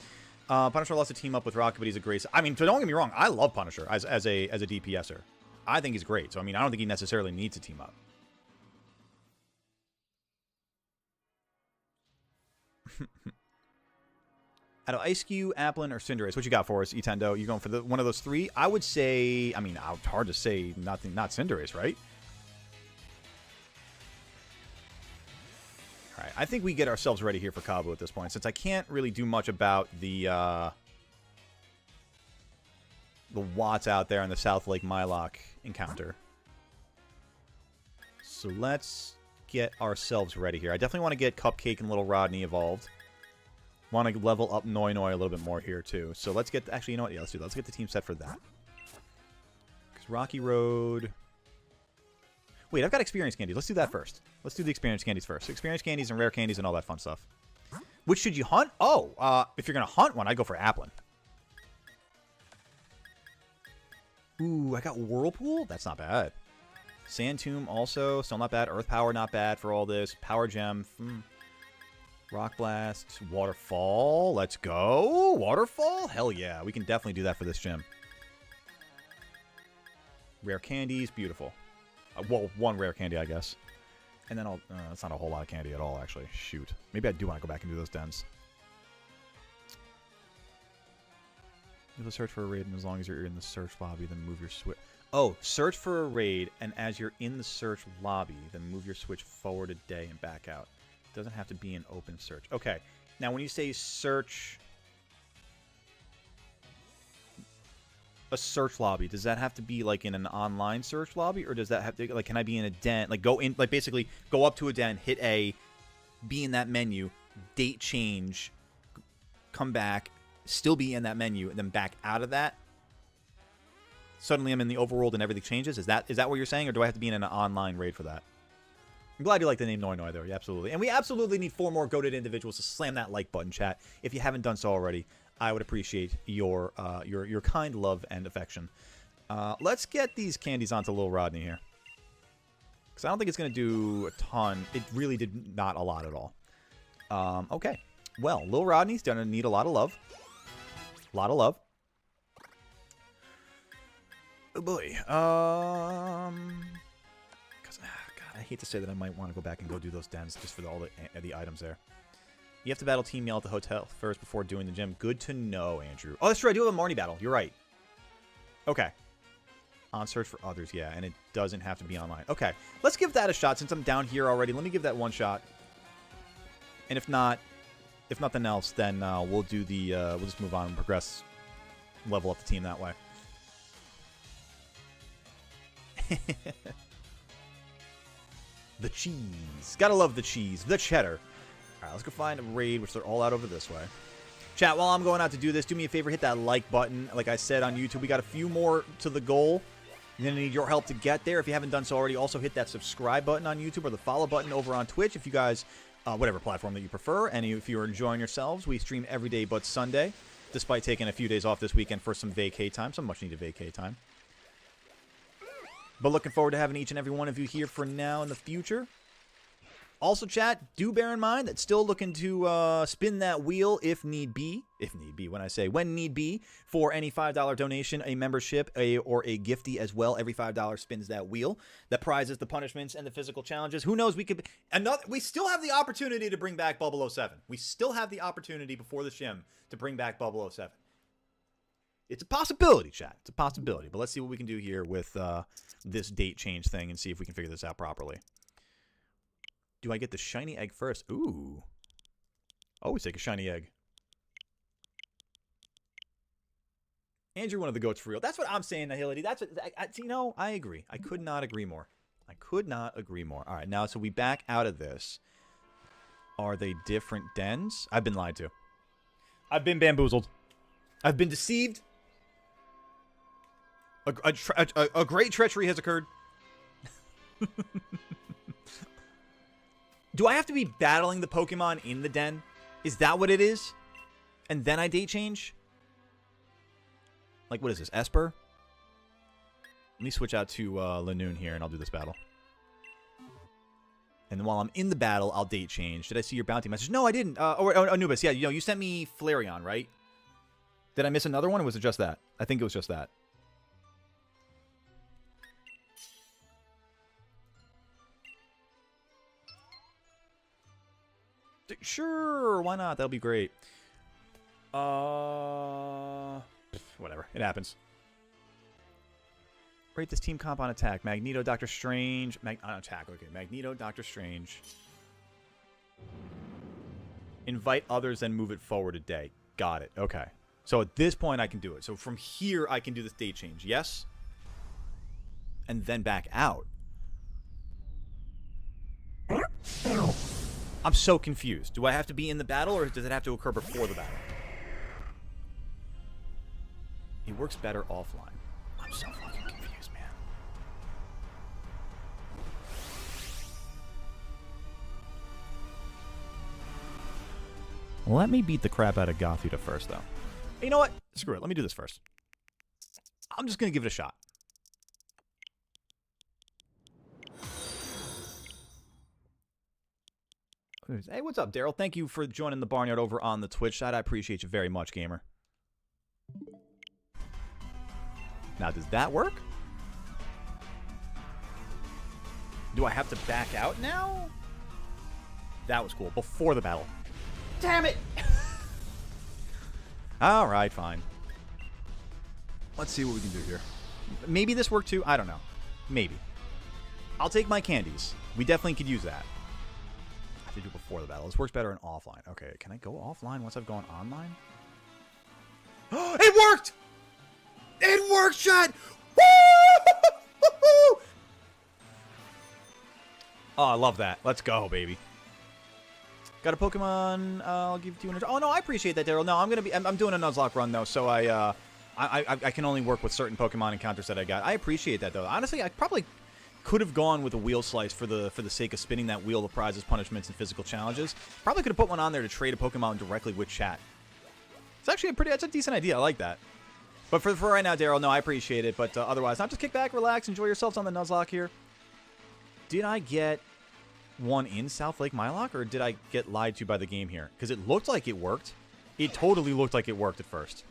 Punisher loves to team up with Rocket, but he's a great. I mean, don't get me wrong. I love Punisher as a DPSer. I think he's great. So I mean, I don't think he necessarily needs to team up. Out of Ice Cube, Applin, or Cinderace, what you got for us, Etendo? You going for one of those three? I would say. I mean, it's hard to say. Not Cinderace, right? All right, I think we get ourselves ready here for Cabo at this point, since I can't really do much about the Watts out there in the South Lake Mylock encounter. So let's get ourselves ready here. I definitely want to get Cupcake and Little Rodney evolved. Want to level up Noi Noi a little bit more here, too. So let's get... Actually, you know what? Yeah, let's do that. Let's get the team set for that. Because Rocky Road... Wait, I've got experience candies. Let's do that first. Let's do the experience candies first. Experience candies and rare candies and all that fun stuff. Which should you hunt? Oh, if you're going to hunt one, I'd go for Applin. Ooh, I got Whirlpool? That's not bad. Sand Tomb also. Still not bad. Earth Power, not bad for all this. Power Gem. Rock Blast. Waterfall. Let's go. Waterfall? Hell yeah. We can definitely do that for this gym. Rare candies. Beautiful. Well, one rare candy, I guess. And then that's not a whole lot of candy at all, actually. Shoot. Maybe I do want to go back and do those dens. You'll search for a raid, and as long as you're in the search lobby, then move your switch. Oh, search for a raid, and as you're in the search lobby, then move your switch forward a day and back out. It doesn't have to be an open search. Okay. Now, when you say search a search lobby, does that have to be like in an online search lobby, or does that have to, like, can I be in a den, like go in, like basically go up to a den, hit A, be in that menu, date change, come back, still be in that menu, and then back out of that? Suddenly I'm in the overworld and everything changes? Is that what you're saying, or do I have to be in an online raid for that? I'm glad you like the name Noi Noi, though. Yeah, absolutely. And we absolutely need 4 more goated individuals to slam that like button, chat. If you haven't done so already, I would appreciate your kind love and affection. Let's get these candies onto Lil Rodney here. Because I don't think it's going to do a ton. It really did not a lot at all. Okay. Well, Lil Rodney's going to need a lot of love. A lot of love. Oh, boy. God, I hate to say that I might want to go back and go do those dens just for all the items there. You have to battle Team Yell at the hotel first before doing the gym. Good to know, Andrew. Oh, that's true. I do have a Marnie battle. You're right. Okay. On search for others, yeah. And it doesn't have to be online. Okay. Let's give that a shot since I'm down here already. Let me give that one shot. And if nothing else, then we'll do the... we'll just move on and progress. Level up the team that way. The cheese. Gotta love the cheese. The cheddar. All right, let's go find a raid, which they're all out over this way. Chat, while I'm going out to do this, do me a favor, hit that like button. Like I said on YouTube, we got a few more to the goal. You're going to need your help to get there. If you haven't done so already, also hit that subscribe button on YouTube or the follow button over on Twitch if you guys, whatever platform that you prefer. And if you're enjoying yourselves, we stream every day but Sunday, despite taking a few days off this weekend for some vacay time, some much-needed vacay time. But looking forward to having each and every one of you here for now in the future. Also, chat, do bear in mind that still looking to spin that wheel if need be. If need be, when need be, for any $5 donation, a membership, or a gifty as well. Every $5 spins that wheel. That prizes the punishments and the physical challenges. Who knows? We still have the opportunity to bring back Bubble 07. We still have the opportunity before the shim to bring back Bubble 07. It's a possibility, chat. It's a possibility. But let's see what we can do here with this date change thing and see if we can figure this out properly. Do I get the shiny egg first? Ooh. Always take a shiny egg. Andrew, one of the goats for real. That's what I'm saying, Nihility. That's what, you know, I agree. I could not agree more. I could not agree more. All right, now, so we back out of this. Are they different dens? I've been lied to. I've been bamboozled. I've been deceived. A great treachery has occurred. Do I have to be battling the Pokemon in the den? Is that what it is? And then I date change? Like, what is this? Esper? Let me switch out to Lanoon here, and I'll do this battle. And then while I'm in the battle, I'll date change. Did I see your bounty message? No, I didn't. Anubis, yeah, you sent me Flareon, right? Did I miss another one, or was it just that? I think it was just that. Sure, why not? That'll be great. Whatever. It happens. Rate this team comp on attack. Magneto, Doctor Strange. On attack, okay. Magneto, Doctor Strange. Invite others, then move it forward a day. Got it. Okay. So at this point, I can do it. So from here, I can do this date change. Yes? And then back out. I'm so confused. Do I have to be in the battle, or does it have to occur before the battle? It works better offline. I'm so fucking confused, man. Let me beat the crap out of Gothita first, though. You know what? Screw it. Let me do this first. I'm just going to give it a shot. Hey, what's up, Daryl? Thank you for joining the Barnyard over on the Twitch side. I appreciate you very much, gamer. Now, does that work? Do I have to back out now? That was cool. Before the battle. Damn it! Alright, fine. Let's see what we can do here. Maybe this worked too. I don't know. Maybe. I'll take my candies. We definitely could use that. I have to do it before the battle. This works better in offline. Okay, can I go offline once I've gone online? It worked! It worked, chat! Woo! Oh, I love that. Let's go, baby. Got a Pokemon. I'll give you 200. Oh no, I appreciate that, Daryl. No, I'm doing a Nuzlocke run though, so I can only work with certain Pokemon encounters that I got. I appreciate that though. Honestly, I probably could have gone with a wheel slice for the sake of spinning that wheel of prizes, punishments, and physical challenges. Probably could have put one on there to trade a Pokemon directly with chat. It's actually that's a decent idea. I like that. But for right now, Daryl, no, I appreciate it. But otherwise, not just kick back, relax, enjoy yourselves on the Nuzlocke here. Did I get one in South Lake Mylock, or did I get lied to by the game here? Because it looked like it worked. It totally looked like it worked at first.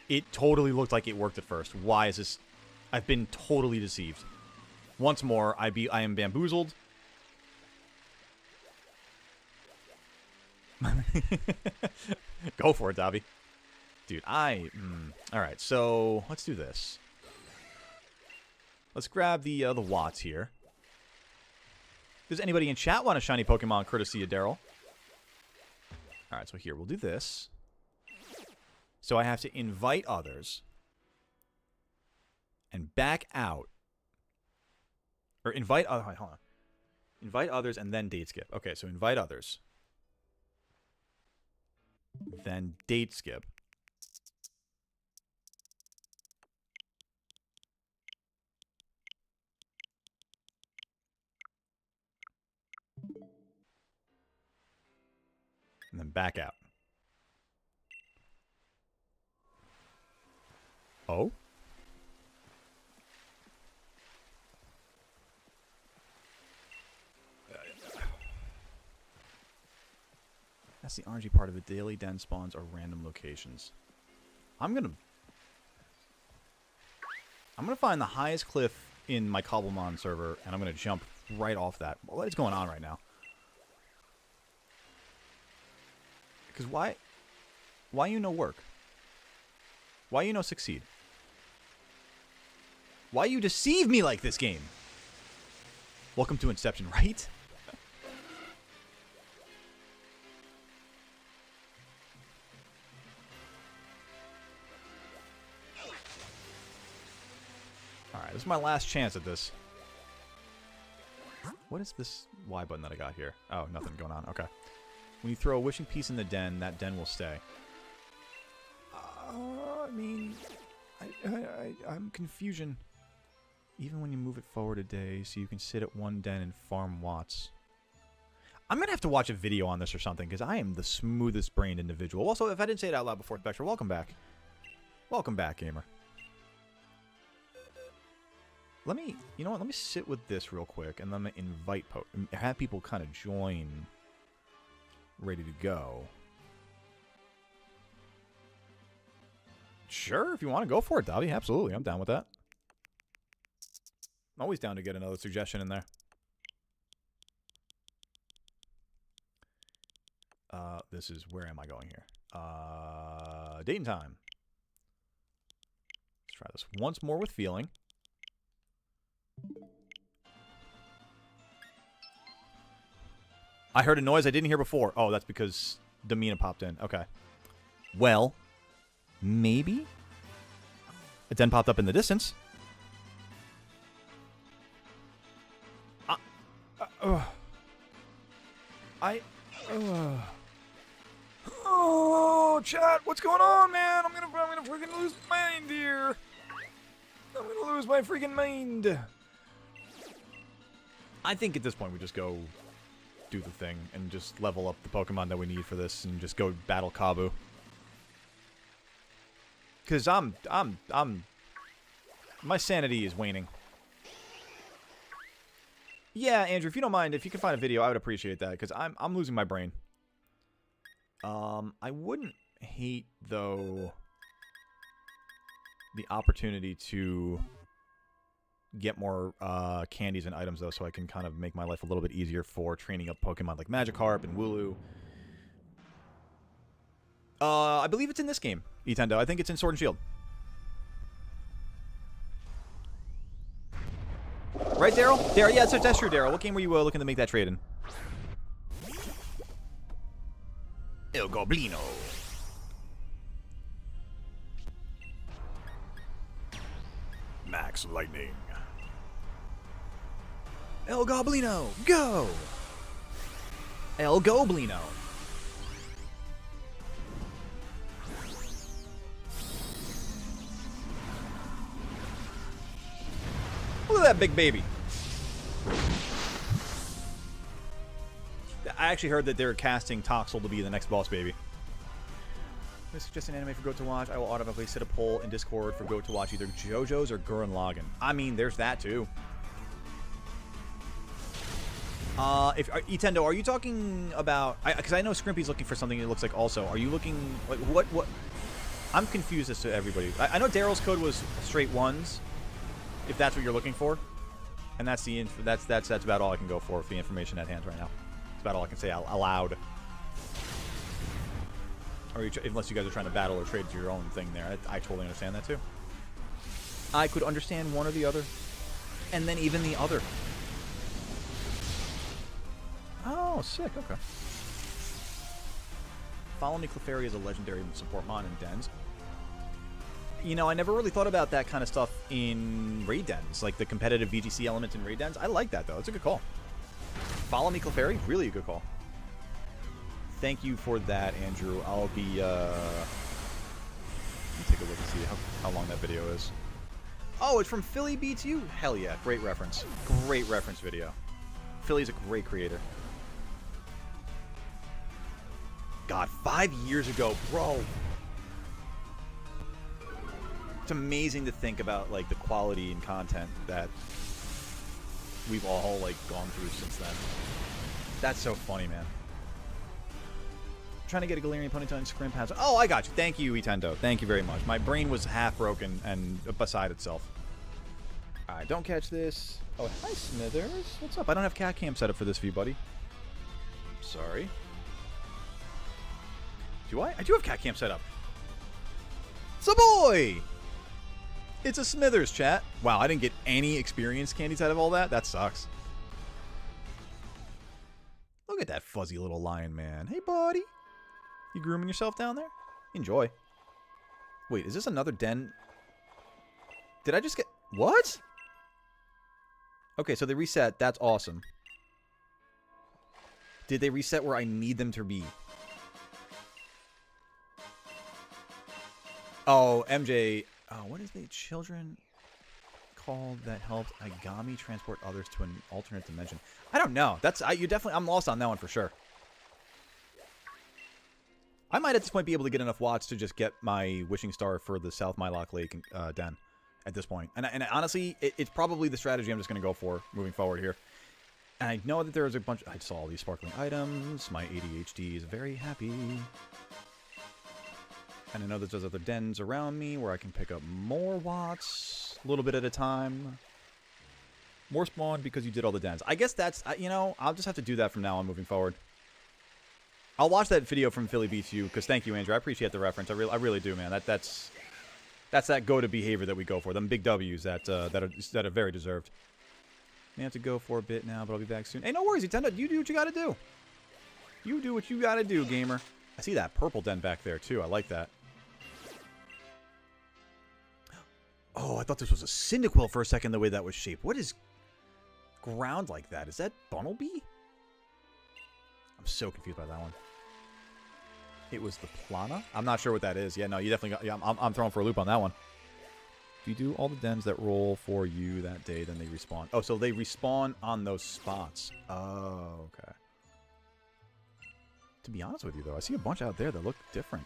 It totally looked like it worked at first. Why is this? I've been totally deceived. Once more, I am bamboozled. Go for it, Dobby. Dude, alright, so let's do this. Let's grab the Watts here. Does anybody in chat want a shiny Pokemon courtesy of Daryl? Alright, so here, we'll do this. So I have to invite others. And back out. Or invite... hold on. Invite others and then date skip. Okay, so invite others. Then date skip. And then back out. Oh? That's the RNG part of it. Daily den spawns are random locations. I'm gonna find the highest cliff in my Cobblemon server, and I'm gonna jump right off that. What is going on right now? Because why you no work? Why you no succeed? Why you deceive me like this game? Welcome to Inception, right? Alright, this is my last chance at this. What is this Y button that I got here? Oh, nothing going on. Okay. When you throw a wishing piece in the den, that den will stay. I mean, I'm confusion. Even when you move it forward a day, so you can sit at one den and farm watts. I'm going to have to watch a video on this or something, because I am the smoothest brained individual. Also, if I didn't say it out loud before, Spectre, welcome back. Welcome back, gamer. Let me, you know what, let me sit with this real quick, and then invite, have people kind of join, ready to go. Sure, if you want to go for it, Dobby, absolutely, I'm down with that. I'm always down to get another suggestion in there. This is, where am I going here? Date and time. Let's try this once more with feeling. I heard a noise I didn't hear before. Oh, that's because Damina popped in. Okay. Well, maybe? It then popped up in the distance. Oh, chat, what's going on, man? I'm gonna freaking lose my mind here. I'm gonna lose my freaking mind. I think at this point we just go do the thing and just level up the Pokemon that we need for this and just go battle Kabu. Cause my sanity is waning. Yeah, Andrew, if you don't mind, if you can find a video, I would appreciate that, because I'm losing my brain. I wouldn't hate, though, the opportunity to get more candies and items, though, so I can kind of make my life a little bit easier for training up Pokemon like Magikarp and Wooloo. I believe it's in this game, Nintendo. I think it's in Sword and Shield. Right, Daryl? Daryl, yeah, that's true, Daryl. What game were you looking to make that trade in? El Goblino. Max Lightning. El Goblino, go! El Goblino. Look at that big baby. I actually heard that they're casting Toxel to be the next boss baby. I suggest an anime for Goat to watch. I will automatically set a poll in Discord for Goat to watch either JoJo's or Gurren Lagann. I mean, there's that too. Nintendo, are you talking about? Because I know Scrimpy's looking for something it looks like. Also, are you looking like what? I'm confused as to everybody. I know Daryl's code was straight ones. If that's what you're looking for, and that's the that's about all I can go for the information at hand right now. It's about all I can say aloud. Or unless you guys are trying to battle or trade to your own thing there, I totally understand that too. I could understand one or the other, and then even the other. Oh, sick. Okay. Follow Me Clefairy is a legendary support mon in dens. You know, I never really thought about that kind of stuff in raid dens, like the competitive VGC element in raid dens. I like that, though. It's a good call. Follow Me Clefairy, really a good call. Thank you for that, Andrew. I'll be, let me take a look and see how long that video is. Oh, it's from Philly Beats You? Hell yeah, great reference. Great reference video. Philly's a great creator. God, 5 years ago, bro. It's amazing to think about, like, the quality and content that we've all, like, gone through since then. That's so funny, man. trying to get a Galarian Ponyta and Scrimp has... Oh, I got you. Thank you, Itendo. Thank you very much. My brain was half broken and beside itself. Alright, don't catch this. Oh, hi, Smithers. What's up? I don't have cat cam set up for this view, buddy. Sorry. Do I? I do have cat cam set up. It's a boy! It's a Smithers, chat. Wow, I didn't get any experience candies out of all that. That sucks. Look at that fuzzy little lion man. Hey, buddy. You grooming yourself down there? Enjoy. Wait, is this another den? Did I just get... What? Okay, so they reset. That's awesome. Did they reset where I need them to be? Oh, MJ... Oh, what is the children called that helped Agami transport others to an alternate dimension? I don't know. That's you definitely. I'm lost on that one for sure. I might at this point be able to get enough watts to just get my wishing star for the South Mylock Lake den at this point. And honestly, it's probably the strategy I'm just going to go for moving forward here. And I know that there's a bunch. I saw all these sparkling items. My ADHD is very happy. And I know that there's other dens around me where I can pick up more watts a little bit at a time. More spawn because you did all the dens. I guess that's, you know, I'll just have to do that from now on moving forward. I'll watch that video from Philly Beats You because thank you, Andrew. I appreciate the reference. I really do, man. That's that go-to behavior that we go for. Them big W's that are very deserved. May have to go for a bit now, but I'll be back soon. Hey, no worries, Nintendo. You do what you got to do. You do what you got to do, gamer. I see that purple den back there, too. I like that. Oh, I thought this was a Cyndaquil for a second, the way that was shaped. What is ground like that? Is that Bunnelby? I'm so confused by that one. It was the Plana? I'm not sure what that is. Yeah, no, you definitely got... Yeah, I'm thrown for a loop on that one. If you do all the dens that roll for you that day, then they respawn. Oh, so they respawn on those spots. Oh, okay. To be honest with you, though, I see a bunch out there that look different.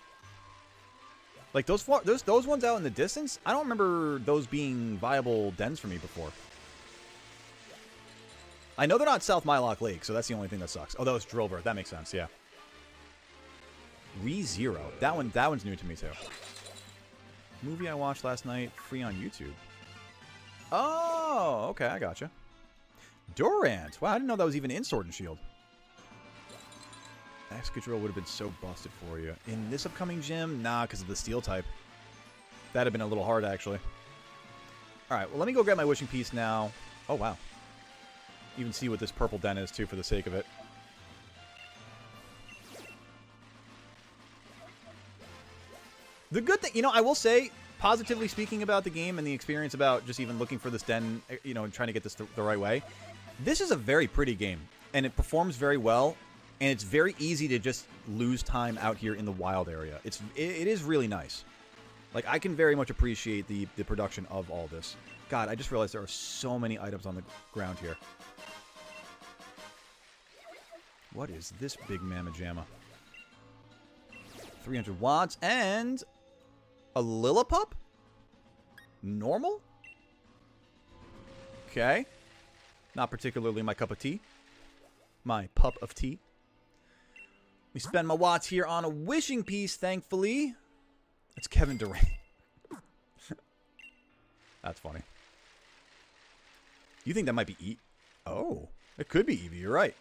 Like, those ones out in the distance, I don't remember those being viable dens for me before. I know they're not South Mylock Lake, so that's the only thing that sucks. Oh, that was Drillbur. That makes sense, yeah. ReZero. That one's new to me, too. Movie I watched last night, free on YouTube. Oh, okay, I gotcha. Durant. Wow, I didn't know that was even in Sword and Shield. Excadrill would have been so busted for you. In this upcoming gym? Nah, because of the steel type. That'd have been a little hard, actually. Alright, well, let me go grab my wishing piece now. Oh, wow. Even see what this purple den is, too, for the sake of it. The good thing, you know, I will say, positively speaking about the game and the experience about just even looking for this den, you know, and trying to get this the right way, this is a very pretty game, and it performs very well. And it's very easy to just lose time out here in the wild area. It is really nice. Like, I can very much appreciate the production of all this. God, I just realized there are so many items on the ground here. What is this big mamma jamma? 300 watts and a Lillipup? Normal? Okay. Not particularly my cup of tea. My pup of tea. We spend my watts here on a wishing piece, thankfully. It's Kevin Durant. That's funny. You think that might be Eevee? Oh, it could be Eevee. You're right.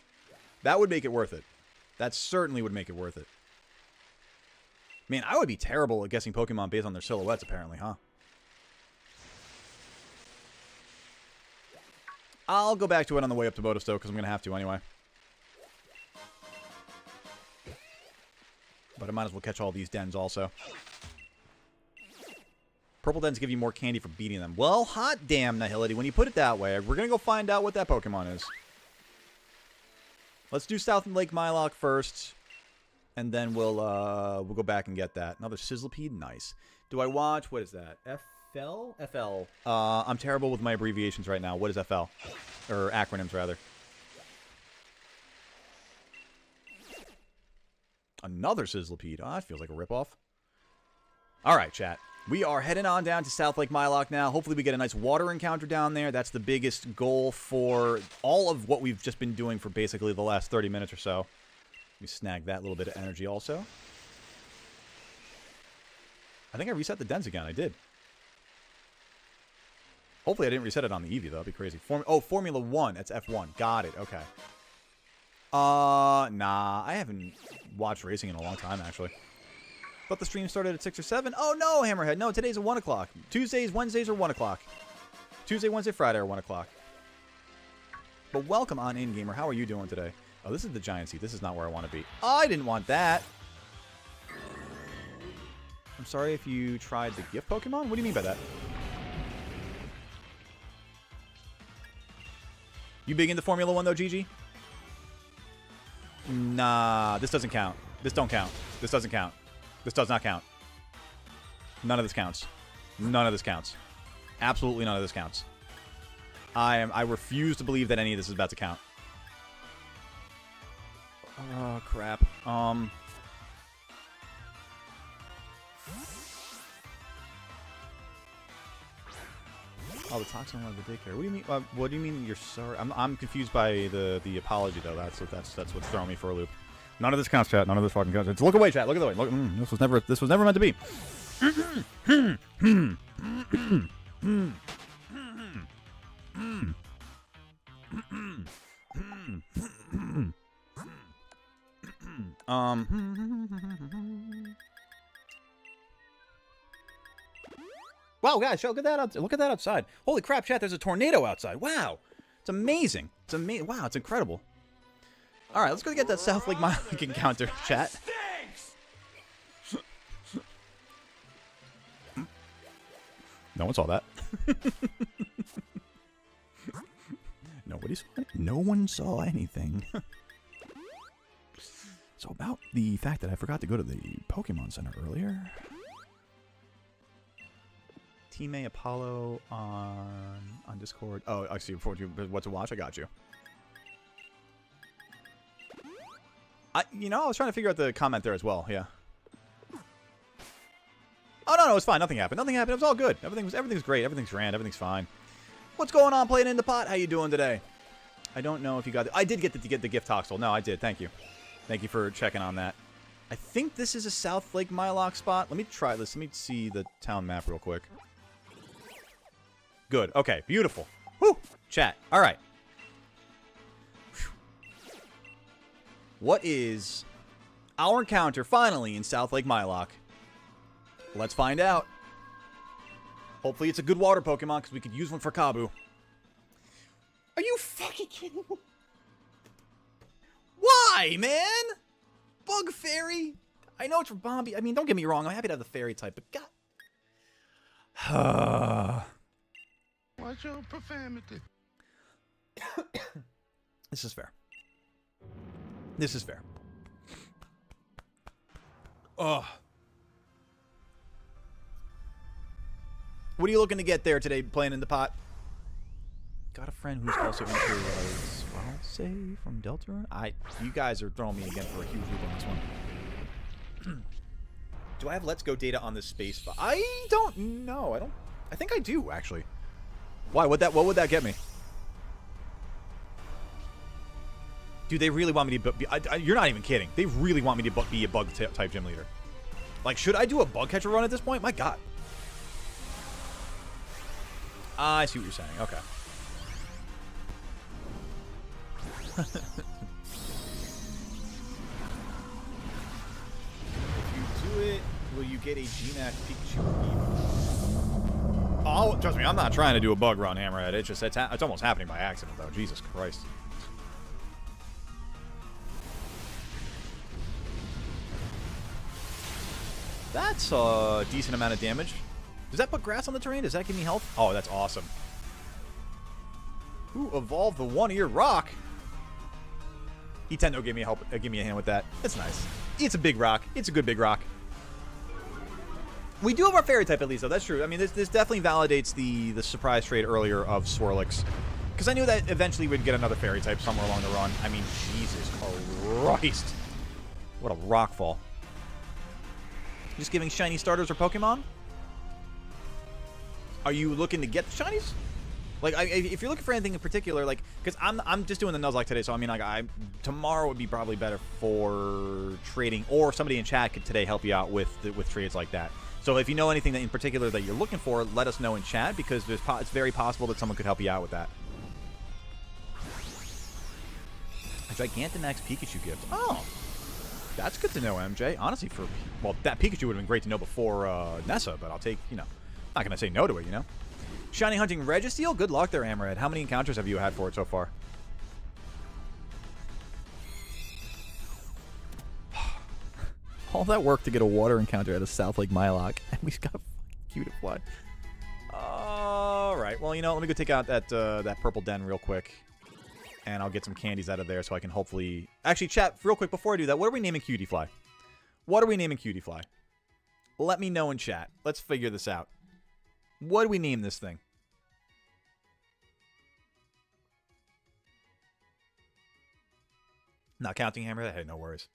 That would make it worth it. That certainly would make it worth it. Man, I would be terrible at guessing Pokemon based on their silhouettes, apparently, huh? I'll go back to it on the way up to Bodestow, because I'm going to have to anyway. But I might as well catch all these dens also. Purple dens give you more candy for beating them. Well, hot damn, Nihility. When you put it that way, we're going to go find out what that Pokemon is. Let's do South Lake Mylock first. And then we'll go back and get that. Another Sizzlipede? Nice. Do I watch... What is that? FL? FL. I'm terrible with my abbreviations right now. What is FL? Or acronyms, rather. Another Sizzlipede. Oh, that feels like a ripoff. Alright, chat. We are heading on down to South Lake Mylock now. Hopefully we get a nice water encounter down there. That's the biggest goal for all of what we've just been doing for basically the last 30 minutes or so. me snag that little bit of energy also. I think I reset the dens again. I did. Hopefully I didn't reset it on the Eevee, though. That'd be crazy. Formula 1. That's F1. Got it. Okay. Nah. I haven't watched racing in a long time, actually. Thought the stream started at 6 or 7. Oh, no, Hammerhead. No, today's at 1 o'clock. Tuesdays, Wednesdays are 1 o'clock. Tuesday, Wednesday, Friday are 1 o'clock. But welcome on in, gamer. How are you doing today? Oh, this is the giant seat. This is not where I want to be. Oh, I didn't want that. I'm sorry if you tried the gift Pokemon? What do you mean by that? You big into Formula 1, though, Gigi? Nah, this doesn't count. This don't count. This doesn't count. This does not count. None of this counts. None of this counts. Absolutely none of this counts. I refuse to believe that any of this is about to count. Oh, crap. Oh, the toxin one of the daycare. What do you mean? What do you mean you're sorry? I'm confused by the apology though. That's what's throwing me for a loop. None of this counts, chat. None of this fucking counts. It's look away, chat. Look away. Look, this was never meant to be. Wow, guys, look at that outside. Holy crap, chat, there's a tornado outside. Wow. It's amazing. It's amazing. Wow, it's incredible. All right, let's go get that South Lake Mile Link encounter, chat. No one saw that. Nobody saw it. No one saw anything. So about the fact that I forgot to go to the Pokemon Center earlier. Team A Apollo on Discord. Oh, I see. What to watch? I got you. I was trying to figure out the comment there as well. Yeah. Oh no, it's fine. Nothing happened. Nothing happened. It was all good. Everything's great. Everything's grand. Everything's fine. What's going on? Playing in the pot. How you doing today? I don't know if you got. I did get the gift Toxel. No, I did. Thank you. Thank you for checking on that. I think this is a South Lake Mile Link spot. Let me try this. Let me see the town map real quick. Good. Okay. Beautiful. Whew. Chat. All right. Whew. What is our encounter finally in South Lake Mile Link? Let's find out. Hopefully it's a good water Pokemon because we could use one for Kabu. Are you fucking kidding me? Why, man? Bug Fairy? I know it's for Bombi. I mean, don't get me wrong. I'm happy to have the Fairy type, but God. Watch your profanity. This is fair. This is fair. Ugh. What are you looking to get there today, playing in the pot? Got a friend who's also into Swalsay from Deltarune. You guys are throwing me again for a huge loop on this one. Do I have Let's Go data on this space? I don't know. I think I do, actually. Why? What would that get me? Dude, they really want me to be... you're not even kidding. They really want me to be a bug-type gym leader. Like, should I do a bug catcher run at this point? My God. I see what you're saying. Okay. If you do it, will you get a GMAC Pikachu? Oh, trust me, I'm not trying to do a bug run, Hammerhead. It's almost happening by accident, though. Jesus Christ. That's a decent amount of damage. Does that put grass on the terrain? Does that give me health? Oh, that's awesome. Ooh, evolve the one-ear rock. Nintendo gave me a hand with that. It's nice. It's a big rock. It's a good big rock. We do have our fairy type at least, though. That's true. I mean, this definitely validates the surprise trade earlier of Swirlix. Because I knew that eventually we'd get another fairy type somewhere along the run. I mean, Jesus Christ. What a rock fall. Just giving shiny starters or Pokemon? Are you looking to get the shinies? Like, if you're looking for anything in particular, like, because I'm just doing the Nuzlocke today, so I mean, like, tomorrow would be probably better for trading, or somebody in chat could today help you out with trades like that. So if you know anything that in particular that you're looking for, let us know in chat, because it's very possible that someone could help you out with that. A Gigantamax Pikachu gift. Oh, that's good to know, MJ. Honestly, well, that Pikachu would have been great to know before Nessa, but I'll take, you know, not gonna say no to it, you know. Shiny Hunting Registeel. Good luck there, Amared. How many encounters have you had for it so far? All that work to get a water encounter out of South Lake Mylock, and we got a fucking Cutiefly. All right. Well, you know, let me go take out that purple den real quick, and I'll get some candies out of there so I can hopefully... Actually, chat, real quick, before I do that, what are we naming Cutiefly? What are we naming Cutiefly? Let me know in chat. Let's figure this out. What do we name this thing? Not counting Hammer? Hey, no worries.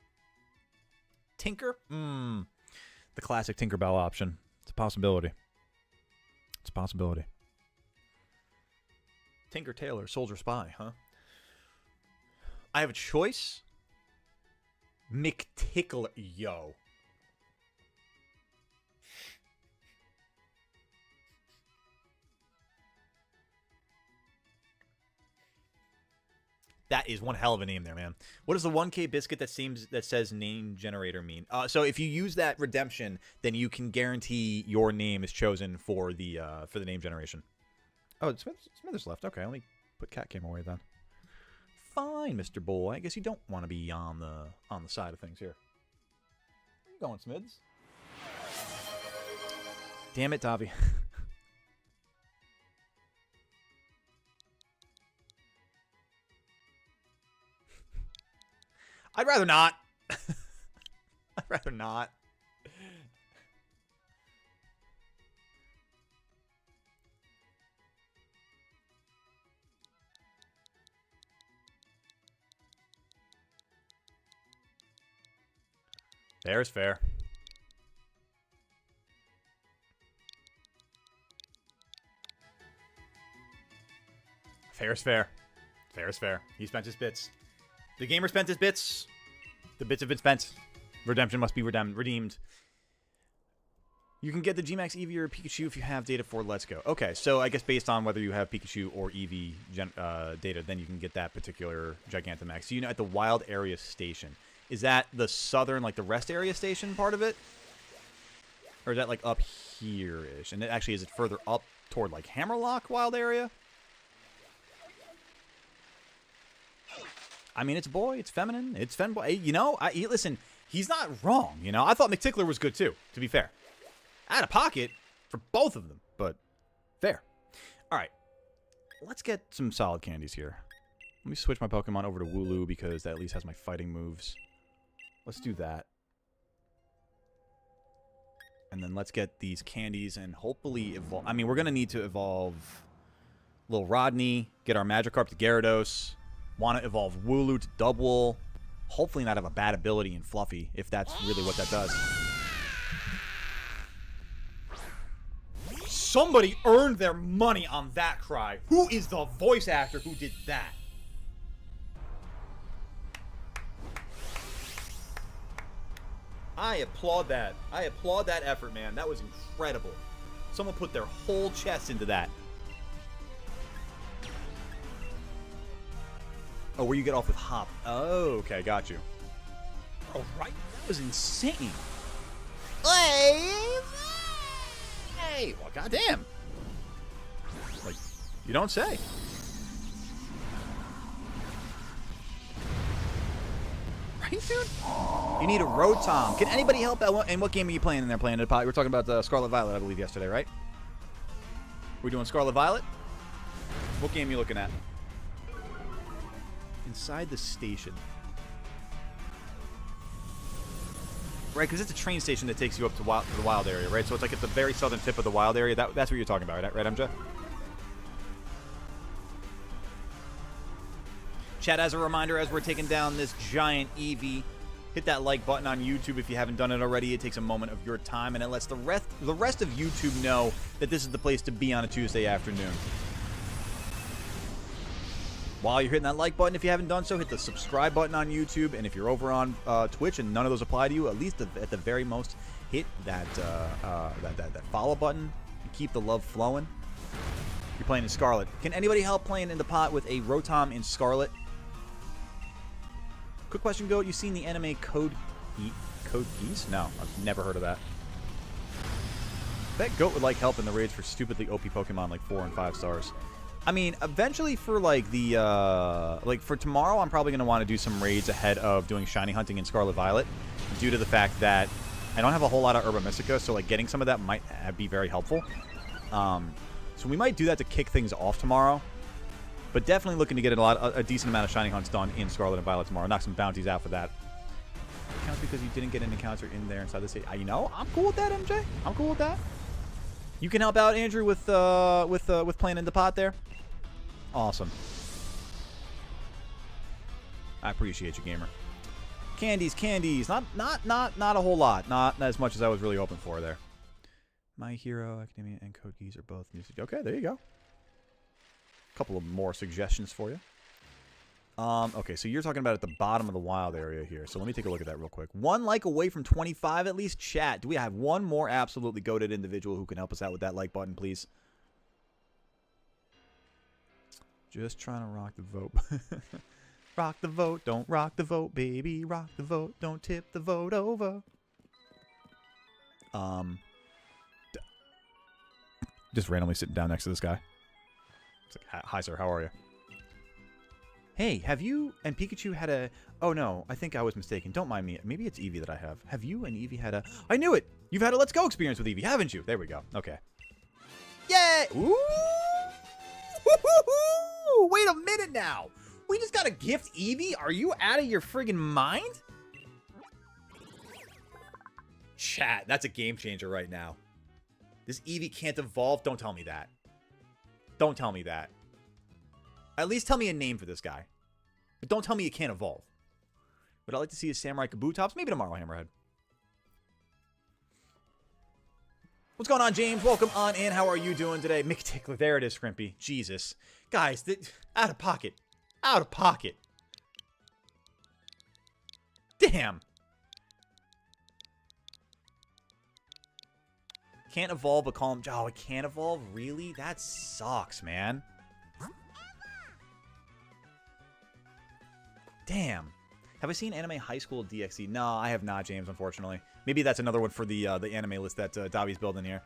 Tinker? The classic Tinkerbell option. It's a possibility. It's a possibility. Tinker Tailor, Soldier Spy, huh? I have a choice. McTickler. Yo. That is one hell of a name there, man. What does the 1K biscuit that says name generator mean? So if you use that redemption, then you can guarantee your name is chosen for the name generation. Oh, Smithers left. Okay, let me put Cat Cam away then. Fine, Mr. Boy. I guess you don't want to be on the side of things here. Where you going, Smids? Damn it, Tavi. I'd rather not. I'd rather not. There's fair. Fair is fair. Fair is fair. He spent his bits. The gamer spent his bits. The bits have been spent. Redemption must be redeemed. You can get the Gmax Eevee or Pikachu if you have data for Let's Go. Okay, so I guess based on whether you have Pikachu or Eevee data, then you can get that particular Gigantamax. So, you know, at the Wild Area Station. Is that the southern, like the rest area station part of it? Or is that like up here-ish? And actually, is it further up toward like Hammerlock Wild Area? I mean, it's boy, it's feminine, it's femboy. You know, listen, he's not wrong, you know? I thought McTickler was good, too, to be fair. Out of pocket for both of them, but fair. All right, let's get some solid candies here. Let me switch my Pokemon over to Wooloo because that at least has my fighting moves. Let's do that. And then let's get these candies and hopefully evolve. I mean, we're going to need to evolve Lil Rodney, get our Magikarp to Gyarados. Want to evolve Wooloo to Dubwool. Hopefully not have a bad ability in Fluffy, if that's really what that does. Somebody earned their money on that cry. Who is the voice actor who did that? I applaud that. I applaud that effort, man. That was incredible. Someone put their whole chest into that. Oh, where you get off with Hop. Oh, okay, got you. All right, that was insane. Hey, well, goddamn. Like, you don't say. Right, dude? You need a Rotom. Can anybody help out? And what game are you playing in there, Playing in the Pot? We were talking about Scarlet Violet, I believe, yesterday, right? We're doing Scarlet Violet? What game are you looking at? Inside the station. Right, because it's a train station that takes you up to the wild area, right? So it's like at the very southern tip of the wild area. That's what you're talking about, right, MJ? Chat, as a reminder, as we're taking down this giant Eevee, hit that like button on YouTube if you haven't done it already. It takes a moment of your time, and it lets the rest of YouTube know that this is the place to be on a Tuesday afternoon. While you're hitting that like button, if you haven't done so, hit the subscribe button on YouTube. And if you're over on Twitch and none of those apply to you, at least at the very most, hit that follow button and keep the love flowing. You're playing in Scarlet. Can anybody help playing in the pot with a Rotom in Scarlet? Quick question, Goat. You seen the anime Code Geass? No, I've never heard of that. Bet Goat would like help in the raids for stupidly OP Pokemon like 4 and 5 stars. I mean, eventually for like the like for tomorrow, I'm probably gonna want to do some raids ahead of doing shiny hunting in Scarlet Violet, due to the fact that I don't have a whole lot of Herba Mystica, so like getting some of that might be very helpful. So we might do that to kick things off tomorrow, but definitely looking to get a decent amount of shiny hunts done in Scarlet and Violet tomorrow. Knock some bounties out for that. It counts because you didn't get an encounter in there inside the city. You know, I'm cool with that, MJ. I'm cool with that. You can help out Andrew with playing in the pot there. Awesome. I appreciate you, gamer. Candies. Not a whole lot. Not as much as I was really hoping for there. My Hero Academia and Code Geass are both music. Okay, there you go. A couple of more suggestions for you. Okay, so you're talking about at the bottom of the wild area here. So let me take a look at that real quick. 1 like away from 25 at least. Chat, do we have one more absolutely goated individual who can help us out with that like button, please? Just trying to rock the vote. Rock the vote, don't rock the vote, baby. Rock the vote, don't tip the vote over. Just randomly sitting down next to this guy. It's like, hi, sir, how are you? Hey, have you and Pikachu had a... Oh, no, I think I was mistaken. Don't mind me. Maybe it's Eevee that I have. Have you and Eevee had a... I knew it! You've had a Let's Go experience with Eevee, haven't you? There we go. Okay. Yay! Ooh! Wait a minute now! We just got a gift Eevee? Are you out of your friggin' mind? Chat, that's a game changer right now. This Eevee can't evolve? Don't tell me that. Don't tell me that. At least tell me a name for this guy. But don't tell me it can't evolve. But I'd like to see a Samurai Kabutops. Maybe tomorrow, Hammerhead. What's going on, James? Welcome on in. How are you doing today? Mick Tickler. There it is, Scrimpy. Jesus. Guys, out of pocket. Out of pocket. Damn. Can't evolve, but call him... Oh, it can't evolve? Really? That sucks, man. Damn. Have I seen Anime High School DxE? No, I have not, James, unfortunately. Maybe that's another one for the anime list that Dobby's building here.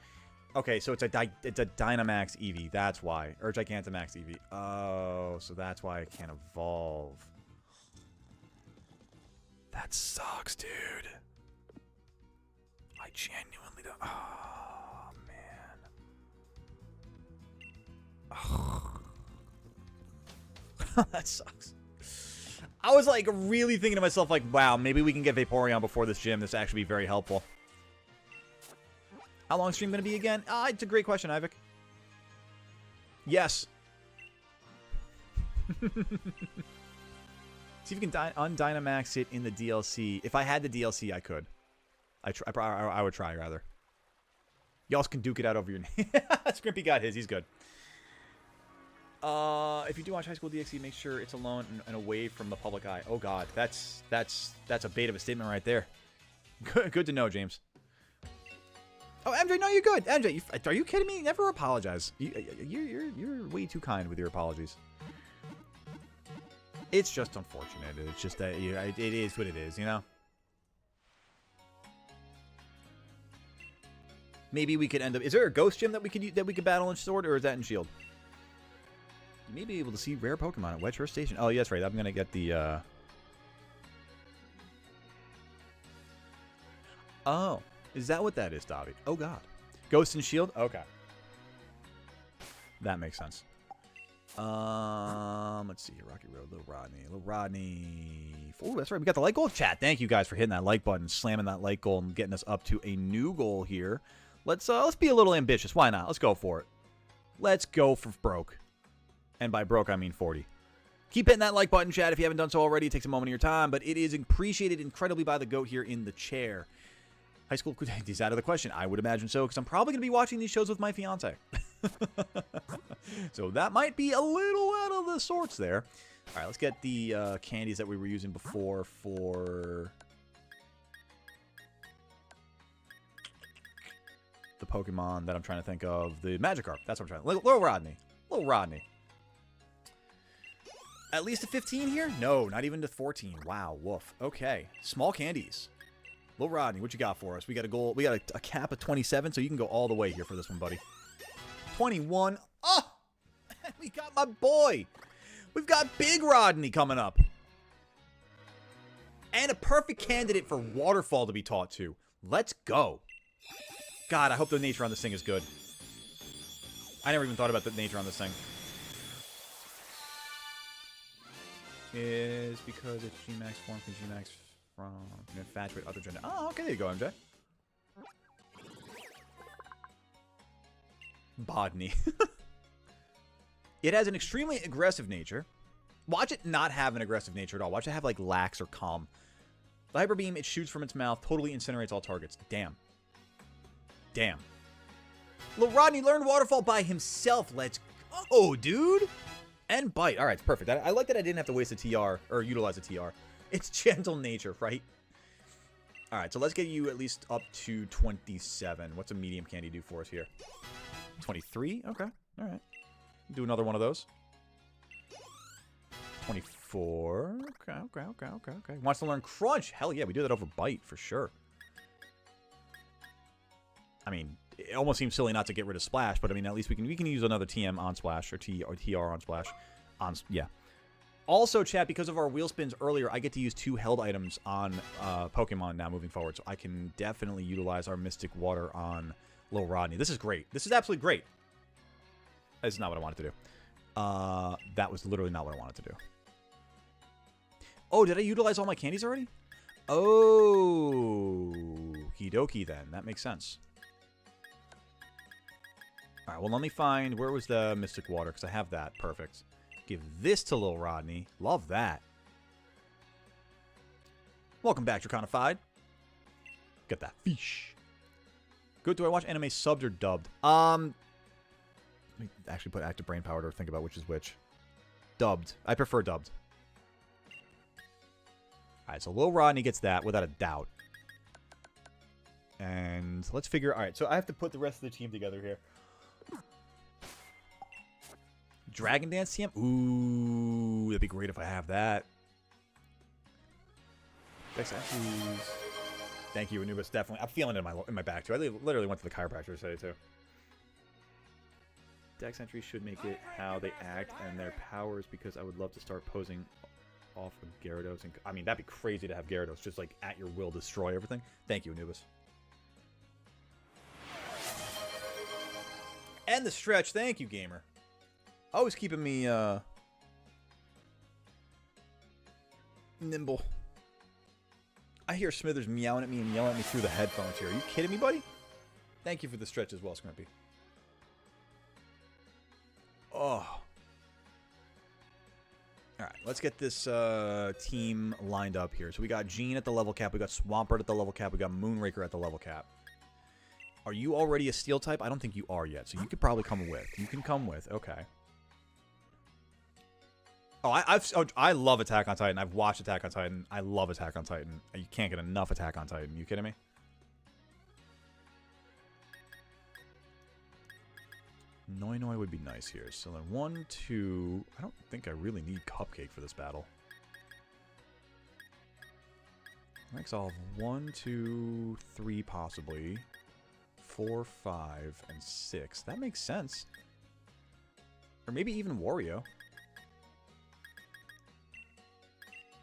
Okay, so it's a Dynamax Eevee. That's why. Or Gigantamax Eevee. Oh, so that's why it can't evolve. That sucks, dude. I genuinely don't... Oh, man. Oh. That sucks. I was like really thinking to myself like, wow, maybe we can get Vaporeon before this gym. This will actually be very helpful. How long is stream going to be again? It's a great question, Ivik. Yes. See if you can undynamax it in the DLC. If I had the DLC, I could. I would try, rather. Y'all can duke it out over your name. Scrimpy got his. He's good. If you do watch High School DxE, make sure it's alone and away from the public eye. Oh God, that's a bait of a statement right there. Good to know, James. Oh, MJ, no, you're good. MJ, are you kidding me? Never apologize. You're way too kind with your apologies. It's just unfortunate. It's just that it is what it is, you know. Maybe we could end up. Is there a ghost gym that we could battle in Sword, or is that in Shield? You may be able to see rare Pokemon at Wedgehurst Station. Oh, yes, right. I'm gonna get the. Oh, is that what that is, Dobby? Oh God, Ghost and Shield. Okay, that makes sense. Let's see here. Rocky Road, Little Rodney. Oh, that's right. We got the like goal. Chat. Thank you guys for hitting that like button, slamming that like goal, and getting us up to a new goal here. Let's be a little ambitious. Why not? Let's go for it. Let's go for broke. And by broke, I mean 40. Keep hitting that like button, chat, if you haven't done so already. It takes a moment of your time, but it is appreciated incredibly by the goat here in the chair. High school is out of the question. I would imagine so, because I'm probably going to be watching these shows with my fiance. So that might be a little out of the sorts there. All right, let's get the candies that we were using before for the Pokemon that I'm trying to think of. The Magikarp. That's what I'm trying to... Little Rodney. Little Rodney. At least a 15 here? No, not even to 14. Wow, woof. Okay, small candies. Little Rodney, what you got for us? We got a goal. We got a cap of 27, so you can go all the way here for this one, buddy. 21. Oh! We got my boy. We've got Big Rodney coming up. And a perfect candidate for Waterfall to be taught to. Let's go. God, I hope the nature on this thing is good. I never even thought about the nature on this thing. Is because it's Gmax form from Gmax from infatuate other gender. Oh, okay, there you go, MJ. Bodney. It has an extremely aggressive nature. Watch it not have an aggressive nature at all. Watch it have like lax or calm. The Hyper Beam it shoots from its mouth totally incinerates all targets. Damn. Damn. Little Rodney learned Waterfall by himself. Let's go, dude. And Bite. All right, it's perfect. I like that I didn't have to waste a TR or utilize a TR. It's gentle nature, right? All right, so let's get you at least up to 27. What's a medium candy do for us here? 23? Okay. All right. Do another one of those. 24. Okay. Wants to learn Crunch. Hell yeah, we do that over Bite for sure. I mean, it almost seems silly not to get rid of Splash, but I mean, at least we can use another TM on Splash or TR on Splash. Yeah. Also, chat, because of our wheel spins earlier, I get to use 2 held items on Pokemon now moving forward, so I can definitely utilize our Mystic Water on Lil Rodney. This is great. This is absolutely great. This is not what I wanted to do. That was literally not what I wanted to do. Oh, did I utilize all my candies already? Oh, Hidoki then. That makes sense. All right, well, let me find... Where was the Mystic Water? Because I have that. Perfect. Give this to Lil Rodney. Love that. Welcome back, Draconified. Get that fish. Good. Do I watch anime subbed or dubbed? Let me actually put active brain power to think about which is which. Dubbed. I prefer dubbed. All right, so Lil Rodney gets that without a doubt. And let's figure... All right, so I have to put the rest of the team together here. Dragon Dance TM? Ooh, that'd be great if I have that. Thank you, Anubis. Definitely. I'm feeling it in my back, too. I literally went to the chiropractor today, too. Dex entry should make it how they act and their powers, because I would love to start posing off of Gyarados. I mean, that'd be crazy to have Gyarados just, like, at your will destroy everything. Thank you, Anubis. And the stretch. Thank you, gamer. Always keeping me, nimble. I hear Smithers meowing at me and yelling at me through the headphones here. Are you kidding me, buddy? Thank you for the stretch as well, Scrumpy. Oh. Alright, let's get this team lined up here. So we got Jean at the level cap, we got Swampert at the level cap, we got Moonraker at the level cap. Are you already a steel type? I don't think you are yet, so you could probably come with. You can come with, okay. Oh, I love Attack on Titan. I've watched Attack on Titan. I love Attack on Titan. You can't get enough Attack on Titan. You kidding me? Noi would be nice here. So then 1, 2... I don't think I really need Cupcake for this battle. Next I'll have 1, 2, 3 possibly. 4, 5, and 6. That makes sense. Or maybe even Wario.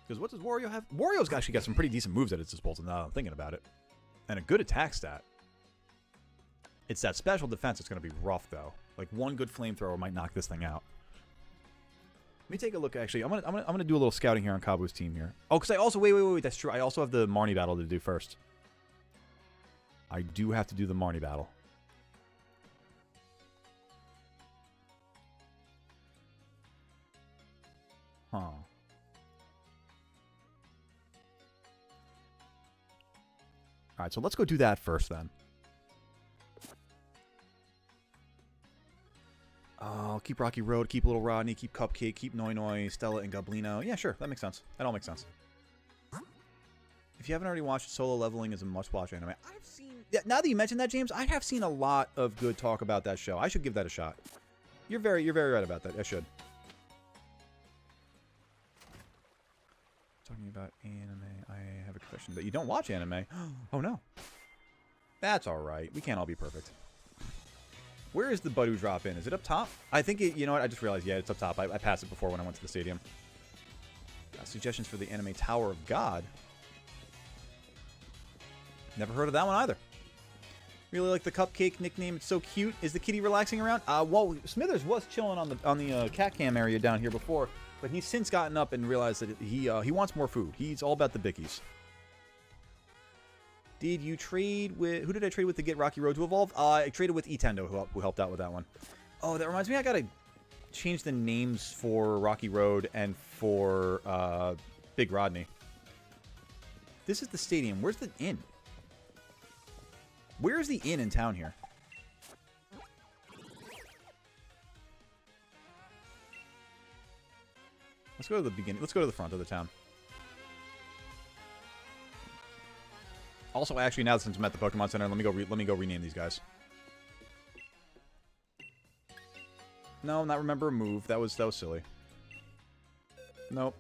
Because what does Wario have? Wario's actually got some pretty decent moves at its disposal now that I'm thinking about it. And a good attack stat. It's that special defense that's going to be rough, though. Like, one good flamethrower might knock this thing out. Let me take a look, actually. I'm gonna do a little scouting here on Kabu's team here. Oh, because I also... Wait. That's true. I also have the Marnie battle to do first. I do have to do the Marnie battle. Huh. Alright, so let's go do that first then. Oh, keep Rocky Road, keep Little Rodney, keep Cupcake, keep Noi Noi, Stella, and Goblino. Yeah, sure, that makes sense. That all makes sense. If you haven't already watched, Solo Leveling is a must-watch anime. I've seen... Yeah, now that you mentioned that, James, I have seen a lot of good talk about that show. I should give that a shot. You're very right about that. I should. Talking about anime, I have a question that you don't watch anime. Oh, no. That's alright. We can't all be perfect. Where is the Budu drop in? Is it up top? I think it... You know what? I just realized, yeah, it's up top. I passed it before when I went to the stadium. Suggestions for the anime Tower of God. Never heard of that one either. Really like the Cupcake nickname. It's so cute. Is the kitty relaxing around? Well, Smithers was chilling on the cat cam area down here before, but he's since gotten up and realized that he wants more food. He's all about the bickies. Did you trade with... Who did I trade with to get Rocky Road to evolve? I traded with Etendo, who helped out with that one. Oh, that reminds me, I gotta change the names for Rocky Road and for Big Rodney. This is the stadium. Where's the inn? Where's the inn in town here? Let's go to the beginning. Let's go to the front of the town. Also, actually, now since I'm at the Pokemon Center, let me go rename these guys. No, not remember a move. That was silly. Nope.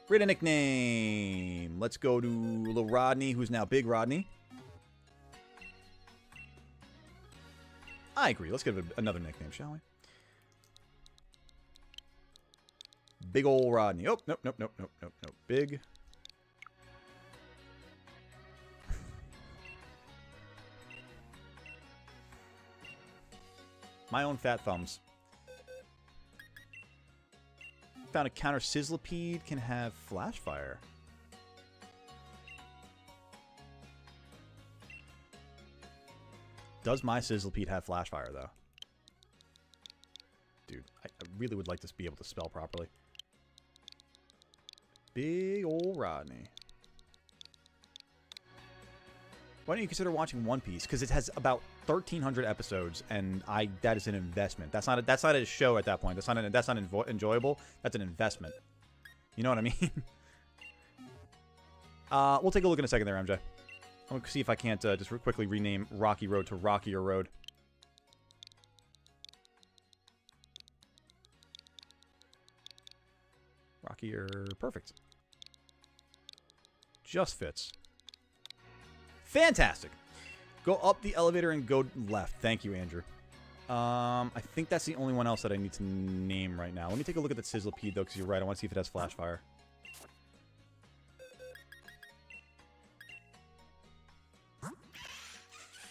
Create a nickname. Let's go to Little Rodney, who's now Big Rodney. I agree. Let's give it another nickname, shall we? Big ol' Rodney. Oh, nope. Big. My own fat thumbs. Found a counter Sizzlipede can have Flash Fire. Does my Sizzlipede have Flash Fire, though? Dude, I really would like to be able to spell properly. Big ol' Rodney. Why don't you consider watching One Piece? Because it has about 1,300 episodes, and that is an investment. That's not a show at that point. That's not enjoyable. That's an investment. You know what I mean? We'll take a look in a second there, MJ. I'll see if I can't just quickly rename Rocky Road to Rockier Road. Rockier, perfect. Just fits. Fantastic. Go up the elevator and go left. Thank you, Andrew. I think that's the only one else that I need to name right now. Let me take a look at that Sizzlipede, though, because you're right. I want to see if it has Flash Fire.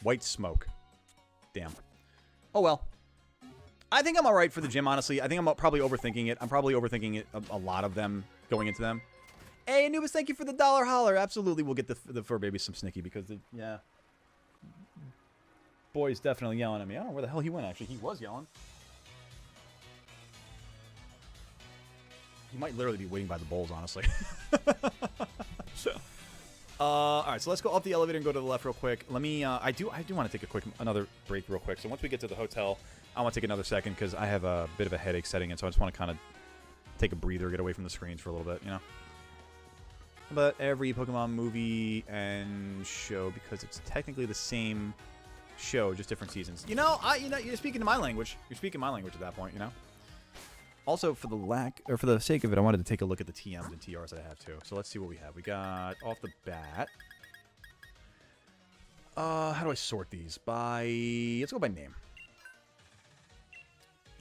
White smoke. Damn. Oh, well. I think I'm all right for the gym, honestly. I think I'm probably overthinking it. I'm probably overthinking it, a lot of them, going into them. Hey, Anubis, thank you for the $1 holler. Absolutely, we'll get the fur baby some Snicky because, yeah. Boy's definitely yelling at me. I don't know where the hell he went, actually. He was yelling. He might literally be waiting by the bowls, honestly. Alright, so let's go up the elevator and go to the left real quick. Let me, I do want to take another break real quick. So once we get to the hotel, I want to take another second because I have a bit of a headache setting in, so I just want to kind of take a breather, get away from the screens for a little bit, you know? But every Pokemon movie and show, because it's technically the same show, just different seasons. You know, you're speaking to my language. You're speaking my language at that point, you know? Also, for the sake of it, I wanted to take a look at the TMs and TRs that I have too. So let's see what we have. We got off the bat. How do I sort these? Let's go by name.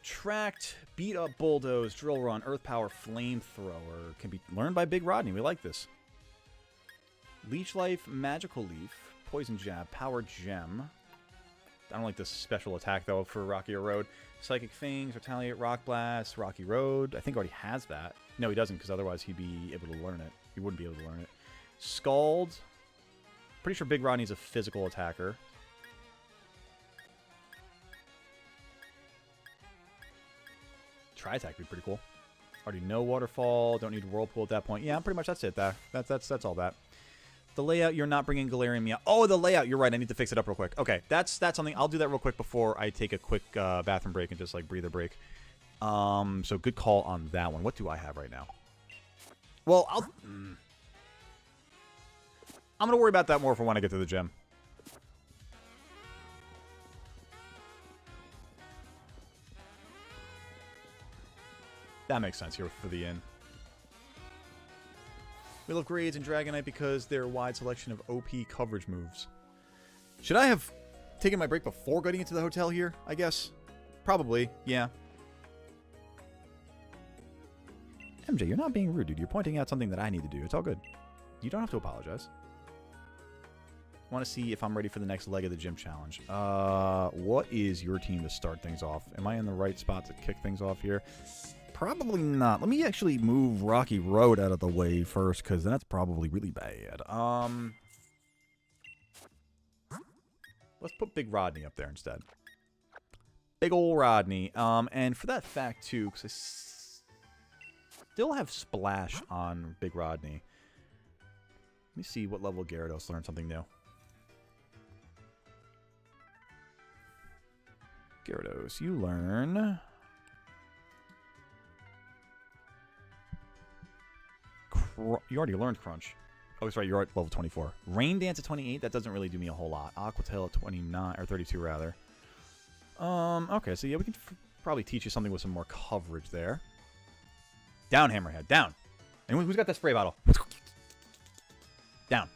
Tracked, beat up, bulldoze, drill run, earth power, flamethrower. Can be learned by Big Rodney. We like this. Leech life, magical leaf, poison jab, power gem. I don't like this special attack though for Rocky Road. Psychic Fangs, Retaliate, Rock Blast, Rocky Road. I think already has that. No, he doesn't, because otherwise he'd be able to learn it. He wouldn't be able to learn it. Scald. Pretty sure Big Rodney's a physical attacker. Tri-attack would be pretty cool. Already know waterfall. Don't need whirlpool at that point. Yeah, pretty much that's it there. That's all that. The layout, you're not bringing Galarian Meow. Oh, the layout, you're right. I need to fix it up real quick. Okay, that's something. I'll do that real quick before I take a quick bathroom break and just, like, breather break. So good call on that one. What do I have right now? Well, I'm going to worry about that more for when I get to the gym. That makes sense here for the inn. We love grades and Dragonite because they're a wide selection of OP coverage moves. Should I have taken my break before getting into the hotel here, I guess? Probably, yeah. MJ, you're not being rude, dude. You're pointing out something that I need to do. It's all good. You don't have to apologize. I want to see if I'm ready for the next leg of the gym challenge. What is your team to start things off? Am I in the right spot to kick things off here? Probably not. Let me actually move Rocky Road out of the way first, because that's probably really bad. Let's put Big Rodney up there instead. Big ol' Rodney. And for that fact, too, because I still have Splash on Big Rodney. Let me see what level Gyarados learned something new. Gyarados, you learn... You already learned Crunch. Oh, sorry, you're at level 24. Rain Dance at 28, that doesn't really do me a whole lot. Aqua Tail at 29, or 32 rather. Okay, so yeah, we can probably teach you something with some more coverage there. Down, Hammerhead, down. Anyone who's got that spray bottle? Down.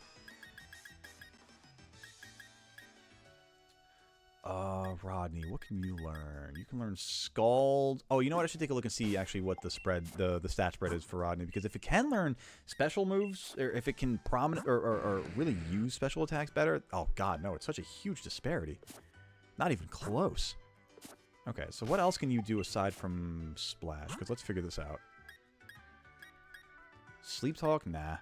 Rodney, what can you learn? You can learn Scald. Oh, you know what? I should take a look and see actually what the spread, the stat spread is for Rodney, because if it can learn special moves, or if it can prominent or really use special attacks better, oh god, no, it's such a huge disparity. Not even close. Okay, so what else can you do aside from Splash? Because let's figure this out. Sleep Talk, nah.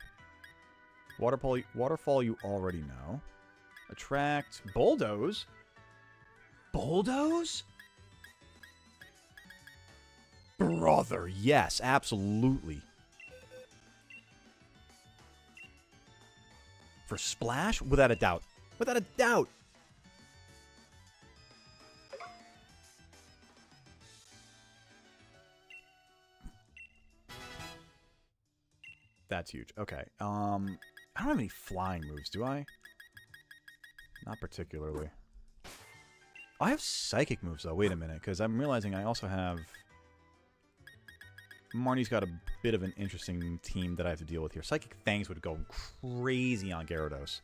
Waterfall, you already know. Attract, Bulldoze. Bulldoze? Brother, yes, absolutely. For Splash? Without a doubt. Without a doubt. That's huge. Okay. I don't have any flying moves, do I? Not particularly. I have psychic moves, though. Wait a minute, because I'm realizing I also have... Marnie's got a bit of an interesting team that I have to deal with here. Psychic Fangs would go crazy on Gyarados.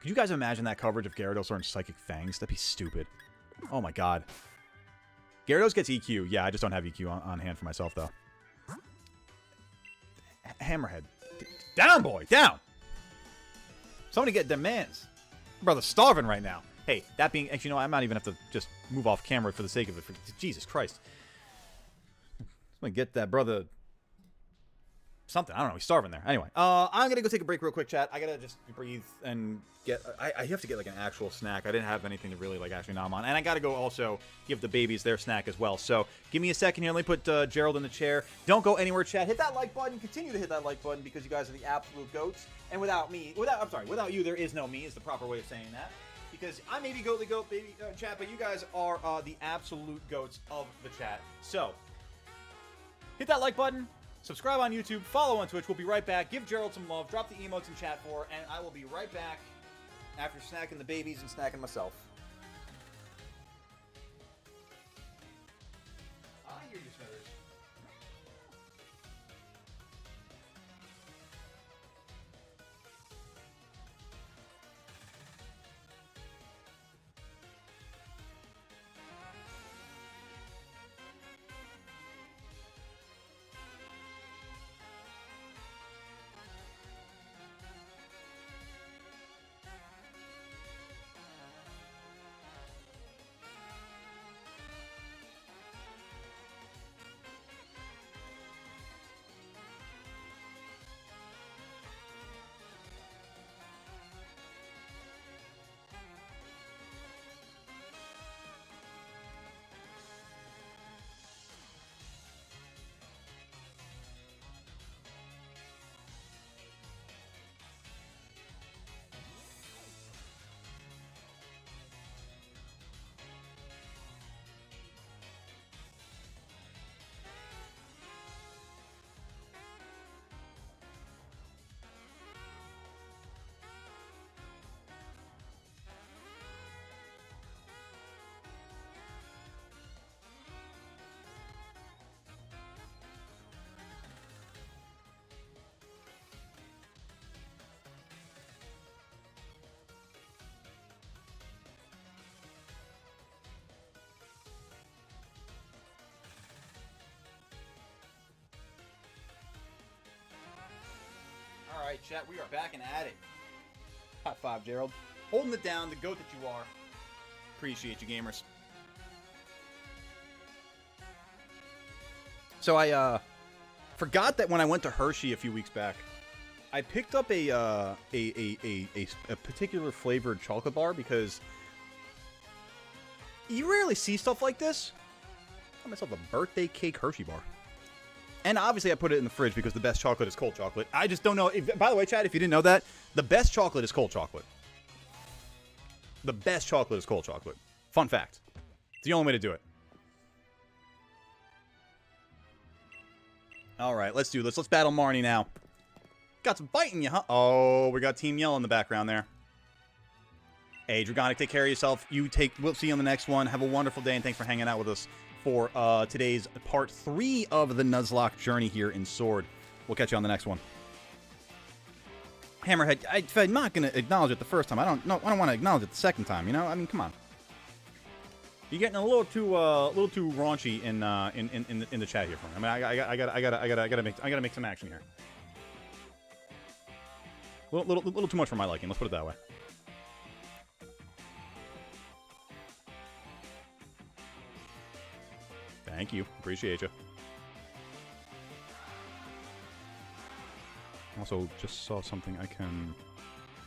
Could you guys imagine that coverage if Gyarados learned Psychic Fangs? That'd be stupid. Oh my god. Gyarados gets EQ. Yeah, I just don't have EQ on hand for myself, though. Hammerhead. Down, boy! Down! Somebody get demands. Brother's starving right now. Hey, that being... Actually, you know, I might even have to just move off camera for the sake of it. Jesus Christ. I'm going to get that brother... something. I don't know. He's starving there. Anyway, I'm going to go take a break real quick, chat. I got to just breathe and get... I have to get, like, an actual snack. I didn't have anything to really, like, actually nom on. And I got to go also give the babies their snack as well. So, give me a second here. Let me put Gerald in the chair. Don't go anywhere, chat. Hit that like button. Continue to hit that like button because you guys are the absolute goats. And without me... without you, there is no me is the proper way of saying that. Because I may be Goatly Goat, baby, chat, but you guys are the absolute goats of the chat. So, hit that like button, subscribe on YouTube, follow on Twitch. We'll be right back. Give Gerald some love, drop the emotes in chat for, and I will be right back after snacking the babies and snacking myself. I hear you, Smithers. right, chat, we are back and at it. High five, Gerald. Holding it down, the goat that you are. Appreciate you, gamers. So I forgot that when I went to Hershey a few weeks back, I picked up a particular flavored chocolate bar because you rarely see stuff like this. I got myself a birthday cake Hershey bar. And obviously I put it in the fridge because the best chocolate is cold chocolate. I just don't know. By the way, Chad, if you didn't know that, the best chocolate is cold chocolate. The best chocolate is cold chocolate. Fun fact. It's the only way to do it. All right, let's do this. Let's battle Marnie now. Got some fight in you, huh? Oh, we got Team Yell in the background there. Hey, Dragonic, take care of yourself. We'll see you on the next one. Have a wonderful day, and thanks for hanging out with us for today's part 3 of the Nuzlocke journey here in Sword. We'll catch you on the next one. Hammerhead, if I'm not going to acknowledge it the first time, I don't want to acknowledge it the second time, you know? I mean, come on. You're getting a little too raunchy in the chat here for me. I mean, I gotta make some action here. Little too much for my liking. Let's put it that way. Thank you. Appreciate you. Also, just saw something I can...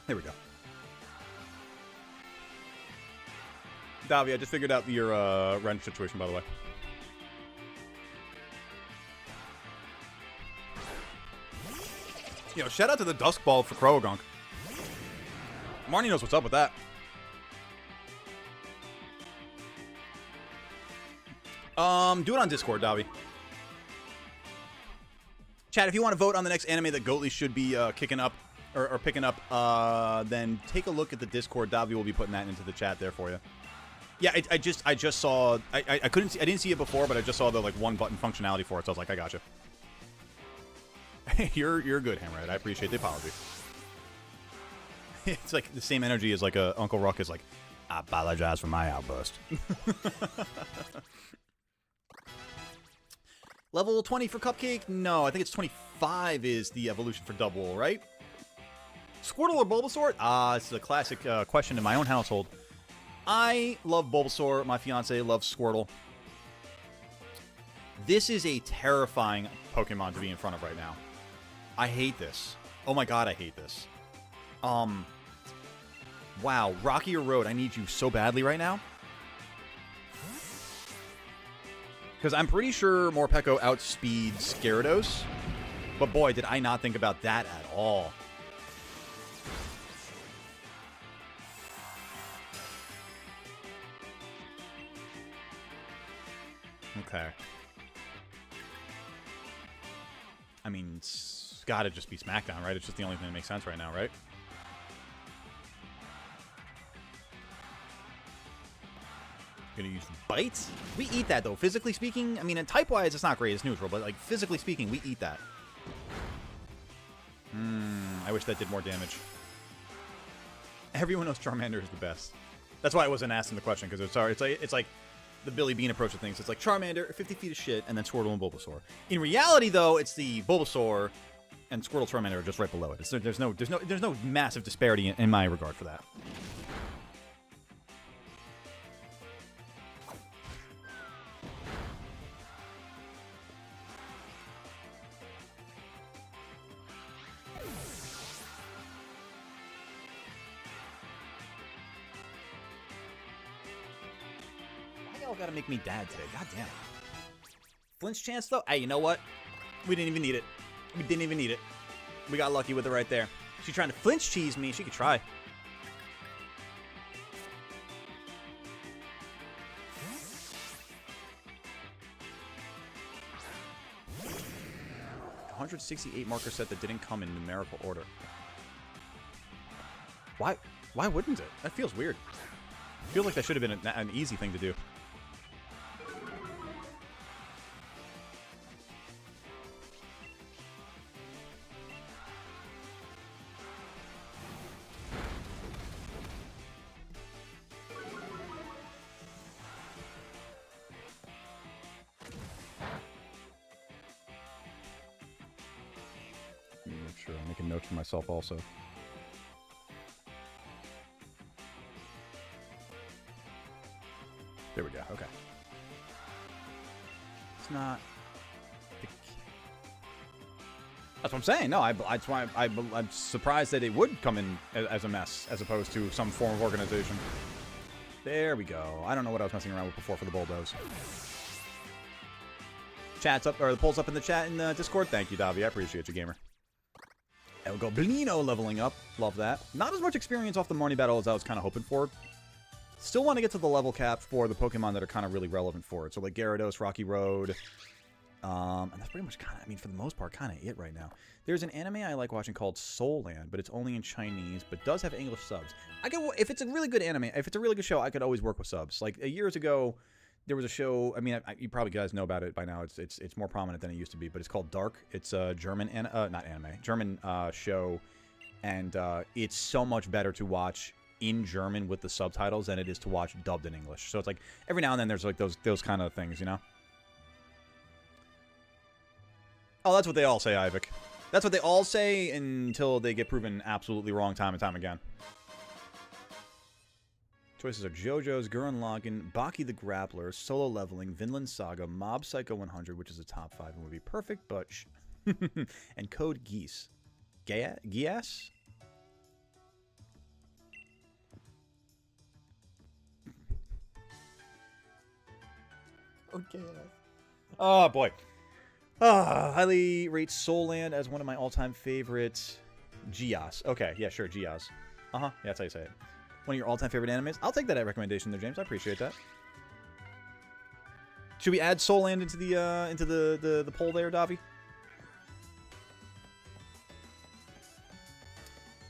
There we go. Davi, I just figured out your wrench situation, by the way. Yo, shout out to the Dusk Ball for Crowagunk. Marnie knows what's up with that. Do it on Discord, Davi. Chat, if you want to vote on the next anime that Goatly should be kicking up or picking up, then take a look at the Discord. Davi will be putting that into the chat there for you. Yeah, I just saw I didn't see it before, but I just saw the like one button functionality for it, so I was like, I gotcha. You're good, Hammerhead. I appreciate the apology. It's like the same energy as like Uncle Ruck is like, I apologize for my outburst. Level 20 for Cupcake? No, I think it's 25 is the evolution for Double, right? Squirtle or Bulbasaur? It's a classic question in my own household. I love Bulbasaur. My fiance loves Squirtle. This is a terrifying Pokemon to be in front of right now. I hate this. Oh my god, I hate this. Wow, Rocky or Road, I need you so badly right now. Because I'm pretty sure Morpeko outspeeds Gyarados. But boy, did I not think about that at all. Okay. I mean, it's gotta just be SmackDown, right? It's just the only thing that makes sense right now, right? Gonna use bites? We eat that, though. Physically speaking, I mean, in type-wise, it's not great. It's neutral, but, like, physically speaking, we eat that. I wish that did more damage. Everyone knows Charmander is the best. That's why I wasn't asking the question, because it's like the Billy Bean approach of things. It's like Charmander, 50 feet of shit, and then Squirtle and Bulbasaur. In reality, though, it's the Bulbasaur and Squirtle Charmander are just right below it. There's no massive disparity in my regard for that. Gotta make me dad today. God damn it. Flinch chance, though? Hey, you know what? We didn't even need it. We didn't even need it. We got lucky with it right there. She's trying to flinch cheese me. She could try. $168 marker set that didn't come in numerical order. Why wouldn't it? That feels weird. Feels like that should have been an easy thing to do. notes for myself also. There we go. Okay. It's not... That's what I'm saying. No, that's why I'm surprised that it would come in as a mess, as opposed to some form of organization. There we go. I don't know what I was messing around with before for the bulldoze. Chat's up, or the poll's up in the chat in the Discord. Thank you, Davi. I appreciate you, gamer. El Goblino leveling up. Love that. Not as much experience off the Marnie battle as I was kind of hoping for. Still want to get to the level cap for the Pokemon that are kind of really relevant for it. So like Gyarados, Rocky Road. And that's pretty much kind of, I mean, for the most part, kind of it right now. There's an anime I like watching called Soul Land, but it's only in Chinese, but does have English subs. If it's a really good anime, if it's a really good show, I could always work with subs. Like years ago, there was a show. I mean, you probably guys know about it by now. It's more prominent than it used to be, but it's called Dark. It's a German German show, and it's so much better to watch in German with the subtitles than it is to watch dubbed in English. So it's like every now and then there's like those kind of things, you know. Oh, that's what they all say, Ivik. That's what they all say until they get proven absolutely wrong time and time again. Choices are JoJo's, Gurren Lagann, Baki the Grappler, Solo Leveling, Vinland Saga, Mob Psycho 100, which is a top 5 and would be perfect, but... and Code Geass. Geass? Okay. Oh, boy. Highly rate Soul Land as one of my all-time favorites. Geass. Okay, yeah, sure, Geass. Yeah, that's how you say it. One of your all-time favorite animes? I'll take that recommendation there, James. I appreciate that. Should we add Soul Land into the poll there, Davi?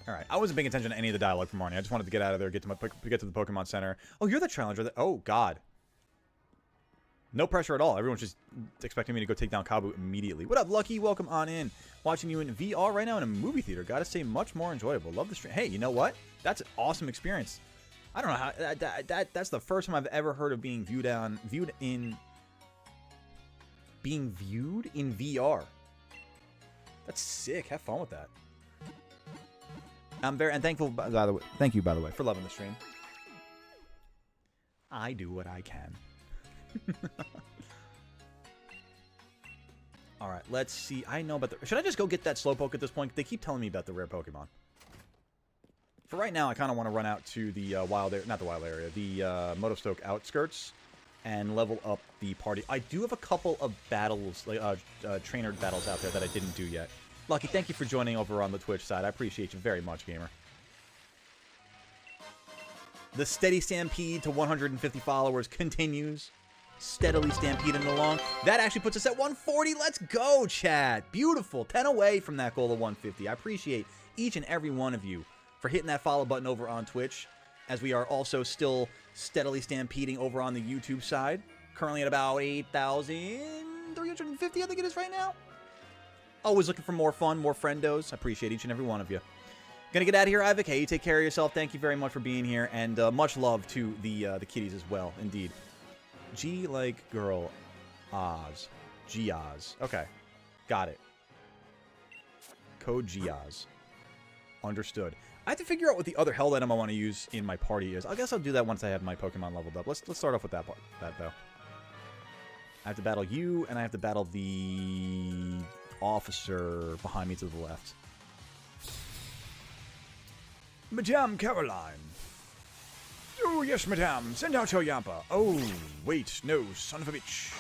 All right. I wasn't paying attention to any of the dialogue from Marnie. I just wanted to get out of there, get to the Pokemon Center. Oh, you're the challenger. Oh, God. No pressure at all. Everyone's just expecting me to go take down Kabu immediately. What up, Lucky? Welcome on in. Watching you in VR right now in a movie theater. Gotta say, much more enjoyable. Love the stream. Hey, you know what? That's an awesome experience. I don't know how... That's the first time I've ever heard of being viewed in VR. That's sick. Have fun with that. I'm very... And thankful, by the way... Thank you, by the way, for loving the stream. I do what I can. Alright, let's see. I know about the... Should I just go get that Slowpoke at this point? They keep telling me about the rare Pokemon. For right now, I kind of want to run out to the wild area... Not the wild area. The Motostoke outskirts. And level up the party. I do have a couple of battles, like trainer battles out there that I didn't do yet. Lucky, thank you for joining over on the Twitch side. I appreciate you very much, gamer. The steady stampede to 150 followers continues. Steadily stampeding along. That actually puts us at 140. Let's go, chat. Beautiful. 10 away from that goal of 150. I appreciate each and every one of you for hitting that follow button over on Twitch, as we are also still steadily stampeding over on the YouTube side. Currently at about 8,350, I think it is right now. Always looking for more fun, more friendos. I appreciate each and every one of you. Gonna get out of here, Ivik. Hey, you take care of yourself. Thank you very much for being here, and much love to the kitties as well, indeed. G like girl, Oz. G-Oz. Okay. Got it. Code G-Oz. Understood. I have to figure out what the other held item I want to use in my party is. I guess I'll do that once I have my Pokemon leveled up. Let's start off with that though. I have to battle you, and I have to battle the officer behind me to the left. Madame Caroline. Oh, yes, madame. Send out your Yampa. Oh, wait. No, son of a bitch.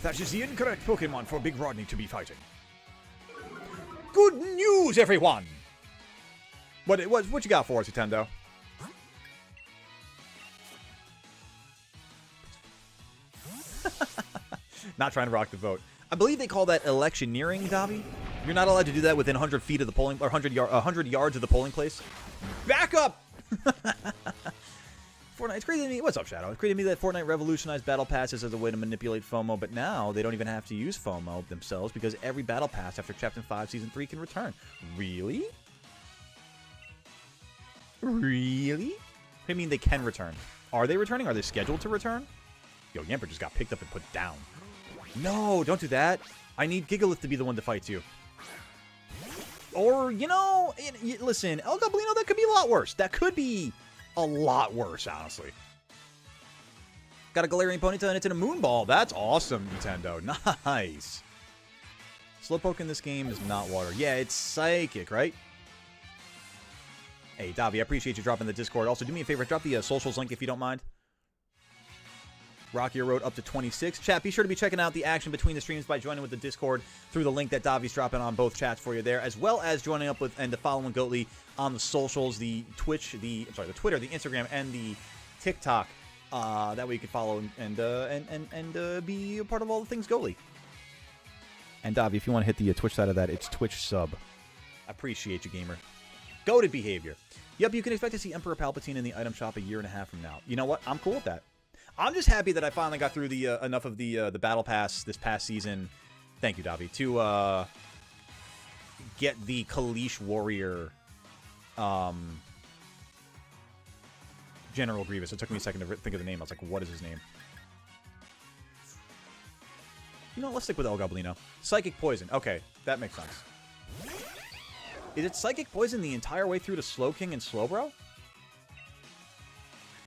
That is the incorrect Pokemon for Big Rodney to be fighting. Good news, everyone! What you got for us, Nintendo? Not trying to rock the vote. I believe they call that electioneering, Dobby. You're not allowed to do that within 100 feet of the polling, or 100 yards of the polling place. Back up! Fortnite, it's crazy to me. What's up, Shadow? It's crazy to me that Fortnite revolutionized battle passes as a way to manipulate FOMO, but now they don't even have to use FOMO themselves because every battle pass after Chapter 5 Season 3 can return. Really? Really? What do you mean they can return? Are they returning? Are they scheduled to return? Yo, Yamper just got picked up and put down. No, don't do that. I need Gigalith to be the one to fight you. Or, you know, listen, El Goblino, that could be a lot worse. That could be a lot worse, honestly. Got a Galarian Ponytail and it's in a Moonball. That's awesome, Nintendo. Nice. Slowpoke in this game is not water. Yeah, it's Psychic, right? Hey, Davi, I appreciate you dropping the Discord. Also, do me a favor, drop the socials link if you don't mind. Rockier Road up to 26. Chat, be sure to be checking out the action between the streams by joining with the Discord through the link that Davi's dropping on both chats for you there, as well as joining up with and following Goatly on the socials, the Twitch, the Twitter, the Instagram, and the TikTok. That way you can follow and be a part of all the things Goatly. And Davi, if you want to hit the Twitch side of that, it's Twitch sub. I appreciate you, gamer. Goated behavior. Yep, you can expect to see Emperor Palpatine in the item shop a year and a half from now. You know what? I'm cool with that. I'm just happy that I finally got through the enough of the battle pass this past season. Thank you, Davi, to get the Kalish Warrior General Grievous. It took me a second to think of the name. I was like, what is his name? You know, let's stick with El Goblino. Psychic Poison. Okay, that makes sense. Is it Psychic Poison the entire way through to Slowking and Slowbro?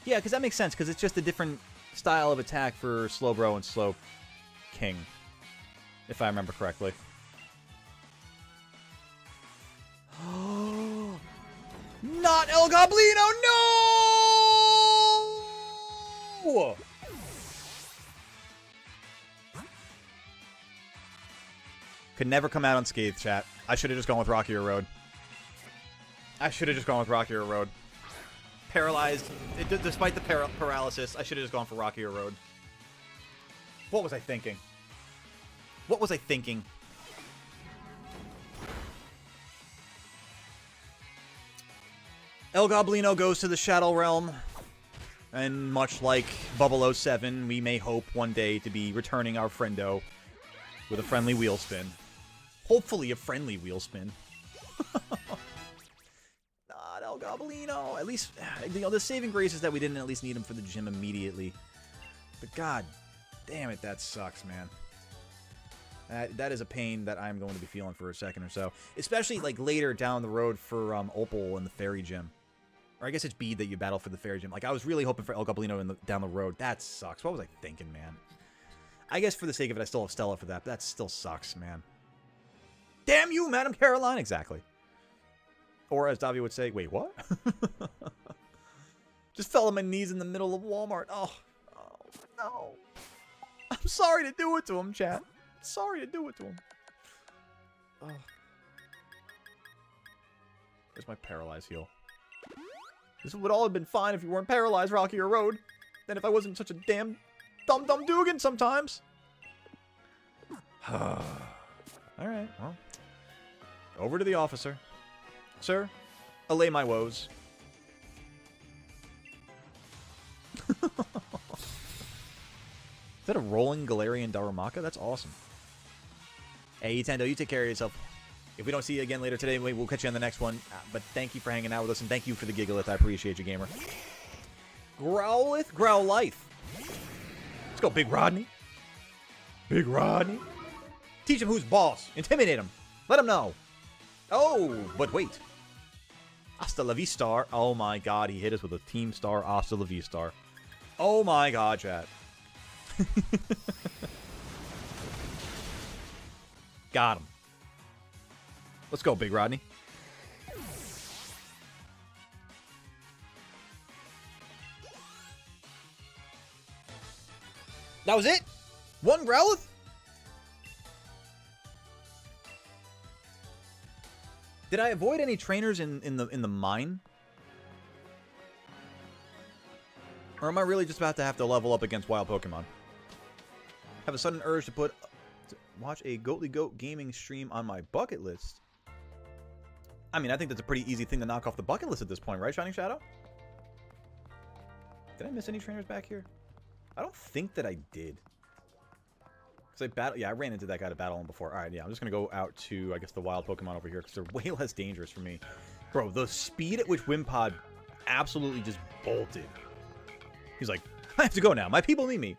Yeah, because that makes sense, because it's just a different style of attack for Slowbro and Slowking, if I remember correctly. Not El Goblino, no! Could never come out unscathed, chat. I should have just gone with Rockier Road. Paralyzed. Despite the paralysis, I should have just gone for Rockier Road. What was I thinking? El Goblino goes to the Shadow Realm. And much like Bubble 07, we may hope one day to be returning our friendo with a friendly wheel spin. Hopefully a friendly wheel spin. Not El Goblino. At least, you know, the saving grace is that we didn't at least need him for the gym immediately. But god damn it, that sucks, man. That is a pain that I'm going to be feeling for a second or so. Especially, like, later down the road for Opal and the Fairy Gym. Or I guess it's Bede that you battle for the Fairy Gym. Like, I was really hoping for El Goblino down the road. That sucks. What was I thinking, man? I guess for the sake of it, I still have Stella for that. But that still sucks, man. Damn you, Madam Caroline! Exactly. Or as Davi would say, wait, what? Just fell on my knees in the middle of Walmart. Oh, no. I'm sorry to do it to him, chat. Sorry to do it to him. Oh. There's my paralyzed heal. This would all have been fine if you weren't paralyzed, Rockier Road. Then if I wasn't such a damn dumb Dugan sometimes. Alright, well. Over to the officer. Sir, allay my woes. Is that a rolling Galarian Darumaka? That's awesome. Hey, Nintendo, you take care of yourself. If we don't see you again later today, we'll catch you on the next one. But thank you for hanging out with us, and thank you for the Gigalith. I appreciate you, gamer. Growlith, Growlithe. Let's go, Big Rodney. Big Rodney. Teach him who's boss. Intimidate him. Let him know. Oh, but wait. Hasta la Vistar. Oh my god, he hit us with a Team Star Hasta la Vistar. Oh my god, chat. Got him. Let's go, Big Rodney. That was it? One Growlithe? Did I avoid any trainers in the mine? Or am I really just about to have to level up against wild Pokemon? Have a sudden urge to watch a Goatly Goat gaming stream on my bucket list. I mean, I think that's a pretty easy thing to knock off the bucket list at this point, right, Shining Shadow? Did I miss any trainers back here? I don't think that I did. I ran into that guy to battle him before. Alright, yeah, I'm just gonna go out to, I guess, the wild Pokemon over here, because they're way less dangerous for me. Bro, the speed at which Wimpod absolutely just bolted. He's like, I have to go now. My people need me.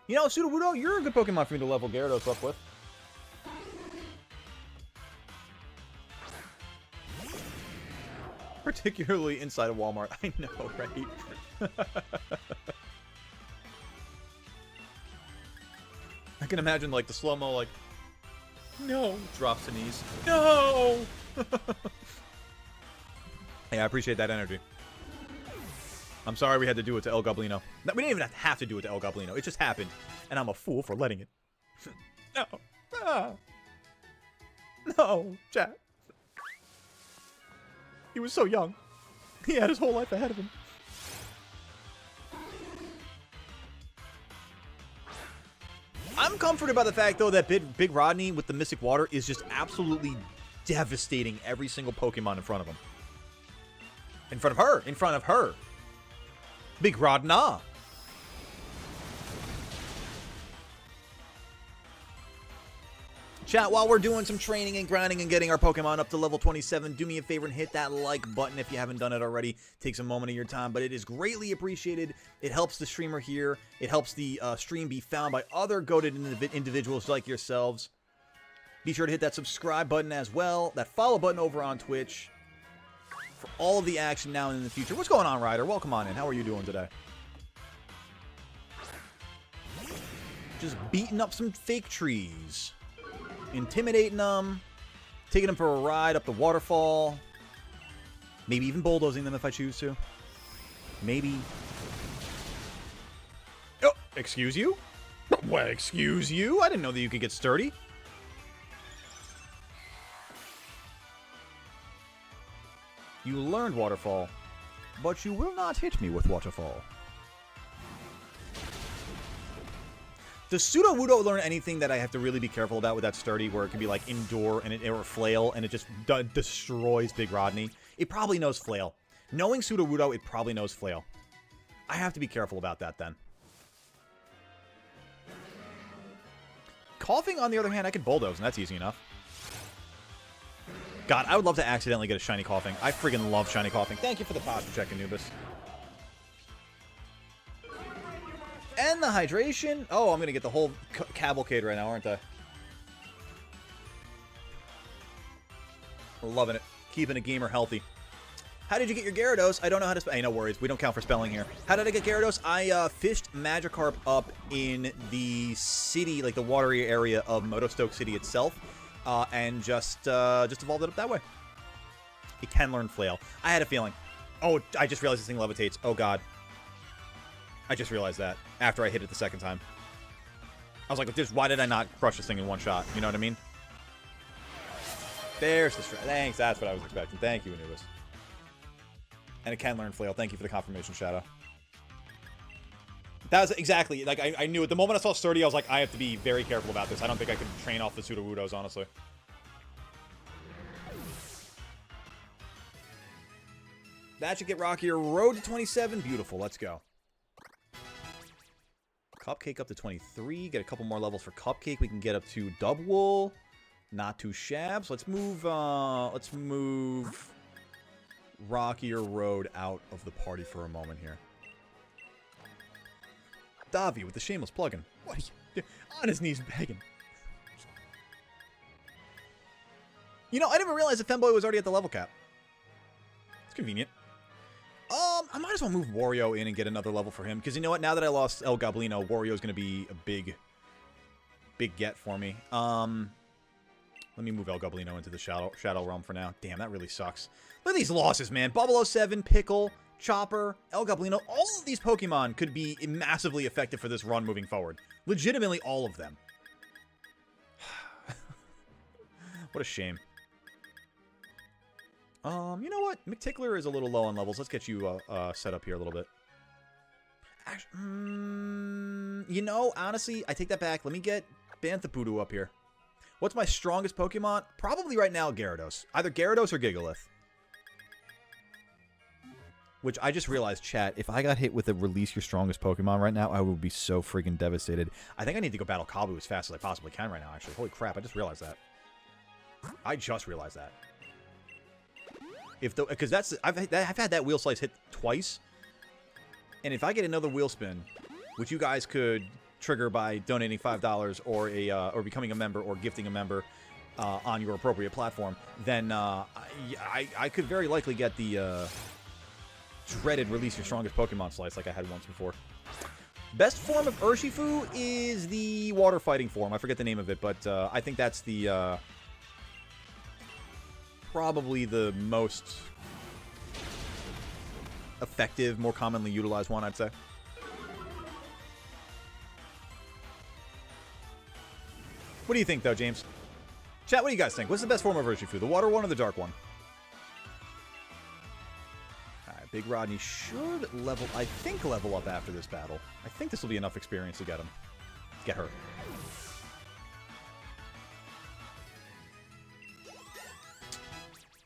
You know, Sudowoodo, you're a good Pokemon for me to level Gyarados up with. particularly inside of Walmart. I know, right? I can imagine, like, the slow-mo, like, no, drops to knees. No! Hey, I appreciate that energy. I'm sorry we had to do it to El Goblino. No, we didn't even have to do it to El Goblino. It just happened, and I'm a fool for letting it. No. Ah. No, chat. He was so young. He had his whole life ahead of him. I'm comforted by the fact, though, that Big Rodney with the Mystic Water is just absolutely devastating every single Pokemon in front of him. In front of her. In front of her. Big Rodna. Chat, while we're doing some training and grinding and getting our Pokemon up to level 27, do me a favor and hit that like button if you haven't done it already. Takes a moment of your time, but it is greatly appreciated. It helps the streamer here. It helps the stream be found by other goated individuals like yourselves. Be sure to hit that subscribe button as well, that follow button over on Twitch for all of the action now and in the future. What's going on, Ryder? Welcome on in. How are you doing today? Just beating up some fake trees. Intimidating them, taking them for a ride up the waterfall, maybe even bulldozing them if I choose to. Maybe. Oh, excuse you? What, excuse you? I didn't know that you could get sturdy. You learned waterfall, but you will not hit me with waterfall. Does Sudowoodo learn anything that I have to really be careful about with that sturdy, where it can be like endure and or flail, and it just destroys Big Rodney? It probably knows flail. Knowing Sudowoodo, it probably knows flail. I have to be careful about that then. Coughing, on the other hand, I could bulldoze, and that's easy enough. God, I would love to accidentally get a shiny coughing. I friggin' love shiny coughing. Thank you for the posture check, Anubis. And the hydration. Oh, I'm going to get the whole cavalcade right now, aren't I? Loving it. Keeping a gamer healthy. How did you get your Gyarados? I don't know how to spell. Hey, no worries. We don't count for spelling here. How did I get Gyarados? I fished Magikarp up in the city, like the watery area of Motostoke City itself, and just evolved it up that way. It can learn Flail. I had a feeling. Oh, I just realized this thing levitates. Oh, God. I just realized that after I hit it the second time. I was like, why did I not crush this thing in one shot? You know what I mean? There's the strength. Thanks, that's what I was expecting. Thank you, Anubis. And it can learn Flail. Thank you for the confirmation, Shadow. That was exactly, like, I knew it. The moment I saw Sturdy, I was like, I have to be very careful about this. I don't think I can train off the Sudowoodos, honestly. That should get rockier. Road to 27. Beautiful. Let's go. Cupcake up to 23. Get a couple more levels for Cupcake. We can get up to Dubwool. Not too shabs. Let's move Rockier Road out of the party for a moment here. Davi with the shameless plug-in. What are you on his knees begging? You know, I didn't realize that Femboy was already at the level cap. It's convenient. I might as well move Wario in and get another level for him. Because you know what? Now that I lost El Goblino, Wario's going to be a big get for me. Let me move El Goblino into the Shadow Realm for now. Damn, that really sucks. Look at these losses, man. Bubble 07, Pickle, Chopper, El Goblino. All of these Pokemon could be massively effective for this run moving forward. Legitimately, all of them. What a shame. You know what? McTickler is a little low on levels. Let's get you set up here a little bit. Actually, you know, honestly, I take that back. Let me get Banthapoodoo up here. What's my strongest Pokemon? Probably right now, Gyarados. Either Gyarados or Gigalith. Which I just realized, chat, if I got hit with a release your strongest Pokemon right now, I would be so freaking devastated. I think I need to go battle Kabu as fast as I possibly can right now, actually. Holy crap, I just realized that. I just realized that. Because I've had that wheel slice hit twice, and if I get another wheel spin, which you guys could trigger by donating $5 or becoming a member or gifting a member, on your appropriate platform, then I could very likely get the dreaded release your strongest Pokemon slice like I had once before. Best form of Urshifu is the water fighting form. I forget the name of it, but I think that's the probably the most effective, more commonly utilized one, I'd say. What do you think, though, James? Chat, what do you guys think? What's the best form of Urshifu? The water one or the dark one? Alright, Big Rodney should level, I think, level up after this battle. I think this will be enough experience to get him. Get her.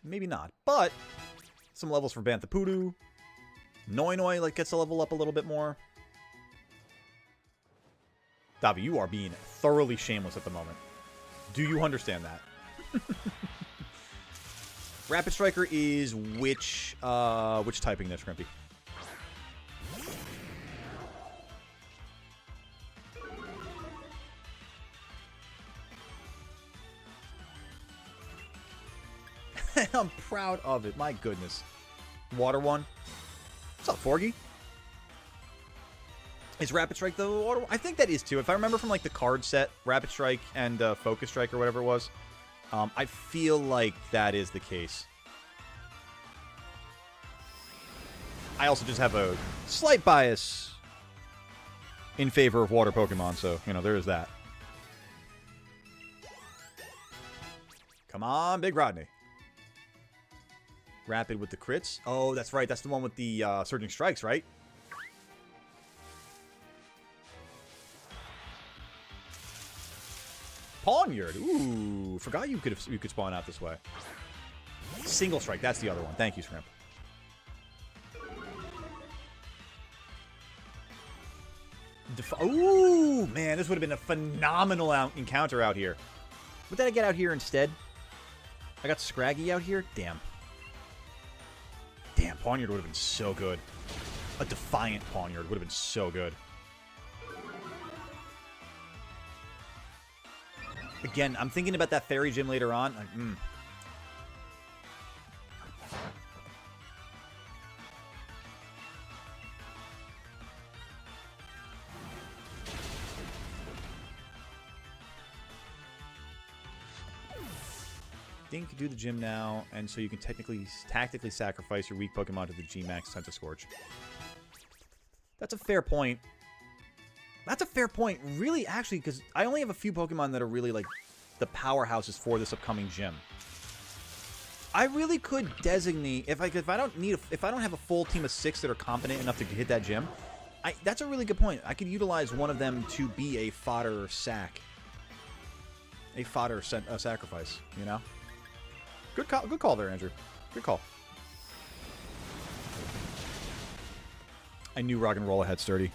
Maybe not, but some levels for Banthapoodoo. Noi like gets to level up a little bit more. Davi, you are being thoroughly shameless at the moment. Do you understand that? Rapid Striker is which typing there, Scrimpy? I'm proud of it. My goodness. Water one. What's up, Forgy? Is Rapid Strike the water one? I think that is too. If I remember from like the card set, Rapid Strike and Focus Strike or whatever it was, I feel like that is the case. I also just have a slight bias in favor of water Pokemon, so, you know, there is that. Come on, Big Rodney. Rapid with the crits. Oh, that's right. That's the one with the Surging Strikes, right? Pawniard. Ooh, forgot you could spawn out this way. Single Strike. That's the other one. Thank you, Shrimp. Ooh, man, this would have been a phenomenal encounter out here. What did I get out here instead? I got Scraggy out here? Damn. Damn, Pawniard would have been so good. A Defiant Pawniard would have been so good. Again, I'm thinking about that Fairy Gym later on. Think do the gym now, and so you can tactically sacrifice your weak Pokemon to the G-Max Sense Scorch. That's a fair point. That's a fair point, really, actually, because I only have a few Pokemon that are really, like, the powerhouses for this upcoming gym. I really could designate, if I don't have a full team of 6 that are competent enough to hit that gym, that's a really good point. I could utilize one of them to be a fodder sack. A fodder sacrifice, you know? Good call there, Andrew. Good call. I knew Rock and Roll had sturdy.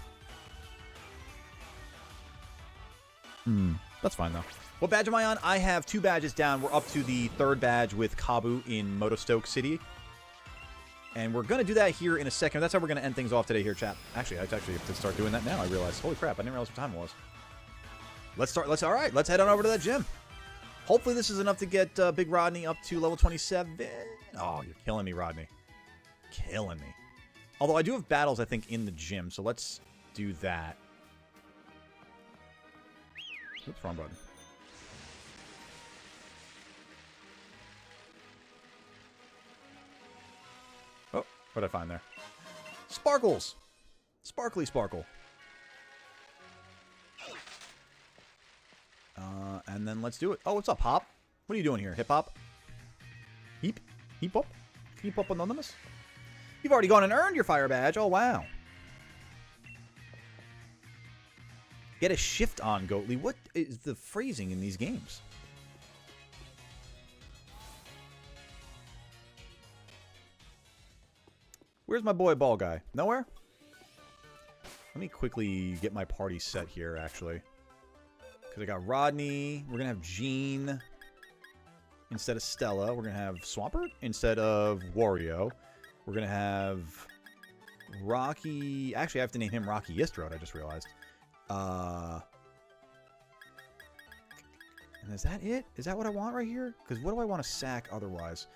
That's fine, though. What badge am I on? I have 2 badges down. We're up to the 3rd badge with Kabu in Motostoke City. And we're going to do that here in a second. That's how we're going to end things off today here, chat. Actually, I actually have to start doing that now, I realized. Holy crap, I didn't realize what time it was. All right, let's head on over to that gym. Hopefully this is enough to get Big Rodney up to level 27. Oh, you're killing me, Rodney. Killing me. Although I do have battles, I think, in the gym, so let's do that. Oops, wrong button. Oh, what did I find there? Sparkles! Sparkly Sparkle. And then let's do it. Oh, what's up, Hop? What are you doing here, Hip Hop? Heap? Heap up? Heap up Anonymous? You've already gone and earned your fire badge. Oh, wow. Get a shift on, Goatly. What is the phrasing in these games? Where's my boy Ball Guy? Nowhere? Let me quickly get my party set here, actually. Because I got Rodney. We're going to have Jean instead of Stella. We're going to have Swampert instead of Wario. We're going to have Rocky. Actually, I have to name him Rocky Yistroad, I just realized. And is that it? Is that what I want right here? Because what do I want to sack otherwise?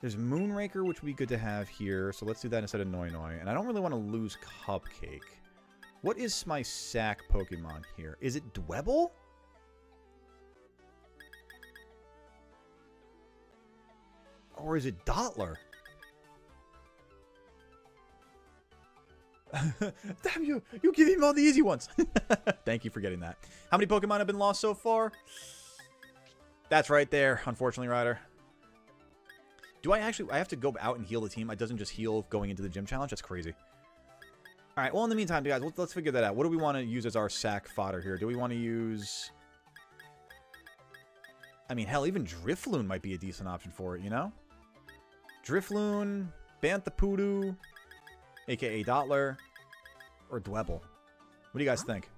There's Moonraker, which would be good to have here. So let's do that instead of Noi Noi. And I don't really want to lose Cupcake. What is my sack Pokemon here? Is it Dwebble? Or is it Dottler? Damn you! You give him all the easy ones! Thank you for getting that. How many Pokemon have been lost so far? That's right there, unfortunately, Ryder. Do I actually... I have to go out and heal the team? It doesn't just heal going into the gym challenge? That's crazy. Alright, well, in the meantime, guys, let's figure that out. What do we want to use as our sack fodder here? Do we want to use... I mean, hell, even Drifloon might be a decent option for it, you know? Drifloon, Banthapoodo, a.k.a. Dottler, or Dwebble. What do you guys think?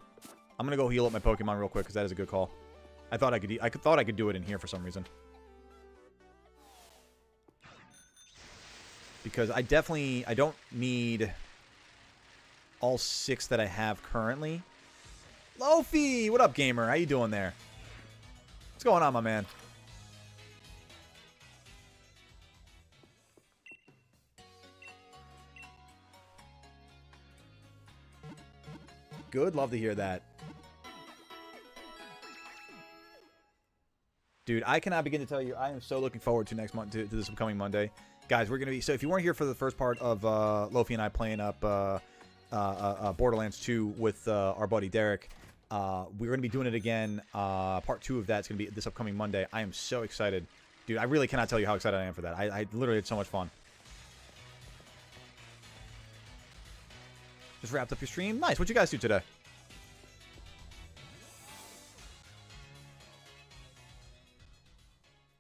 I'm going to go heal up my Pokemon real quick, because that is a good call. I thought I could do it in here for some reason. Because I don't need all 6 that I have currently. Lofi! What up, gamer? How you doing there? What's going on, my man? Good. Love to hear that. Dude, I cannot begin to tell you, I am so looking forward to next month, to this upcoming Monday. Guys, we're going to be... So if you weren't here for the first part of Lofi and I playing up Borderlands 2 with our buddy Derek, we're going to be doing it again. Part 2 of that's going to be this upcoming Monday. I am so excited. Dude, I really cannot tell you how excited I am for that. I literally had so much fun. Just wrapped up your stream. Nice. What'd you guys do today?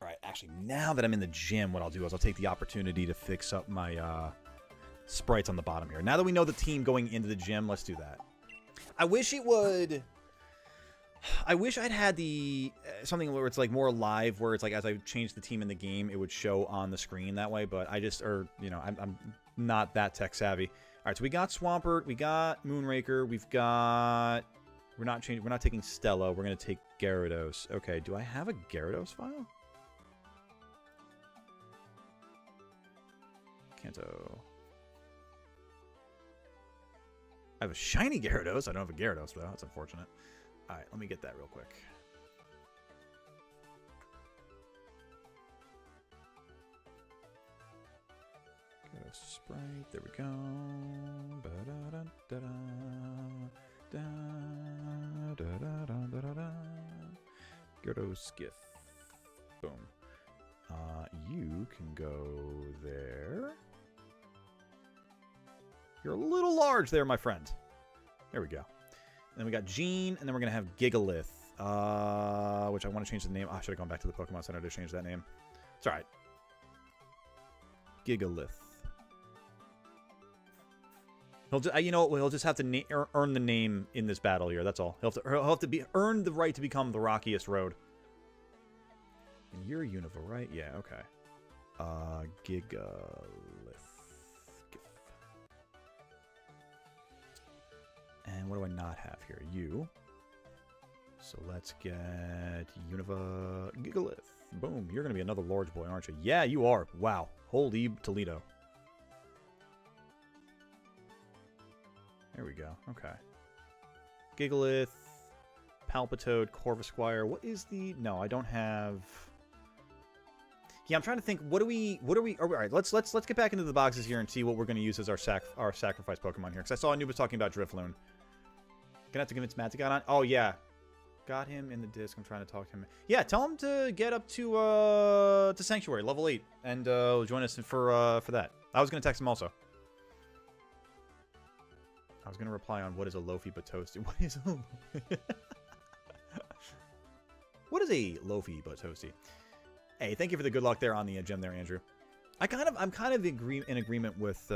Alright, actually, now that I'm in the gym, what I'll do is I'll take the opportunity to fix up my sprites on the bottom here. Now that we know the team going into the gym, let's do that. I wish it would... I wish I'd had the... something where it's like more live, where it's like as I change the team in the game, it would show on the screen that way, but I just... Or, you know, I'm not that tech savvy. Alright, so we got Swampert, we got Moonraker, we've got... We're not taking Stella, we're going to take Gyarados. Okay, do I have a Gyarados file? Kanto. I have a shiny Gyarados. I don't have a Gyarados, though. That's unfortunate. Alright, let me get that real quick. Sprite, there we go. Gyarados Skiff. Boom. You can go there. You're a little large there, my friend. There we go. And then we got Jean, and then we're going to have Gigalith, which I want to change the name. Oh, I should have gone back to the Pokemon Center to change that name. It's alright. Gigalith. He'll just, you know, he'll just have to earn the name in this battle here. That's all. He'll have to earn the right to become the rockiest road. And you're Unova, right? Yeah, okay. Gigalith. And what do I not have here? You. So let's get Unova Gigalith. Boom. You're going to be another large boy, aren't you? Yeah, you are. Wow. Holy Toledo. There we go. Okay. Gigalith, Palpitoad, Corvisquire. What is the... No, I don't have... Yeah, I'm trying to think. What do we... All right, let's get back into the boxes here and see what we're going to use as our sacrifice Pokemon here. Because I saw Anubis talking about Drifloon. Gonna have to convince Matt to get on. Oh, yeah. Got him in the disc. I'm trying to talk to him. Yeah, tell him to get up to Sanctuary, level 8. And join us for that. I was going to text him also. I was going to reply on what is a Lofi but toasty. What is a... What is a Lofi but toasty? Hey, thank you for the good luck there on the gem there, Andrew. I'm kind of in agreement with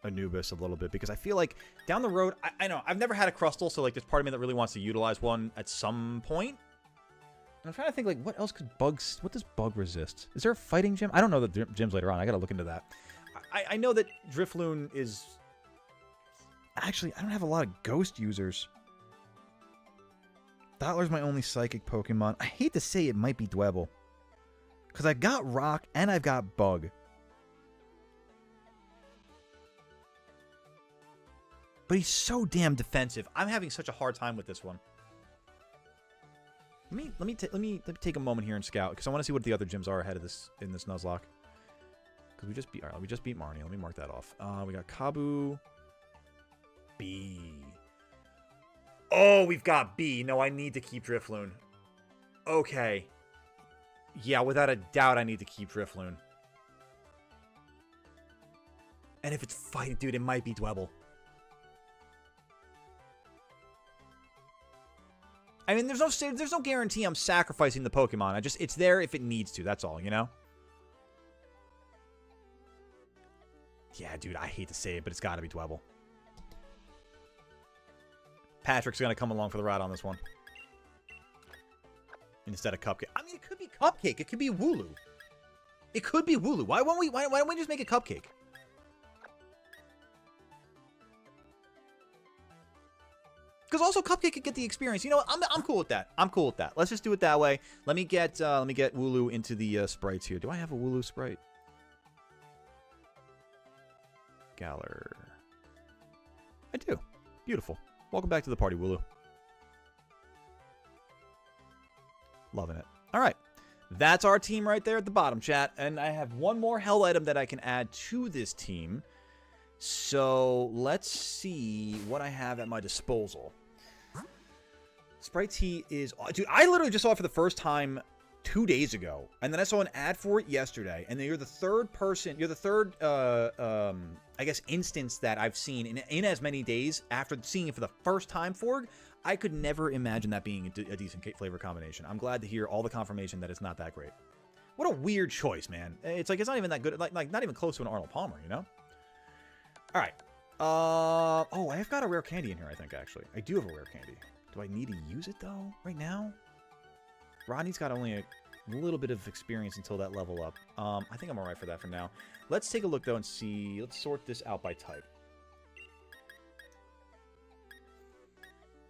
Anubis a little bit, because I feel like down the road, I know I've never had a Crustle, so like there's part of me that really wants to utilize one at some point. And I'm trying to think like what else could bugs... What does bug resist? Is there a fighting gym? I don't know the gyms later on. I got to look into that. I know that Drifloon is... Actually, I don't have a lot of ghost users. Dottler's my only psychic Pokemon. I hate to say it might be Dwebble. Because I got Rock and I've got Bug. But he's so damn defensive. I'm having such a hard time with this one. Let me take a moment here and scout because I want to see what the other gyms are ahead of this in this Nuzlocke. Because we just beat Marnie. Let me mark that off. We got Kabu, B. Oh, we've got B. No, I need to keep Drifloon. Okay. Yeah, without a doubt, I need to keep Drifloon. And if it's fighting, dude, it might be Dwebble. I mean, there's no guarantee I'm sacrificing the Pokemon. It's there if it needs to. That's all, you know? Yeah, dude, I hate to say it, but it's got to be Dwebble. Patrick's going to come along for the ride on this one. Instead of Cupcake. I mean, it could be Cupcake. It could be Wooloo. It could be Wooloo. Why don't we just make it Cupcake? Because also Cupcake could get the experience. You know what? I'm cool with that. I'm cool with that. Let's just do it that way. Let me get Wooloo into the sprites here. Do I have a Wooloo sprite? Galar. I do. Beautiful. Welcome back to the party, Wooloo. Loving it. All right. That's our team right there at the bottom, chat. And I have one more hell item that I can add to this team. So let's see what I have at my disposal. Sprite Tea is... Dude, I literally just saw it for the first time 2 days ago. And then I saw an ad for it yesterday. And then you're the third person... You're the third, I guess, instance that I've seen in as many days after seeing it for the first time, Forg. I could never imagine that being a decent flavor combination. I'm glad to hear all the confirmation that it's not that great. What a weird choice, man. It's like, it's not even that good. Like not even close to an Arnold Palmer, you know? All right. Oh, I've got a rare candy in here, I think, actually. I do have a rare candy. Do I need to use it, though, right now? Rodney's got only a little bit of experience until that level up. I think I'm all right for that for now. Let's take a look, though, and see. Let's sort this out by type.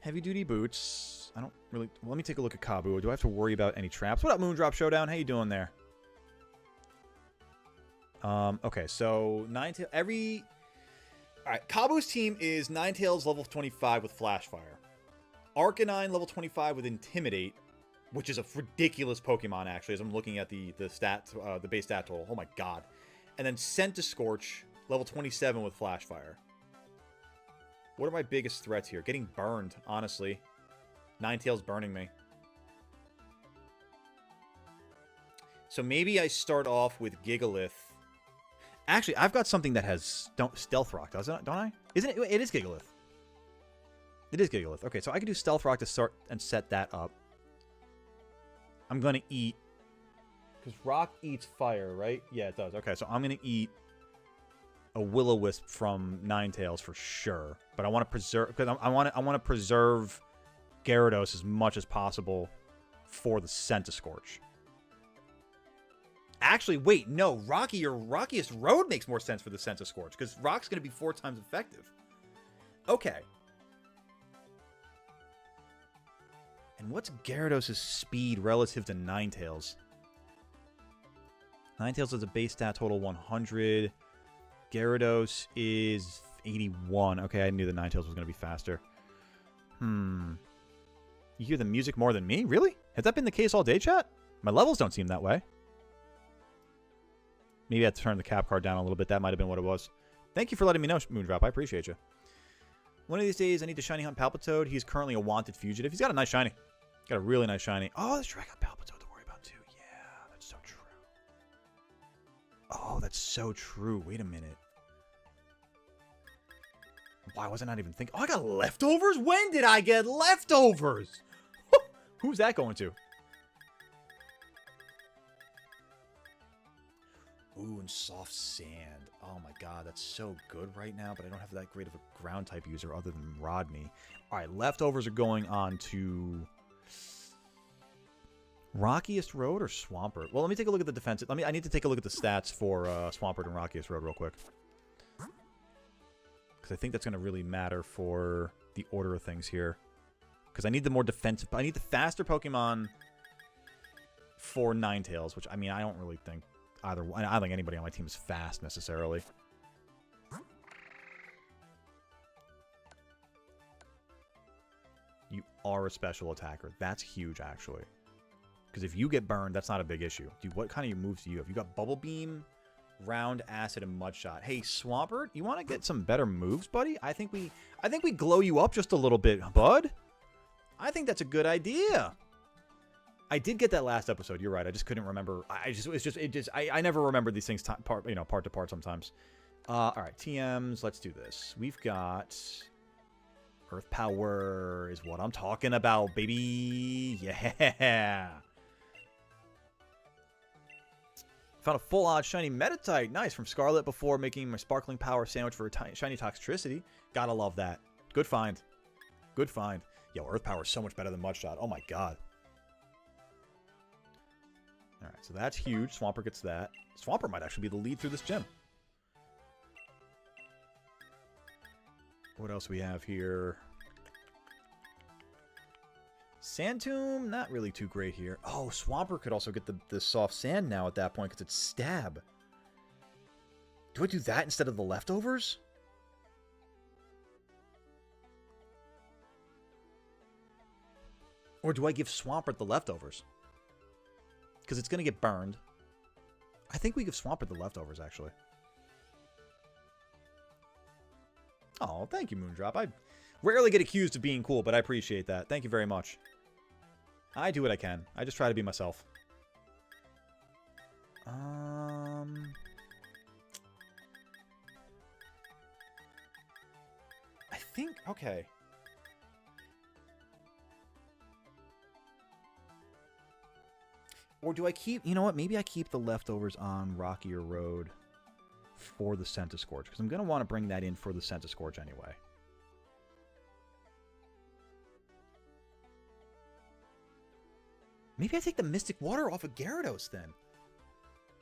Heavy-duty boots. I don't really... Well, let me take a look at Kabu. Do I have to worry about any traps? What up, Moondrop Showdown? How you doing there? Okay, so Ninetales... Alright, Kabu's team is Ninetales level 25 with Flash Fire. Arcanine level 25 with Intimidate, which is a ridiculous Pokemon, actually, as I'm looking at the stat, the base stat total. Oh my god. And then Scorch, level 27 with Flash Fire. What are my biggest threats here? Getting burned, honestly. Ninetales burning me. So maybe I start off with Gigalith. Actually, I've got something that has Stealth Rock, doesn't it? Don't I? Isn't it? It is Gigalith. It is Gigalith. Okay, so I can do Stealth Rock to start and set that up. I'm going to eat... Because Rock eats fire, right? Yeah, it does. Okay, so I'm going to eat a Will-O-Wisp from Ninetales for sure. But I want to preserve... Because I want to preserve Gyarados as much as possible for the Scorch. Actually, wait, no. Rocky or Rockiest Road makes more sense for the Scorch. Because Rock's going to be 4 times effective. Okay. And what's Gyarados' speed relative to Ninetales? Ninetales has a base stat total 100. Gyarados is 81. Okay, I knew that Ninetales was going to be faster. You hear the music more than me? Really? Has that been the case all day, chat? My levels don't seem that way. Maybe I had to turn the cap card down a little bit. That might have been what it was. Thank you for letting me know, Moondrop. I appreciate you. One of these days, I need to shiny hunt Palpitoad. He's currently a wanted fugitive. He's got a nice shiny. Got a really nice shiny. Oh, that's true. I got Palpitoad to worry about, too. Yeah, that's so true. Oh, that's so true. Wait a minute. Why was I not even thinking? Oh, I got leftovers? When did I get leftovers? Who's that going to? Ooh, and soft sand. Oh my god, that's so good right now, but I don't have that great of a ground type user other than Rodney. Alright, leftovers are going on to Rockiest Road or Swampert? Well, let me take a look at the defensive. I need to take a look at the stats for Swampert and Rockiest Road real quick. Because I think that's going to really matter for the order of things here. because I need the more defensive. I need the faster Pokemon for Ninetales, which, I mean, I don't really think either. I don't think anybody on my team is fast necessarily. You are a special attacker. That's huge, actually. Because if you get burned, that's not a big issue. Dude, what kind of moves do you have? You got Bubble Beam, Round, Acid, and Mud Shot. Hey, Swampert, you want to get some better moves, buddy? I think we glow you up just a little bit, bud. I think that's a good idea. I did get that last episode. You're right. I just couldn't remember. I never remember these things part to part sometimes. All right, TMs. Let's do this. We've got Earth Power is what I'm talking about, baby. Yeah. Found a full odd shiny Metatite. Nice, from Scarlet before making my Sparkling Power sandwich for a shiny Toxtricity. Gotta love that. Good find. Good find. Yo, Earth Power is so much better than Mudshot. Oh my god. Alright, so that's huge. Swampert gets that. Swampert might actually be the lead through this gym. What else we have here? Sand Tomb, not really too great here. Oh, Swampert could also get the soft sand now at that point because it's stab. Do I do that instead of the leftovers? Or do I give Swampert the leftovers? Because it's going to get burned. I think we give Swampert the leftovers, actually. Oh, thank you, Moondrop. I rarely get accused of being cool, but I appreciate that. Thank you very much. I do what I can. I just try to be myself. I think... Okay. Or do I keep... You know what? Maybe I keep the leftovers on Rockier Road for the Centiskorch, because I'm going to want to bring that in for the Centiskorch anyway. Maybe I take the Mystic Water off of Gyarados then.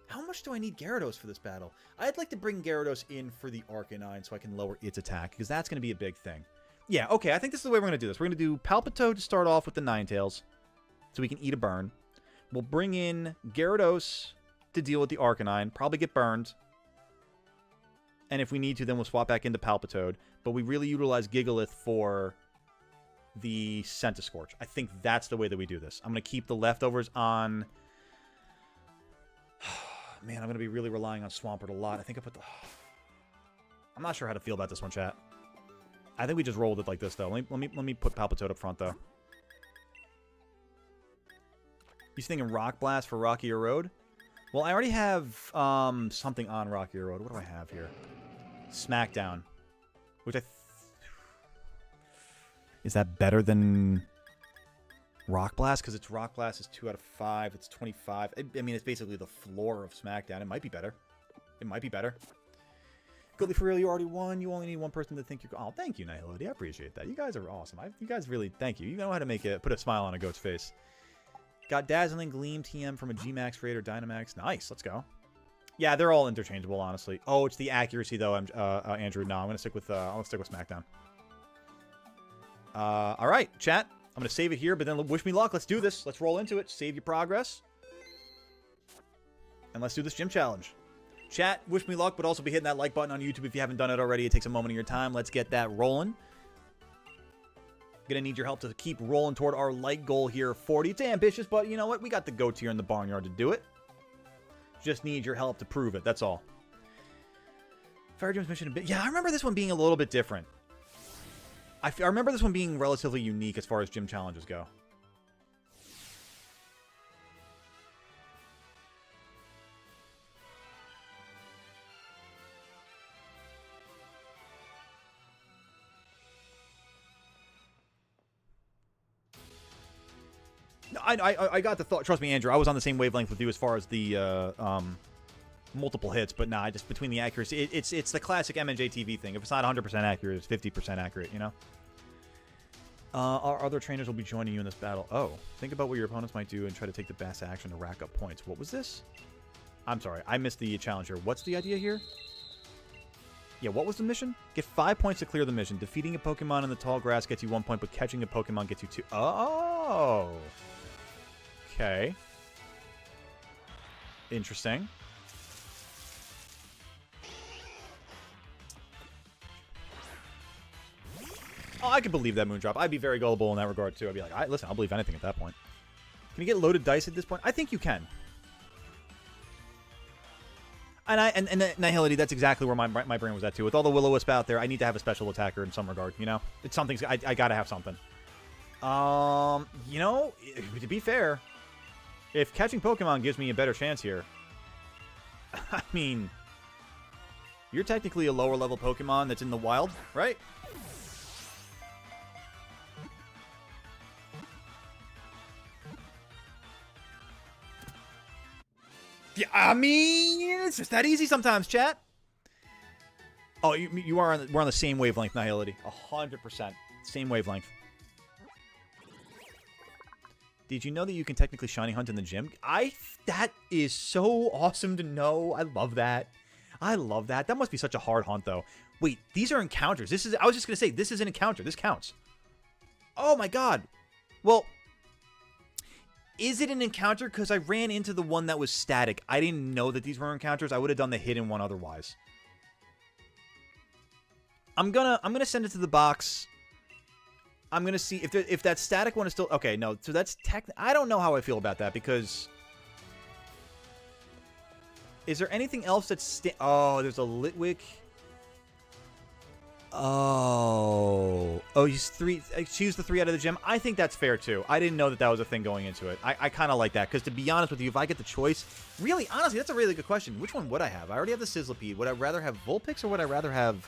How much do I need Gyarados for this battle? I'd like to bring Gyarados in for the Arcanine so I can lower its attack, because that's going to be a big thing. Yeah, okay, I think this is the way we're going to do this. We're going to do Palpitoad to start off with the Ninetales, so we can eat a burn. We'll bring in Gyarados to deal with the Arcanine, probably get burned. And if we need to, then we'll swap back into Palpitoad. But we really utilize Gigalith for the Centiskorch. I think that's the way that we do this. I'm going to keep the leftovers on... Man, I'm going to be really relying on Swampert a lot. I think I put the... I'm not sure how to feel about this one, chat. I think we just rolled it like this, though. Let me put Palpitoad up front, though. You thinking Rock Blast for Rockier Road? Well, I already have something on Rockier Road. What do I have here? Smackdown. Which Is that better than Rock Blast? Because its Rock Blast is 2 out of 5. It's 25. I mean, it's basically the floor of Smackdown. It might be better. It might be better. Goodly, for real, you already won. You only need one person to think you're... Oh, thank you, Nihility. I appreciate that. You guys are awesome. You guys really... Thank you. You know how to put a smile on a goat's face. Got Dazzling Gleam TM from a G-Max Raider Dynamax. Nice. Let's go. Yeah, they're all interchangeable, honestly. Oh, it's the accuracy, though, Andrew. No, I'm going to stick with Smackdown. All right, chat. I'm going to save it here, but then wish me luck. Let's do this. Let's roll into it. Save your progress. And let's do this gym challenge. Chat, wish me luck, but also be hitting that like button on YouTube if you haven't done it already. It takes a moment of your time. Let's get that rolling. Gonna need your help to keep rolling toward our like goal here, 40. It's ambitious, but you know what? We got the goats here in the barnyard to do it. Just need your help to prove it. That's all. Fire Gym's mission a bit... Yeah, I remember this one being a little bit different. I remember this one being relatively unique as far as gym challenges go. I got the thought. Trust me, Andrew. I was on the same wavelength with you as far as the multiple hits, but nah, just between the accuracy, it's the classic MNJ TV thing. If it's not 100% accurate, it's 50% accurate. You know. Our other trainers will be joining you in this battle. Oh, think about what your opponents might do and try to take the best action to rack up points. What was this? I'm sorry, I missed the challenge here. What's the idea here? Yeah, what was the mission? Get 5 points to clear the mission. Defeating a Pokemon in the tall grass gets you 1 point, but catching a Pokemon gets you 2. Oh! Okay. Interesting. Oh, I could believe that Moondrop. I'd be very gullible in that regard, too. I'd be like, listen, I'll believe anything at that point. Can you get loaded dice at this point? I think you can. And Nihility, that's exactly where my brain was at, too. With all the Will-O-Wisp out there, I need to have a special attacker in some regard, you know? It's something, I gotta have something. You know, to be fair, if catching Pokemon gives me a better chance here, I mean, you're technically a lower level Pokemon that's in the wild, right? Yeah, I mean, it's just that easy sometimes, chat. Oh, you are we're on the same wavelength, Nihility. 100%. Same wavelength. Did you know that you can technically shiny hunt in the gym? That is so awesome to know. I love that. I love that. That must be such a hard hunt, though. Wait, these are encounters. I was just going to say, this is an encounter. This counts. Oh, my God. Well, is it an encounter? Because I ran into the one that was static. I didn't know that these were encounters. I would have done the hidden one otherwise. I'm gonna send it to the box. I'm gonna see if that static one is still okay. No, so that's I don't know how I feel about that because is there anything else that's oh, there's a Litwick. Oh, she used the 3 out of the gym. I think that's fair too. I didn't know that was a thing going into it. I kind of like that because to be honest with you, if I get the choice, really, honestly, that's a really good question. Which one would I have? I already have the Sizzlipede. Would I rather have Vulpix or would I rather have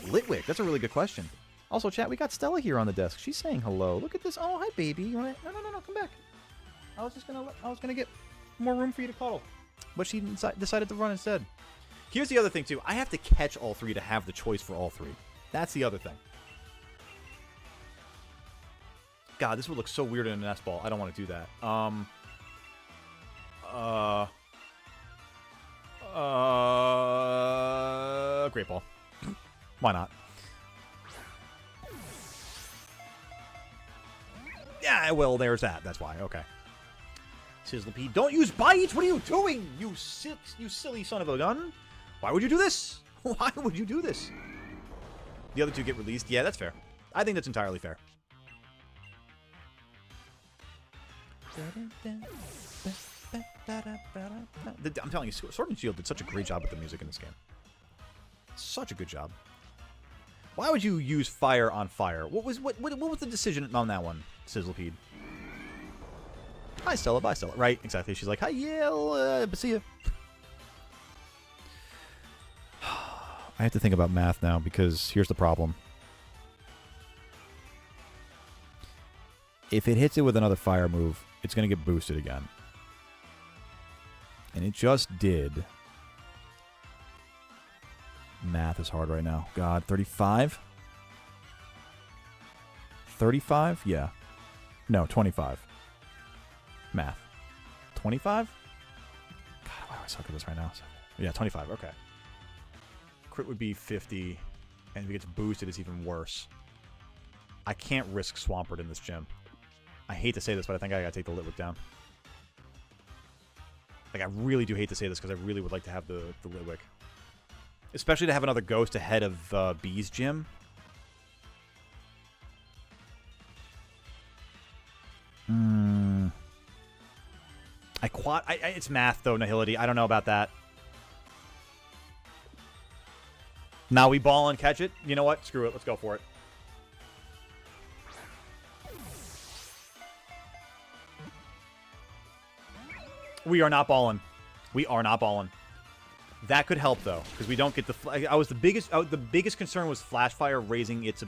Litwick? That's a really good question. Also, chat, we got Stella here on the desk. She's saying hello. Look at this. Oh, hi, baby. You want to? No, come back. I was gonna get more room for you to cuddle, but she decided to run instead. Here's the other thing too. I have to catch all 3 to have the choice for all 3. That's the other thing. God, this would look so weird in an S-ball. I don't want to do that. Great ball. Why not? Yeah, well, there's that. That's why. Okay. Sizzlipede, don't use bites! What are you doing? You silly son of a gun. Why would you do this? Why would you do this? The other 2 get released. Yeah, that's fair. I think that's entirely fair. I'm telling you, Sword and Shield did such a great job with the music in this game. Such a good job. Why would you use fire on fire? What was the decision on that one, Sizzlipede? Hi, Stella. Bye, Stella. Right, exactly. She's like, hi, yeah, see ya. I have to think about math now because here's the problem. If it hits it with another fire move, it's going to get boosted again. And it just did. Math is hard right now. God, 35? 35? Yeah. No, 25. Math. 25? God, why do I suck at this right now? Yeah, 25. Okay. Crit would be 50, and if it gets boosted, it's even worse. I can't risk Swampert in this gym. I hate to say this, but I think I gotta take the Litwick down. Like, I really do hate to say this, because I really would like to have the Litwick. Especially to have another Ghost ahead of B's gym. It's math, though, Nihility. I don't know about that. Now we ball and catch it. You know what? Screw it. Let's go for it. We are not balling. We are not balling. That could help though, because we don't get the. The biggest concern was Flash Fire raising its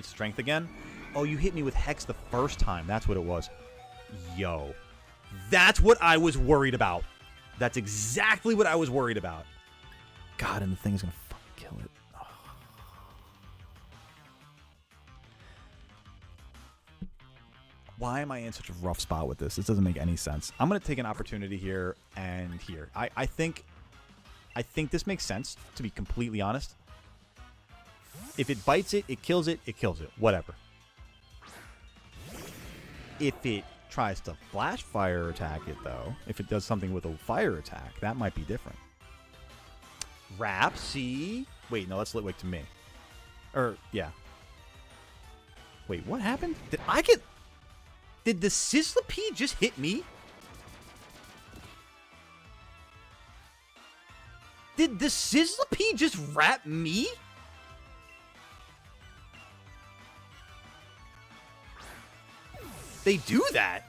strength again. Oh, you hit me with Hex the first time. That's what it was. Yo, that's what I was worried about. That's exactly what I was worried about. God, and the thing is gonna fucking kill it. Why am I in such a rough spot with this? This doesn't make any sense. I'm going to take an opportunity here and here. I think this makes sense, to be completely honest. If it bites it, it kills it, whatever. If it tries to flash fire attack it, though, if it does something with a fire attack, that might be different. Wrap, see? Wait, no, that's Litwick to me. Yeah. Wait, what happened? Did the Sizzlipede just hit me? Did the Sizzlipede just wrap me? They do that?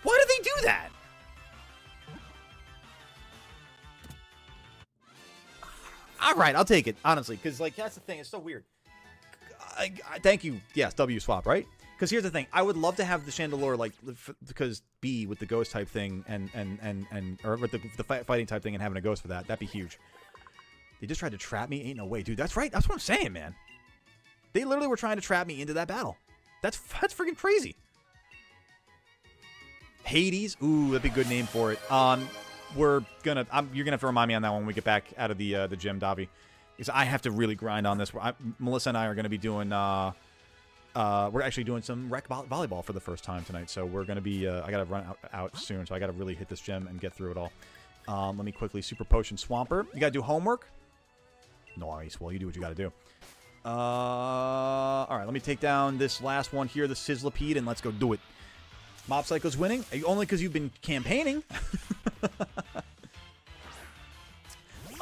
Why do they do that? All right, I'll take it, honestly, because, like, that's the thing. It's so weird. Thank you. Yes, W swap, right? Because here's the thing. I would love to have the Chandelure, like, because B with the ghost type thing or with the fighting type thing and having a ghost for that. That'd be huge. They just tried to trap me. Ain't no way, dude. That's right. That's what I'm saying, man. They literally were trying to trap me into that battle. That's freaking crazy. Hades. Ooh, that'd be a good name for it. You're gonna have to remind me on that one when we get back out of the gym, Davi, because I have to really grind on this. Melissa and I are gonna be doing we're actually doing some rec volleyball for the first time tonight, so we're gonna be I gotta run out soon, so I gotta really hit this gym and get through it all. Let me quickly Super Potion Swampert. You gotta do homework. Nice. Well, you do what you gotta do. All right, let me take down this last one here, the Sizzlipede, and let's go do it. Mob Psycho's winning, only because you've been campaigning.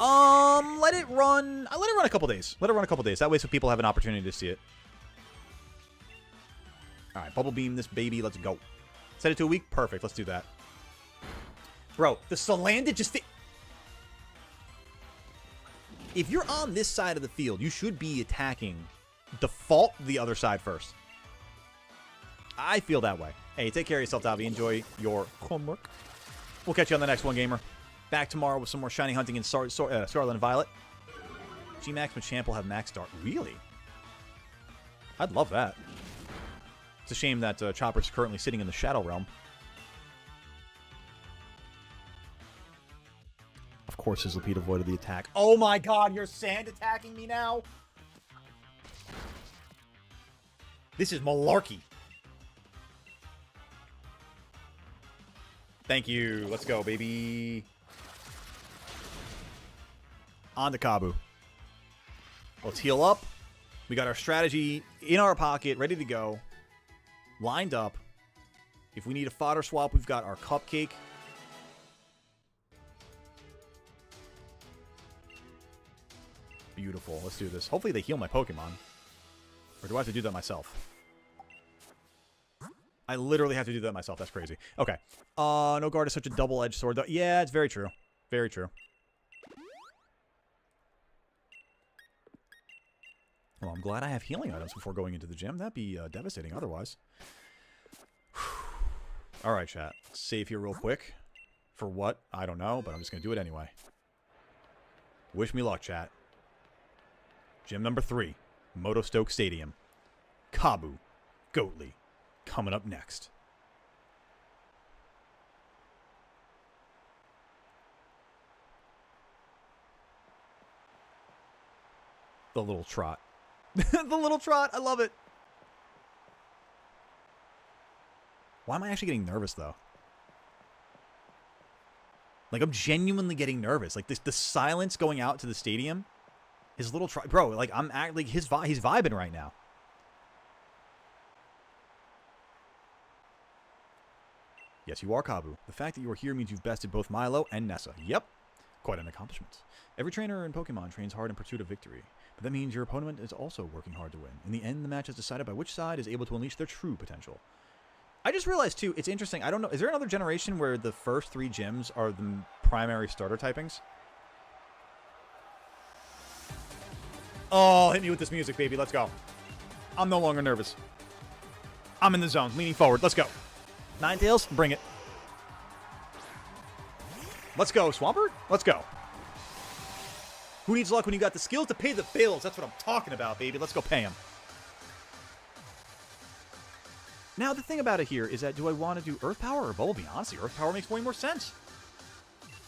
Let it run. Let it run a couple days. Let it run a couple days. That way, so people have an opportunity to see it. All right, Bubble Beam this baby. Let's go. Set it to a week. Perfect. Let's do that. Bro, the Salandit just fit. If you're on this side of the field, you should be attacking default the other side first. I feel that way. Hey, take care of yourself, Davi. Enjoy your homework. We'll catch you on the next one, gamer. Back tomorrow with some more shiny hunting in Scarlet and Violet. G-Max Machamp will have Max Dart. Really? I'd love that. It's a shame that Chopper's currently sitting in the Shadow Realm. Of course, Sizzlipede avoided the attack. Oh my god, you're sand attacking me now? This is malarkey. Thank you. Let's go, baby. On to Kabu. Let's heal up. We got our strategy in our pocket, ready to go. Lined up. If we need a fodder swap, we've got our Cupcake. Beautiful. Let's do this. Hopefully they heal my Pokemon. Or do I have to do that myself? I literally have to do that myself. That's crazy. Okay. No guard is such a double-edged sword. Yeah, it's very true. Very true. Well, I'm glad I have healing items before going into the gym. That'd be devastating otherwise. All right, chat. Save here real quick. For what? I don't know, but I'm just going to do it anyway. Wish me luck, chat. Gym number 3. Motostoke Stadium. Kabu. Goatly. Coming up next. The little trot. The little trot. I love it. Why am I actually getting nervous, though? Like, I'm genuinely getting nervous. Like, the silence going out to the stadium. His little trot. Bro, like, he's vibing right now. Yes, you are Kabu. The fact that you are here means you've bested both Milo and Nessa. Yep. Quite an accomplishment. Every trainer in Pokemon trains hard in pursuit of victory. But that means your opponent is also working hard to win. In the end, the match is decided by which side is able to unleash their true potential. I just realized, too, it's interesting. I don't know. Is there another generation where the first 3 gyms are the primary starter typings? Oh, hit me with this music, baby. Let's go. I'm no longer nervous. I'm in the zone. Leaning forward. Let's go. Ninetales, bring it. Let's go, Swampert. Let's go. Who needs luck when you got the skills to pay the bills? That's what I'm talking about, baby. Let's go pay them. Now, the thing about it here is that do I want to do Earth Power or Bubble Beam? Honestly, Earth Power makes way more sense.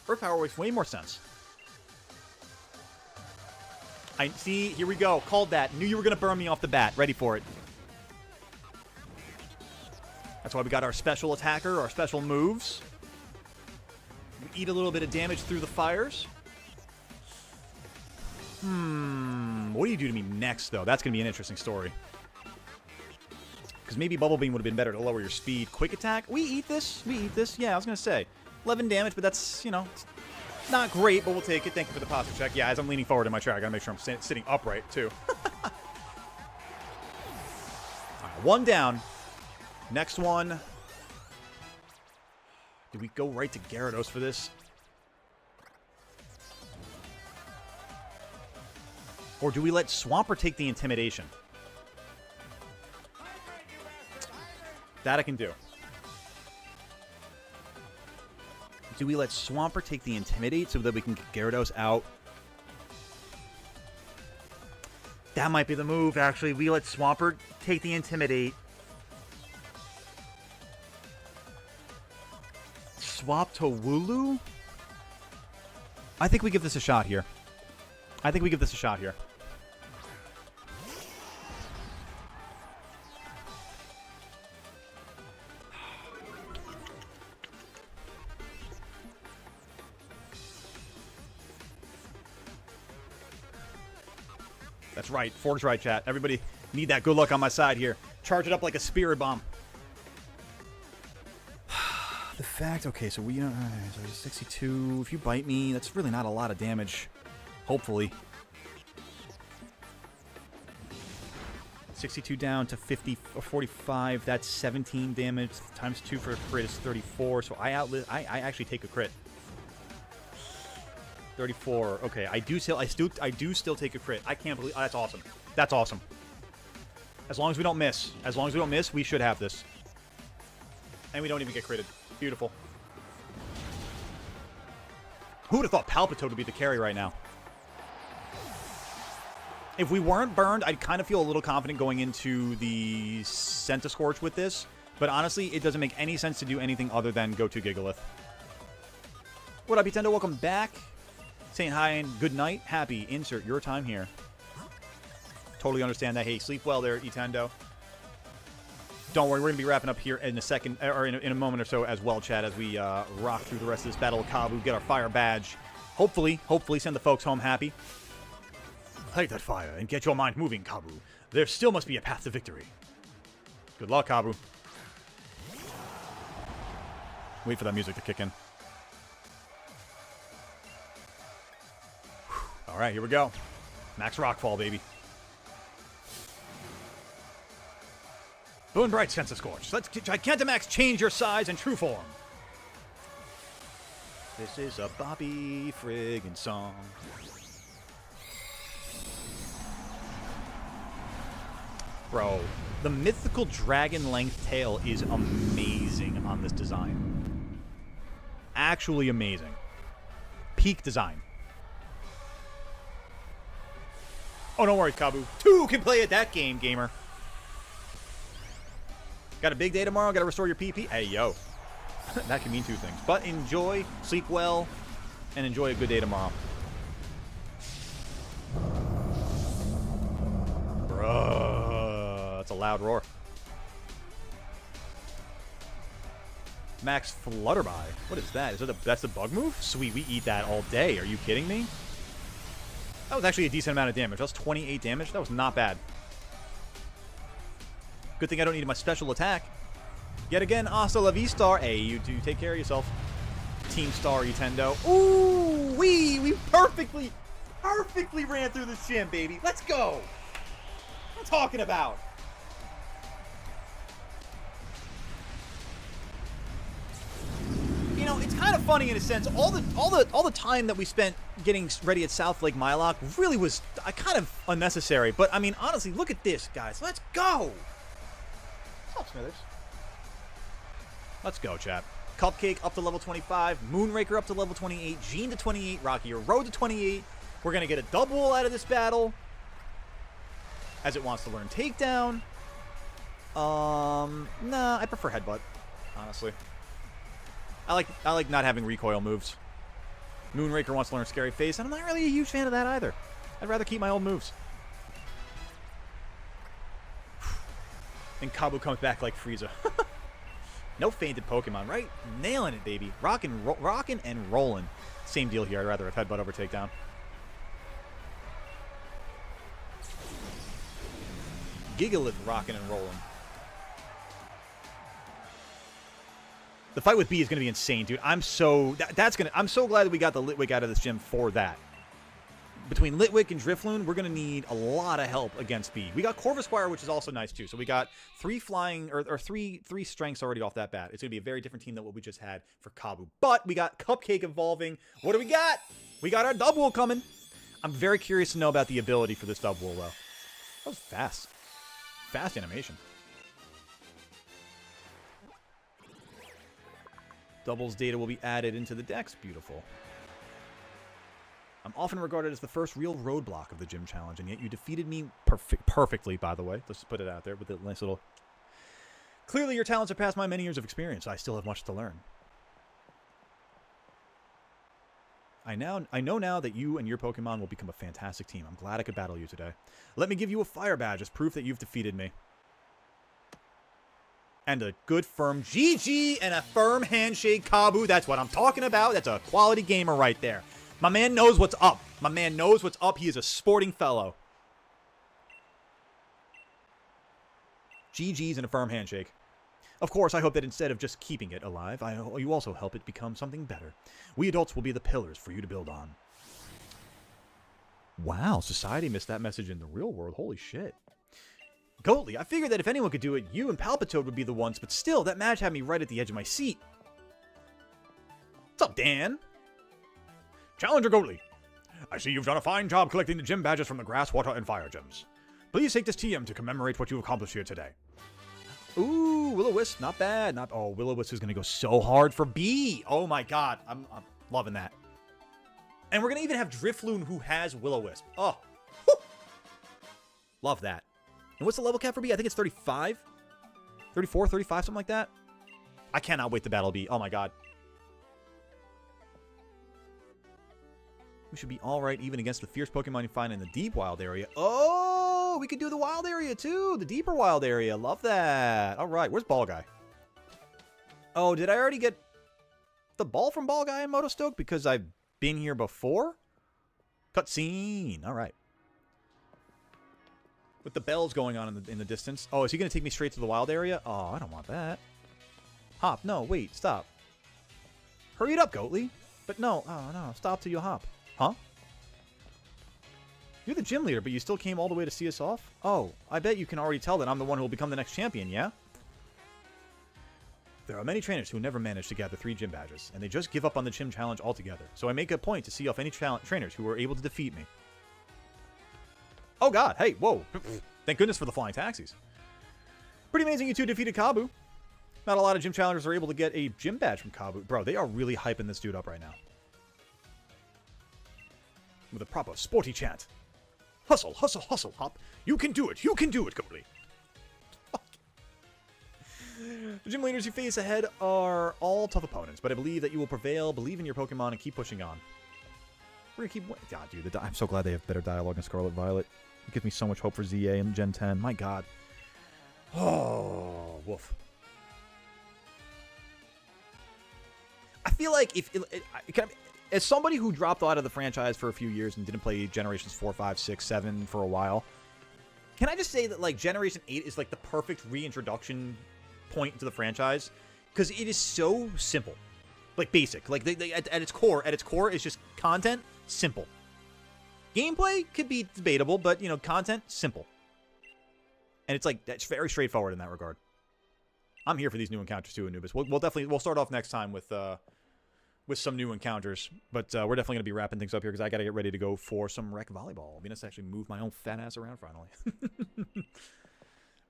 Earth Power makes way more sense. I see. Here we go. Called that. Knew you were going to burn me off the bat. Ready for it. That's why we got our special attacker, our special moves. We eat a little bit of damage through the fires. What do you do to me next, though? That's going to be an interesting story. Because maybe Bubble Beam would have been better to lower your speed. Quick attack? We eat this? We eat this? Yeah, I was going to say. 11 damage, but that's, you know, not great, but we'll take it. Thank you for the posture check. Yeah, as I'm leaning forward in my chair, I got to make sure I'm sitting upright, too. All right, one down. Next one. Do we go right to Gyarados for this? Or do we let Swampert take the Intimidation? That I can do. Do we let Swampert take the Intimidate so that we can get Gyarados out? That might be the move, actually. We let Swampert take the Intimidate. Swap to Wooloo? I think we give this a shot here. That's right. Fork's right, chat. Everybody need that good luck on my side here. Charge it up like a Spirit Bomb. The fact... Okay, so we... so 62. If you bite me, that's really not a lot of damage. Hopefully. 62 down to 50 or 45. That's 17 damage. Times 2 for a crit is 34. So I actually take a crit. 34. Okay, I do still take a crit. I can't believe that's awesome. That's awesome. As long as we don't miss. As long as we don't miss, we should have this. And we don't even get critted. Beautiful. Who would have thought Palpitoad would be the carry right now? If we weren't burned, I'd kind of feel a little confident going into the Centiskorch with this. But honestly, it doesn't make any sense to do anything other than go to Gigalith. What up, Etendo? Welcome back. Saying hi and good night. Happy. Insert your time here. Totally understand that. Hey, sleep well there, Etendo. Don't worry, we're going to be wrapping up here in a second, or in a moment or so as well, chat, as we rock through the rest of this battle of Kabu, get our fire badge. Hopefully send the folks home happy. Light that fire and get your mind moving, Kabu. There still must be a path to victory. Good luck, Kabu. Wait for that music to kick in. All right, here we go. Max Rockfall, baby. Boon Bright Centiskorch. Let's Gigantamax change your size and true form. This is a Bobby friggin' song. Bro, the mythical dragon length tail is amazing on this design. Actually amazing. Peak design. Oh, don't worry, Kabu. 2 can play at that game, gamer. Got a big day tomorrow? Got to restore your PP? Hey, yo. That can mean 2 things. But enjoy, sleep well, and enjoy a good day tomorrow. Bruh. That's a loud roar. Max Flutterby. What is that? That's the bug move? Sweet, we eat that all day. Are you kidding me? That was actually a decent amount of damage. That was 28 damage. That was not bad. Good thing I don't need my special attack. Yet again, hasta la vista. Hey, you do take care of yourself. Team Star Etendo. Ooh, we perfectly ran through this gym, baby. Let's go. What I'm talking about. You know, it's kind of funny in a sense. All the time that we spent getting ready at South Lake Mylock really was kind of unnecessary. But I mean, honestly, look at this, guys. Let's go. What's up, Smithers? Let's go, chat. Cupcake up to level 25. Moonraker up to level 28. Gene to 28. Rocky your Road to 28. We're going to get a double out of this battle. As it wants to learn Takedown. Nah, I prefer Headbutt, honestly. I like not having recoil moves. Moonraker wants to learn Scary Face, and I'm not really a huge fan of that either. I'd rather keep my old moves. And Kabu comes back like Frieza. No fainted Pokemon, right? Nailing it, baby. Rockin' and rollin'. Same deal here. I'd rather have headbutt over takedown. Gigalith rockin' and rollin'. The fight with B is gonna be insane, dude. I'm so I'm so glad that we got the Litwick out of this gym for that. Between Litwick and Drifloon, we're going to need a lot of help against B. We got Corvisquire, which is also nice, too. So we got three strengths already off that bat. It's going to be a very different team than what we just had for Kabu. But we got Cupcake evolving. What do we got? We got our Dubwool coming. I'm very curious to know about the ability for this Dubwool, though. That was fast. Fast animation. Doubles data will be added into the decks. Beautiful. I'm often regarded as the first real roadblock of the gym challenge, and yet you defeated me perfectly, by the way. Let's just put it out there with a nice little... Clearly, your talents are past my many years of experience. I still have much to learn. I know now that you and your Pokemon will become a fantastic team. I'm glad I could battle you today. Let me give you a fire badge as proof that you've defeated me. And a good firm GG and a firm handshake, Kabu. That's what I'm talking about. That's a quality gamer right there. My man knows what's up. My man knows what's up. He is a sporting fellow. GG's and a firm handshake. Of course, I hope that instead of just keeping it alive, you also help it become something better. We adults will be the pillars for you to build on. Wow, society missed that message in the real world. Holy shit. Goatly, I figured that if anyone could do it, you and Palpitoad would be the ones, but still, that match had me right at the edge of my seat. What's up, Dan? Challenger Goatly, I see you've done a fine job collecting the gym badges from the grass, water, and fire gyms. Please take this TM to commemorate what you've accomplished here today. Ooh, Will-O-Wisp, not bad. Oh, Will-O-Wisp is going to go so hard for B. Oh my god, I'm loving that. And we're going to even have Drifloon who has Will-O-Wisp. Oh, whew. Love that. And what's the level cap for B? I think it's 35? 34, 35, something like that. I cannot wait to battle B. Oh my god. We should be alright even against the fierce Pokemon you find in the deep wild area. Oh, we could do the wild area too. The deeper wild area. Love that. Alright, where's Ball Guy? Oh, did I already get the ball from Ball Guy in Motostoke? Because I've been here before? Cutscene. Alright. With the bells going on in the distance. Oh, is he going to take me straight to the wild area? Oh, I don't want that. Hop. No, wait. Stop. Hurry it up, Goatly. But no. Oh, no. Stop till you hop. Huh? You're the gym leader, but you still came all the way to see us off? Oh, I bet you can already tell that I'm the one who will become the next champion, yeah? There are many trainers who never manage to gather 3 gym badges, and they just give up on the gym challenge altogether. So I make a point to see off any trainers who are able to defeat me. Oh god, hey, whoa. Thank goodness for the flying taxis. Pretty amazing you two defeated Kabu. Not a lot of gym challengers are able to get a gym badge from Kabu. Bro, they are really hyping this dude up right now. With a proper sporty chant. Hustle, hustle, hustle, Hop. You can do it, Goatly. The gym leaders you face ahead are all tough opponents, but I believe that you will prevail, believe in your Pokemon, and keep pushing on. We're gonna keep... God, dude, I'm so glad they have better dialogue in Scarlet Violet. It gives me so much hope for ZA in Gen 10. My god. Oh, woof. I feel like if... As somebody who dropped out of the franchise for a few years and didn't play Generations 4, 5, 6, 7 for a while, can I just say that, like, Generation 8 is, like, the perfect reintroduction point to the franchise? Because it is so simple. Like, basic. Like, at its core, it's just content, simple. Gameplay could be debatable, but, you know, content, simple. And it's, like, that's very straightforward in that regard. I'm here for these new encounters, too, Anubis. We'll start off next time with some new encounters, but we're definitely going to be wrapping things up here because I got to get ready to go for some rec volleyball. I'll be nice to actually move my own fat ass around finally.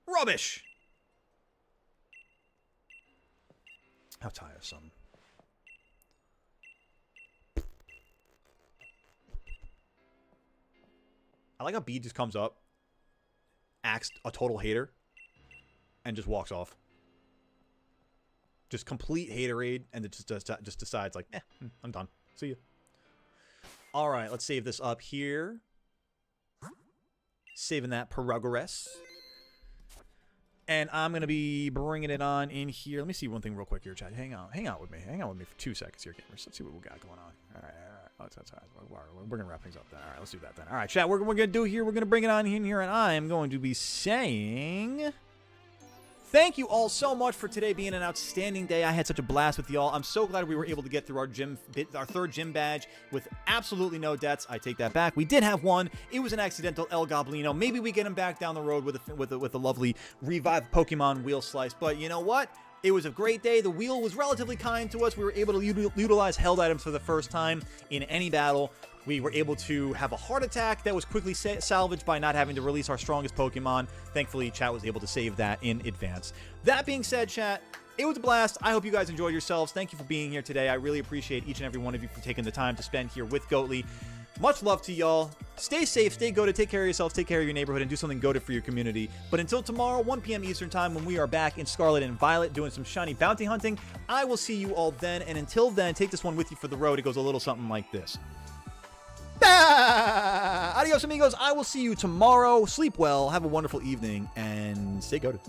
Rubbish! How tiresome. I like how B just comes up, acts a total hater, and just walks off. Just complete haterade, and it just decides, like, I'm done. See ya. Alright, let's save this up here. Saving that progress. And I'm going to be bringing it on in here. Let me see one thing real quick here, chat. Hang out with me. Hang out with me for 2 seconds here, gamers. Let's see what we got going on. All right. That's we're going to wrap things up then. All right, let's do that then. All right, chat, what we're going to do here, we're going to bring it on in here, and I am going to be saying... Thank you all so much for today being an outstanding day. I had such a blast with y'all. I'm so glad we were able to get through our third gym badge with absolutely no deaths. I take that back. We did have one. It was an accidental El Goblino. Maybe we get him back down the road with a lovely revived Pokemon Wheel Slice. But you know what? It was a great day. The wheel was relatively kind to us. We were able to utilize held items for the first time in any battle. We were able to have a heart attack that was quickly salvaged by not having to release our strongest Pokemon. Thankfully, chat was able to save that in advance. That being said, chat, it was a blast. I hope you guys enjoyed yourselves. Thank you for being here today. I really appreciate each and every one of you for taking the time to spend here with Goatly. Much love to y'all. Stay safe, stay goated, take care of yourselves, take care of your neighborhood, and do something goated for your community. But until tomorrow, 1 p.m. Eastern Time, when we are back in Scarlet and Violet doing some shiny bounty hunting, I will see you all then. And until then, take this one with you for the road. It goes a little something like this. Adios, amigos. I will see you tomorrow. Sleep well, have a wonderful evening, and stay goated.